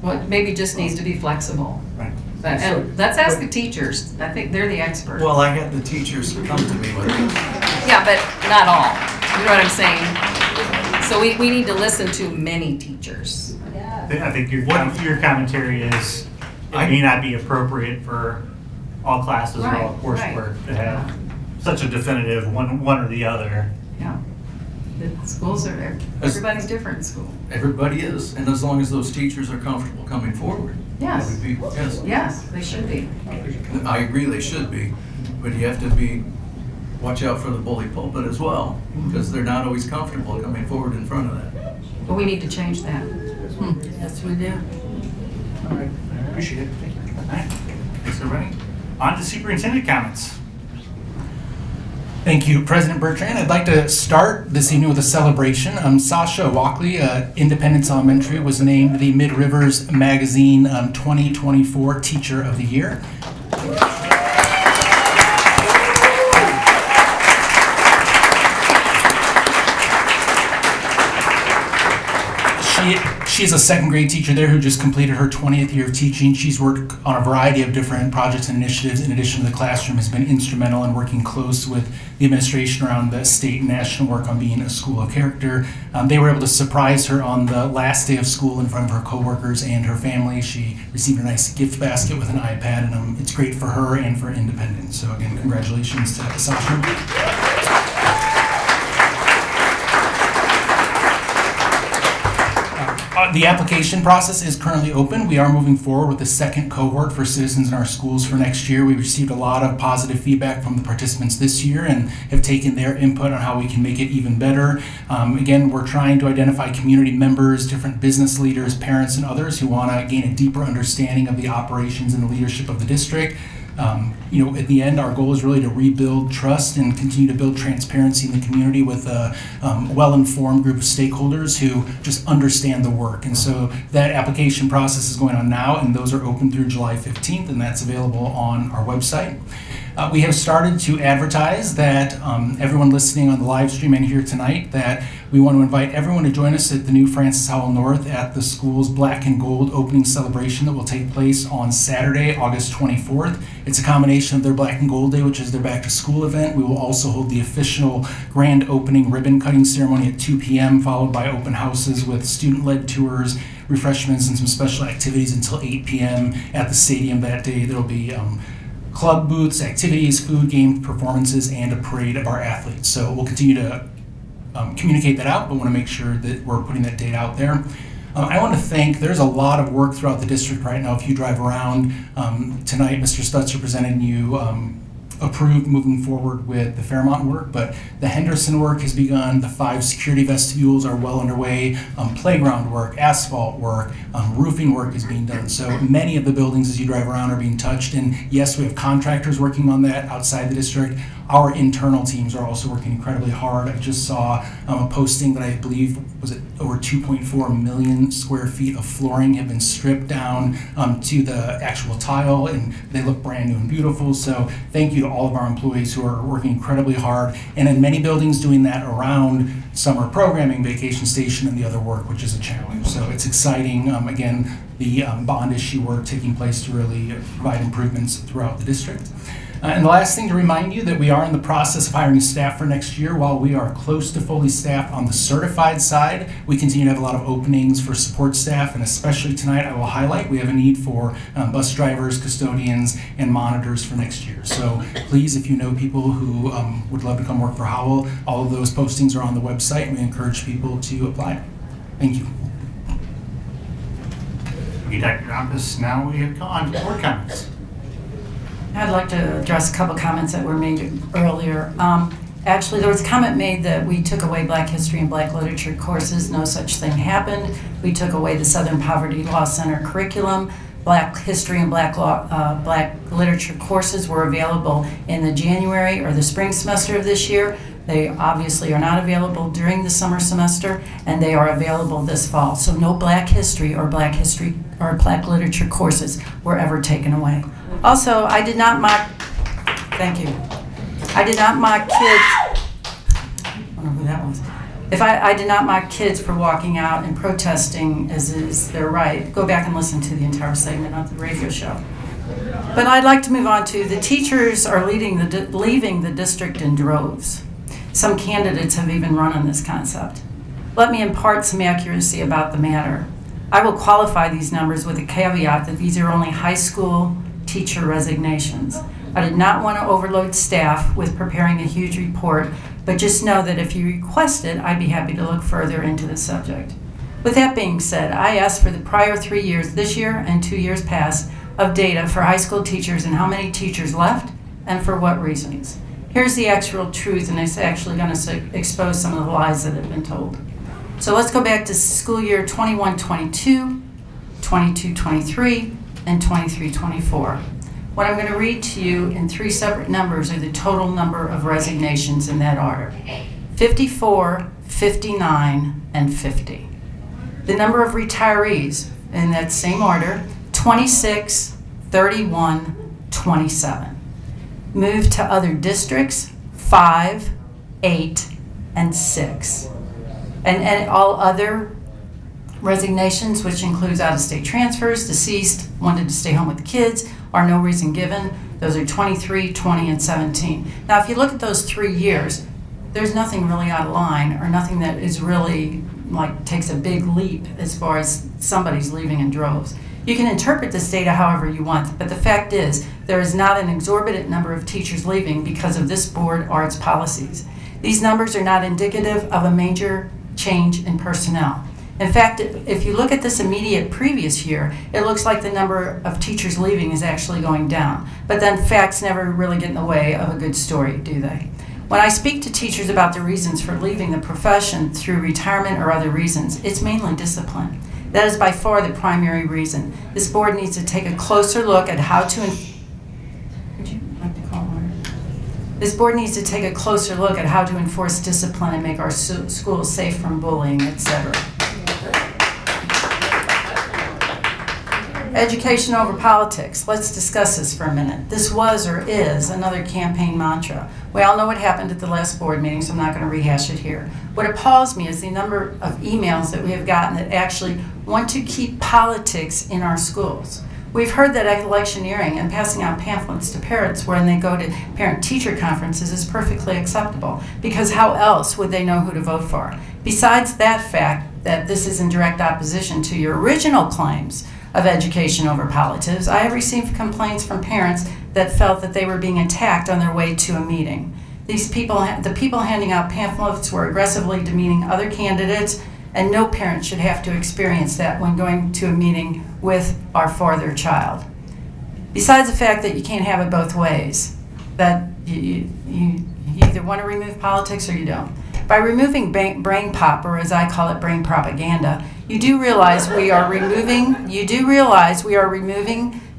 Well, maybe just needs to be flexible. Right. And let's ask the teachers. I think they're the experts. Well, I had the teachers come to me with it. Yeah, but not all. You know what I'm saying? So we need to listen to many teachers. I think your commentary is, it may not be appropriate for all classes or all coursework to have such a definitive one or the other. Yeah. The schools are there. Everybody's different in school. Everybody is, and as long as those teachers are comfortable coming forward. Yes. That would be, yes. Yes, they should be. I agree they should be, but you have to watch out for the bully pulpit as well, because they're not always comfortable coming forward in front of that. But we need to change that. Yes, we do. All right, I appreciate it. Thank you. All right, thanks everybody. On to superintendent comments. Thank you, President Bertrand. I'd like to start this evening with a celebration. Sasha Walkley, Independence Elementary, was named the Mid-Rivers Magazine 2024 Teacher of the Year. She's a second grade teacher there who just completed her 20th year of teaching. She's worked on a variety of different projects and initiatives in addition to the classroom, has been instrumental in working close with the administration around the state and national work on being a school of character. They were able to surprise her on the last day of school in front of her coworkers and her family. She received a nice gift basket with an iPad, and it's great for her and for Independence. So again, congratulations to Sasha. The application process is currently open. We are moving forward with the second cohort for citizens in our schools for next year. We received a lot of positive feedback from the participants this year and have taken their input on how we can make it even better. Again, we're trying to identify community members, different business leaders, parents, and others who want to gain a deeper understanding of the operations and the leadership of the district. At the end, our goal is really to rebuild trust and continue to build transparency in the community with a well-informed group of stakeholders who just understand the work. And so that application process is going on now, and those are open through July 15th, and that's available on our website. We have started to advertise that everyone listening on the live stream and here tonight, that we want to invite everyone to join us at the new Francis Howell North at the school's Black and Gold opening celebration that will take place on Saturday, August 24th. It's a combination of their Black and Gold Day, which is their back to school event. We will also hold the official grand opening ribbon cutting ceremony at 2 p.m., followed by open houses with student-led tours, refreshments, and some special activities until 8 p.m. at the stadium that day. There will be club booths, activities, food, game performances, and a parade of our athletes. So we'll continue to communicate that out, but want to make sure that we're putting that date out there. I want to thank, there's a lot of work throughout the district right now. If you drive around, tonight Mr. Stutzer presented you approved moving forward with the Fairmont work, but the Henderson work has begun. The 5 security vestibules are well underway. Playground work, asphalt work, roofing work is being done. So many of the buildings as you drive around are being touched. And yes, we have contractors working on that outside the district. Our internal teams are also working incredibly hard. I just saw a posting that I believe was it over 2.4 million square feet of flooring have been stripped down to the actual tile, and they look brand new and beautiful. So thank you to all of our employees who are working incredibly hard, and in many buildings doing that around summer programming, vacation station, and the other work, which is a challenge. So it's exciting. Again, the bond issue work taking place to really provide improvements throughout the district. And the last thing to remind you that we are in the process of hiring staff for next year. While we are close to fully staffed on the certified side, we continue to have a lot of openings for support staff, and especially tonight I will highlight we have a need for bus drivers, custodians, and monitors for next year. So please, if you know people who would love to come work for Howell, all of those postings are on the website, and we encourage people to apply. Thank you. Thank you, Dr. Gompus. Now we have gone to board comments. I'd like to address a couple comments that were made earlier. Actually, there was a comment made that we took away Black History and Black Literature courses. No such thing happened. We took away the Southern Poverty Law Center curriculum. Black history and Black literature courses were available in the January or the spring semester of this year. They obviously are not available during the summer semester, and they are available this fall. So no Black history or Black literature courses were ever taken away. Also, I did not mock, thank you. I did not mock kids, I don't know who that was. I did not mock kids for walking out and protesting as is their right. Go back and listen to the entire segment of the radio show. But I'd like to move on to the teachers are leaving the district in droves. Some candidates have even run on this concept. Let me impart some accuracy about the matter. I will qualify these numbers with a caveat that these are only high school teacher resignations. I did not want to overload staff with preparing a huge report, but just know that if you request it, I'd be happy to look further into the subject. With that being said, I asked for the prior 3 years, this year and 2 years past, of data for high school teachers and how many teachers left and for what reasons. Here's the actual truth, and it's actually going to expose some of the lies that have been told. So let's go back to school year 21-22, 22-23, and 23-24. What I'm going to read to you in 3 separate numbers are the total number of resignations in that order: 54, 59, and 50. The number of retirees in that same order: 26, 31, 27. Moved to other districts: 5, 8, and 6. And all other resignations, which includes out-of-state transfers, deceased, wanted to stay home with the kids, are no reason given. Those are 23, 20, and 17. Now, if you look at those 3 years, there's nothing really out of line or nothing that is really takes a big leap as far as somebody's leaving in droves. You can interpret this data however you want, but the fact is there is not an exorbitant number of teachers leaving because of this board or its policies. These numbers are not indicative of a major change in personnel. In fact, if you look at this immediate previous year, it looks like the number of teachers leaving is actually going down. But then facts never really get in the way of a good story, do they? When I speak to teachers about the reasons for leaving the profession through retirement or other reasons, it's mainly discipline. That is by far the primary reason. This board needs to take a closer look at how to This board needs to take a closer look at how to enforce discipline and make our schools safe from bullying, etc. Education over politics. Let's discuss this for a minute. This was or is another campaign mantra. We all know what happened at the last board meeting, so I'm not going to rehash it here. What appalls me is the number of emails that we have gotten that actually want to keep politics in our schools. We've heard that electioneering and passing out pamphlets to parents when they go to parent-teacher conferences is perfectly acceptable, because how else would they know who to vote for? Besides that fact that this is in direct opposition to your original claims of education over politics, I have received complaints from parents that felt that they were being attacked on their way to a meeting. The people handing out pamphlets were aggressively demeaning other candidates, and no parent should have to experience that when going to a meeting with or for their child. Besides the fact that you can't have it both ways, that you either want to remove politics or you don't. By removing brain pop, or as I call it, brain propaganda, you do realize we are removing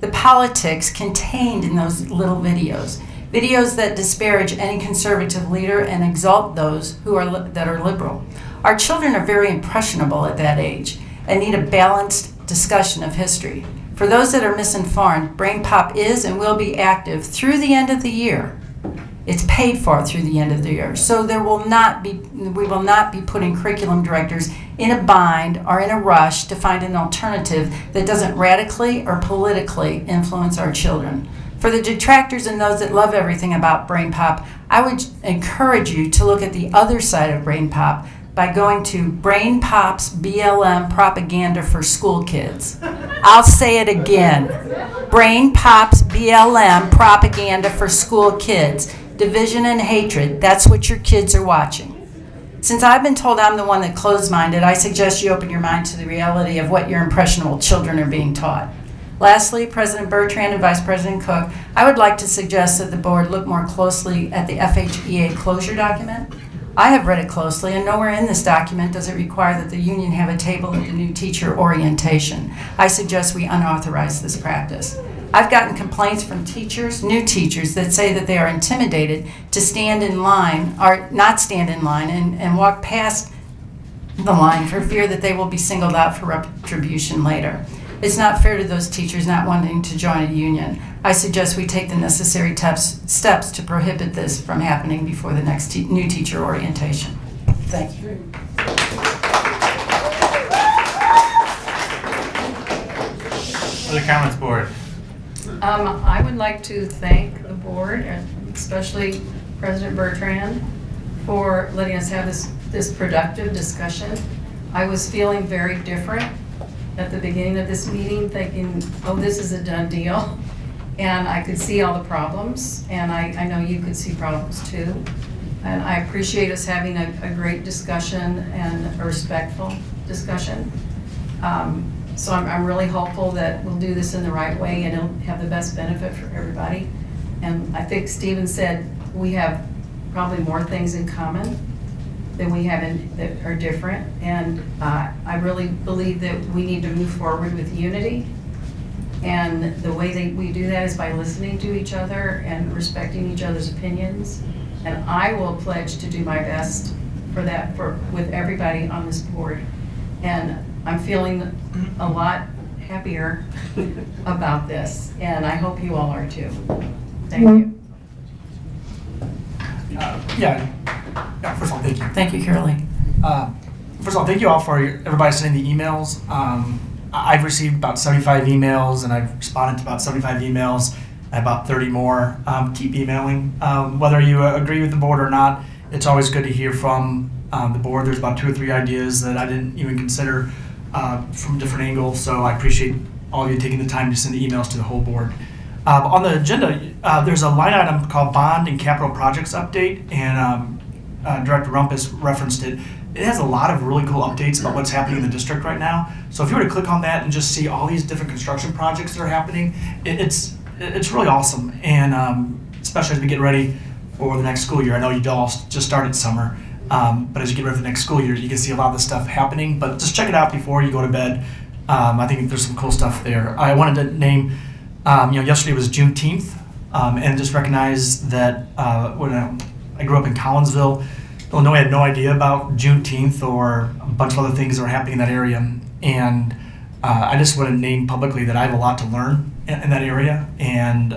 the politics contained in those little videos. Videos that disparage any conservative leader and exalt those that are liberal. Our children are very impressionable at that age and need a balanced discussion of history. For those that are misinformed, brain pop is and will be active through the end of the year. It's paid for through the end of the year. So we will not be putting curriculum directors in a bind or in a rush to find an alternative that doesn't radically or politically influence our children. For the detractors and those that love everything about brain pop, I would encourage you to look at the other side of brain pop by going to Brain Pop's BLM propaganda for school kids. I'll say it again. Brain Pop's BLM propaganda for school kids. Division and hatred, that's what your kids are watching. Since I've been told I'm the one that closed-minded, I suggest you open your mind to the reality of what your impressionable children are being taught. Lastly, President Bertrand and Vice President Cook, I would like to suggest that the board look more closely at the FHEA closure document. I have read it closely, and nowhere in this document does it require that the union have a table at the new teacher orientation. I suggest we unauthorize this practice. I've gotten complaints from teachers, new teachers, that say that they are intimidated to stand in line, or not stand in line, and walk past the line for fear that they will be singled out for retribution later. It's not fair to those teachers not wanting to join a union. I suggest we take the necessary steps to prohibit this from happening before the next new teacher orientation. Thank you. Other comments, board? I would like to thank the board, and especially President Bertrand, for letting us have this productive discussion. I was feeling very different at the beginning of this meeting, thinking, oh, this is a done deal. And I could see all the problems, and I know you could see problems too. And I appreciate us having a great discussion and a respectful discussion. So I'm really hopeful that we'll do this in the right way and it'll have the best benefit for everybody. And I think Stephen said we have probably more things in common than we have that are different. And I really believe that we need to move forward with unity. And the way that we do that is by listening to each other and respecting each other's opinions. And I will pledge to do my best for that with everybody on this board. And I'm feeling a lot happier about this, and I hope you all are too. Thank you. First of all, thank you. Thank you, Carolee. First of all, thank you all for everybody sending the emails. I've received about 75 emails, and I've responded to about 75 emails, and about 30 more. Keep emailing. Whether you agree with the board or not, it's always good to hear from the board. There's about 2 or 3 ideas that I didn't even consider from different angles, so I appreciate all of you taking the time to send the emails to the whole board. On the agenda, there's a line item called Bond and Capital Projects Update, and Director Rumpus referenced it. It has a lot of really cool updates about what's happening in the district right now. So if you were to click on that and just see all these different construction projects that are happening, it's really awesome, and especially as we get ready for the next school year. I know you all just started summer. But as you get ready for the next school year, you can see a lot of this stuff happening. But just check it out before you go to bed. I think there's some cool stuff there. I wanted to name, yesterday was Juneteenth, and just recognize that when I grew up in Collinsville, Illinois, I had no idea about Juneteenth or a bunch of other things that were happening in that area. And I just want to name publicly that I have a lot to learn in that area. And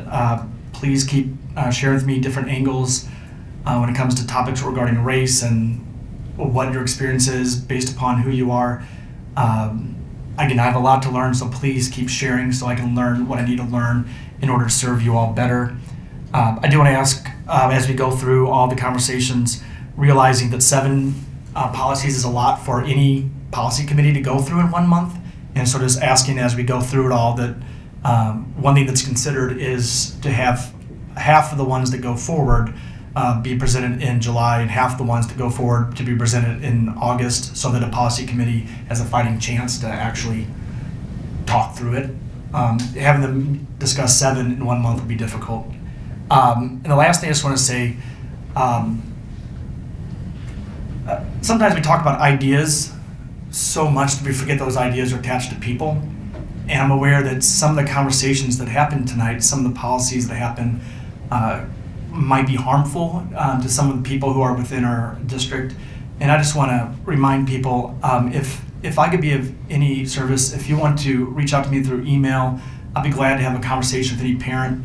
please keep sharing with me different angles when it comes to topics regarding race and what your experience is based upon who you are. Again, I have a lot to learn, so please keep sharing so I can learn what I need to learn in order to serve you all better. I do want to ask, as we go through all the conversations, realizing that 7 policies is a lot for any policy committee to go through in 1 month, and so just asking as we go through it all that one thing that's considered is to have half of the ones that go forward be presented in July and half the ones that go forward to be presented in August, so that a policy committee has a fighting chance to actually talk through it. Having them discuss 7 in 1 month would be difficult. And the last thing I just want to say, sometimes we talk about ideas so much that we forget those ideas are attached to people. And I'm aware that some of the conversations that happened tonight, some of the policies that happen, might be harmful to some of the people who are within our district. And I just want to remind people, if I could be of any service, if you want to reach out to me through email, I'll be glad to have a conversation with any parent,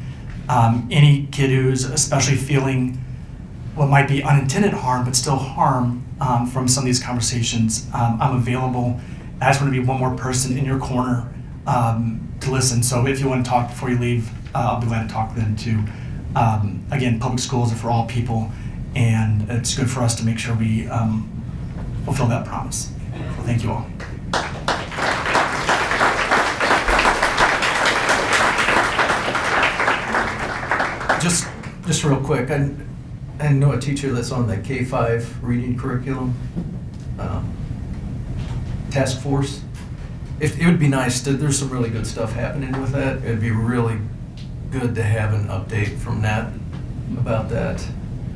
any kid who's especially feeling what might be unintended harm, but still harm from some of these conversations. I'm available. I just want to be one more person in your corner to listen. So if you want to talk before you leave, I'll be glad to talk then too. Again, public schools are for all people, and it's good for us to make sure we fulfill that promise. So thank you all. Just real quick, I know a teacher that's on the K-5 reading curriculum task force. It would be nice there's some really good stuff happening with that. It'd be really good to have an update from Nat about that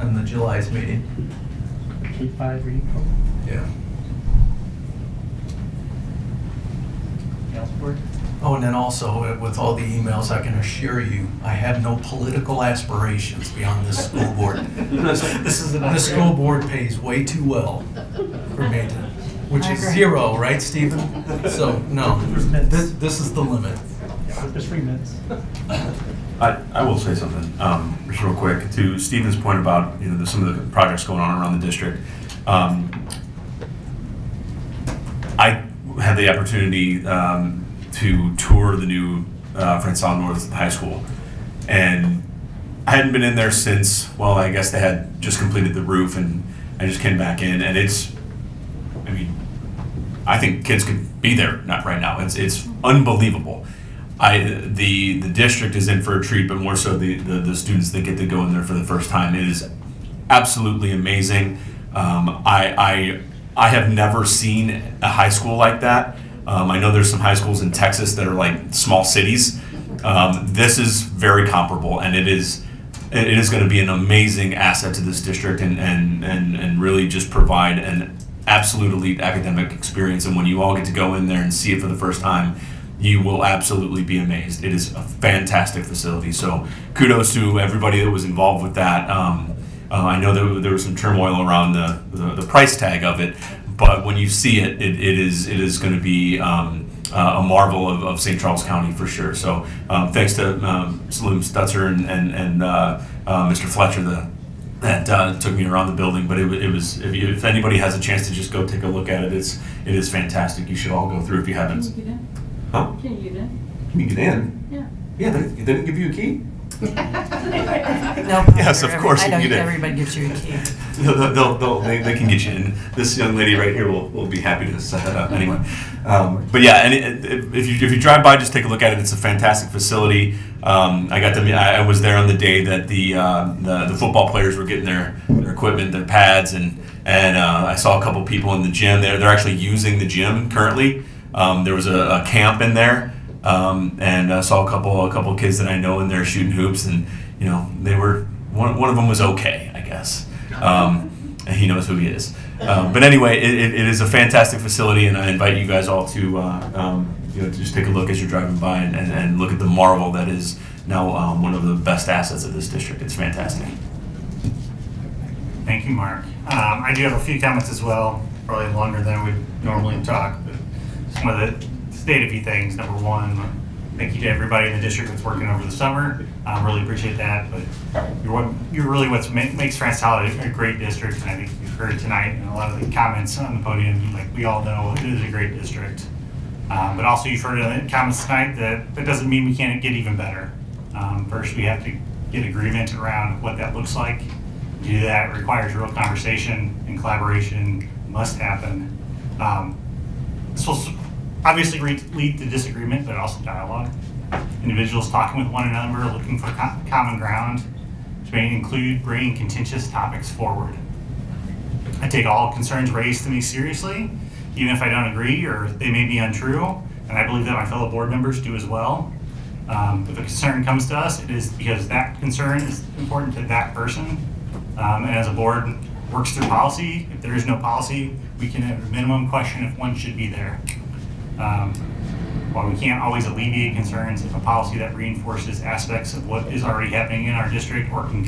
in the July's meeting. K-5 reading program. Yeah. Else, board? Oh, and then also, with all the emails, I can assure you, I have no political aspirations beyond this school board. This is The school board pays way too well for me to, which is 0, right, Stephen? So, no, this is the limit. There's 3 minutes. I will say something, just real quick, to Stephen's point about, you know, some of the projects going on around the district. I had the opportunity to tour the new Francis Howell North High School, and I hadn't been in there since, well, I guess they had just completed the roof, and I just came back in, and it's, I mean, I think kids could be there right now. It's unbelievable. The district is in for a treat, but more so the students that get to go in there for the first time. It is absolutely amazing. I have never seen a high school like that. I know there's some high schools in Texas that are like small cities. This is very comparable, and it is going to be an amazing asset to this district, and really just provide an absolute elite academic experience. And when you all get to go in there and see it for the first time, you will absolutely be amazed. It is a fantastic facility. So kudos to everybody that was involved with that. I know there was some turmoil around the price tag of it, but when you see it, it is going to be a marvel of St. Charles County for sure. So thanks to Saloom Stutzer and Mr. Fletcher that took me around the building. But it was if anybody has a chance to just go take a look at it, it is fantastic. You should all go through if you haven't. Can you get in? Huh? Can you get in? Can you get in? Yeah. Yeah, they didn't give you a key? No, Yes, of course I you know can get in. everybody gives you a key. They can get you in. This young lady right here will be happy to set that up anyway. But yeah, and if you drive by, just take a look at it. It's a fantastic facility. I was there on the day that the football players were getting their equipment, their pads, and I saw a couple people in the gym. They're actually using the gym currently. There was a camp in there. And I saw a couple of kids that I know in there shooting hoops, and you know they were one of them was okay, I guess. And he knows who he is. But anyway, it is a fantastic facility, and I invite you guys all to just take a look as you're driving by and look at the marvel that is now one of the best assets of this district. It's fantastic. Thank you, Mark. I do have a few comments as well, probably longer than we normally talk, but some of the state a few things. Number one, thank you to everybody in the district that's working over the summer. I really appreciate that, but you're really what makes Francis Howell a great district, and I think you've heard tonight and a lot of the comments on the podium, like we all know it is a great district. But also you've heard in the comments tonight that doesn't mean we can't get even better. First, we have to get agreement around what that looks like. To do that requires real conversation and collaboration must happen. This will obviously lead to disagreement, but also dialogue. Individuals talking with one another, looking for common ground to include bringing contentious topics forward. I take all concerns raised to me seriously, even if I don't agree or they may be untrue, and I believe that my fellow board members do as well. If a concern comes to us, it is because that concern is important to that person. And as a board works through policy, if there is no policy, we can at a minimum question if one should be there. While we can't always alleviate concerns, if a policy that reinforces aspects of what is already happening in our district or can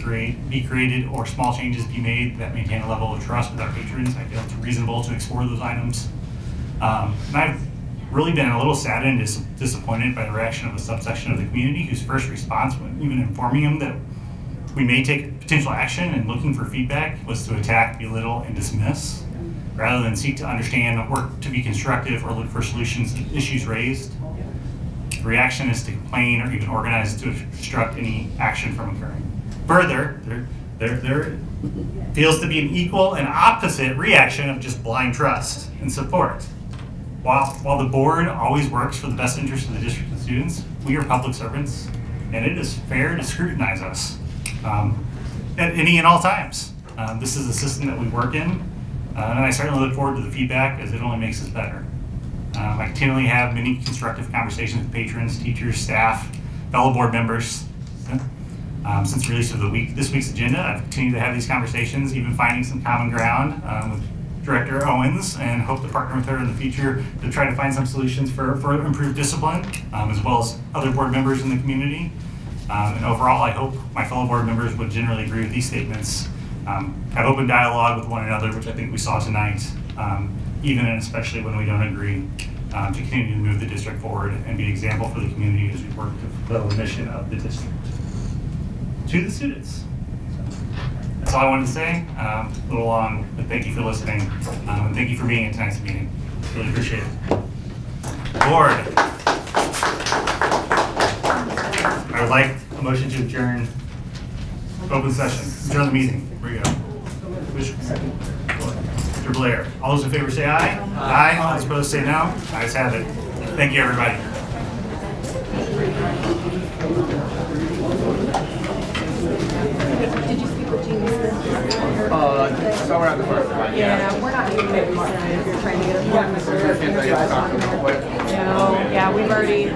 be created or small changes be made that maintain a level of trust with our patrons, I feel it's reasonable to explore those items. And I've really been a little saddened and disappointed by the reaction of a subsection of the community whose first response when even informing them that we may take potential action and looking for feedback was to attack, belittle, and dismiss, rather than seek to understand, work to be constructive, or look for solutions to issues raised. The reaction is to complain or even organize to obstruct any action from occurring. Further, there feels to be an equal and opposite reaction of just blind trust and support. While the board always works for the best interest of the district and students, we are public servants, and it is fair to scrutinize us at any and all times. This is a system that we work in, and I certainly look forward to the feedback as it only makes us better. I continually have many constructive conversations with patrons, teachers, staff, fellow board members. Since the release of this week's agenda, I've continued to have these conversations, even finding some common ground with Director Owens, and hope to partner with her in the future to try to find some solutions for improved discipline, as well as other board members in the community. And overall, I hope my fellow board members would generally agree with these statements, have open dialogue with one another, which I think we saw tonight, even and especially when we don't agree, to continue to move the district forward and be an example for the community as we work to fulfill the mission of the district to the students. That's all I wanted to say. A little long, but thank you for listening, and thank you for being at tonight's meeting. Really appreciate it. Board, I would like a motion to adjourn open session, adjourn the meeting. Here we go. Mr. Blair. All those in favor say aye. Aye. All those opposed say no. Ayes have it. Thank you, everybody. So we're at the first one. Yeah, we're not even maybe if you're trying to get a. Yeah, we've already.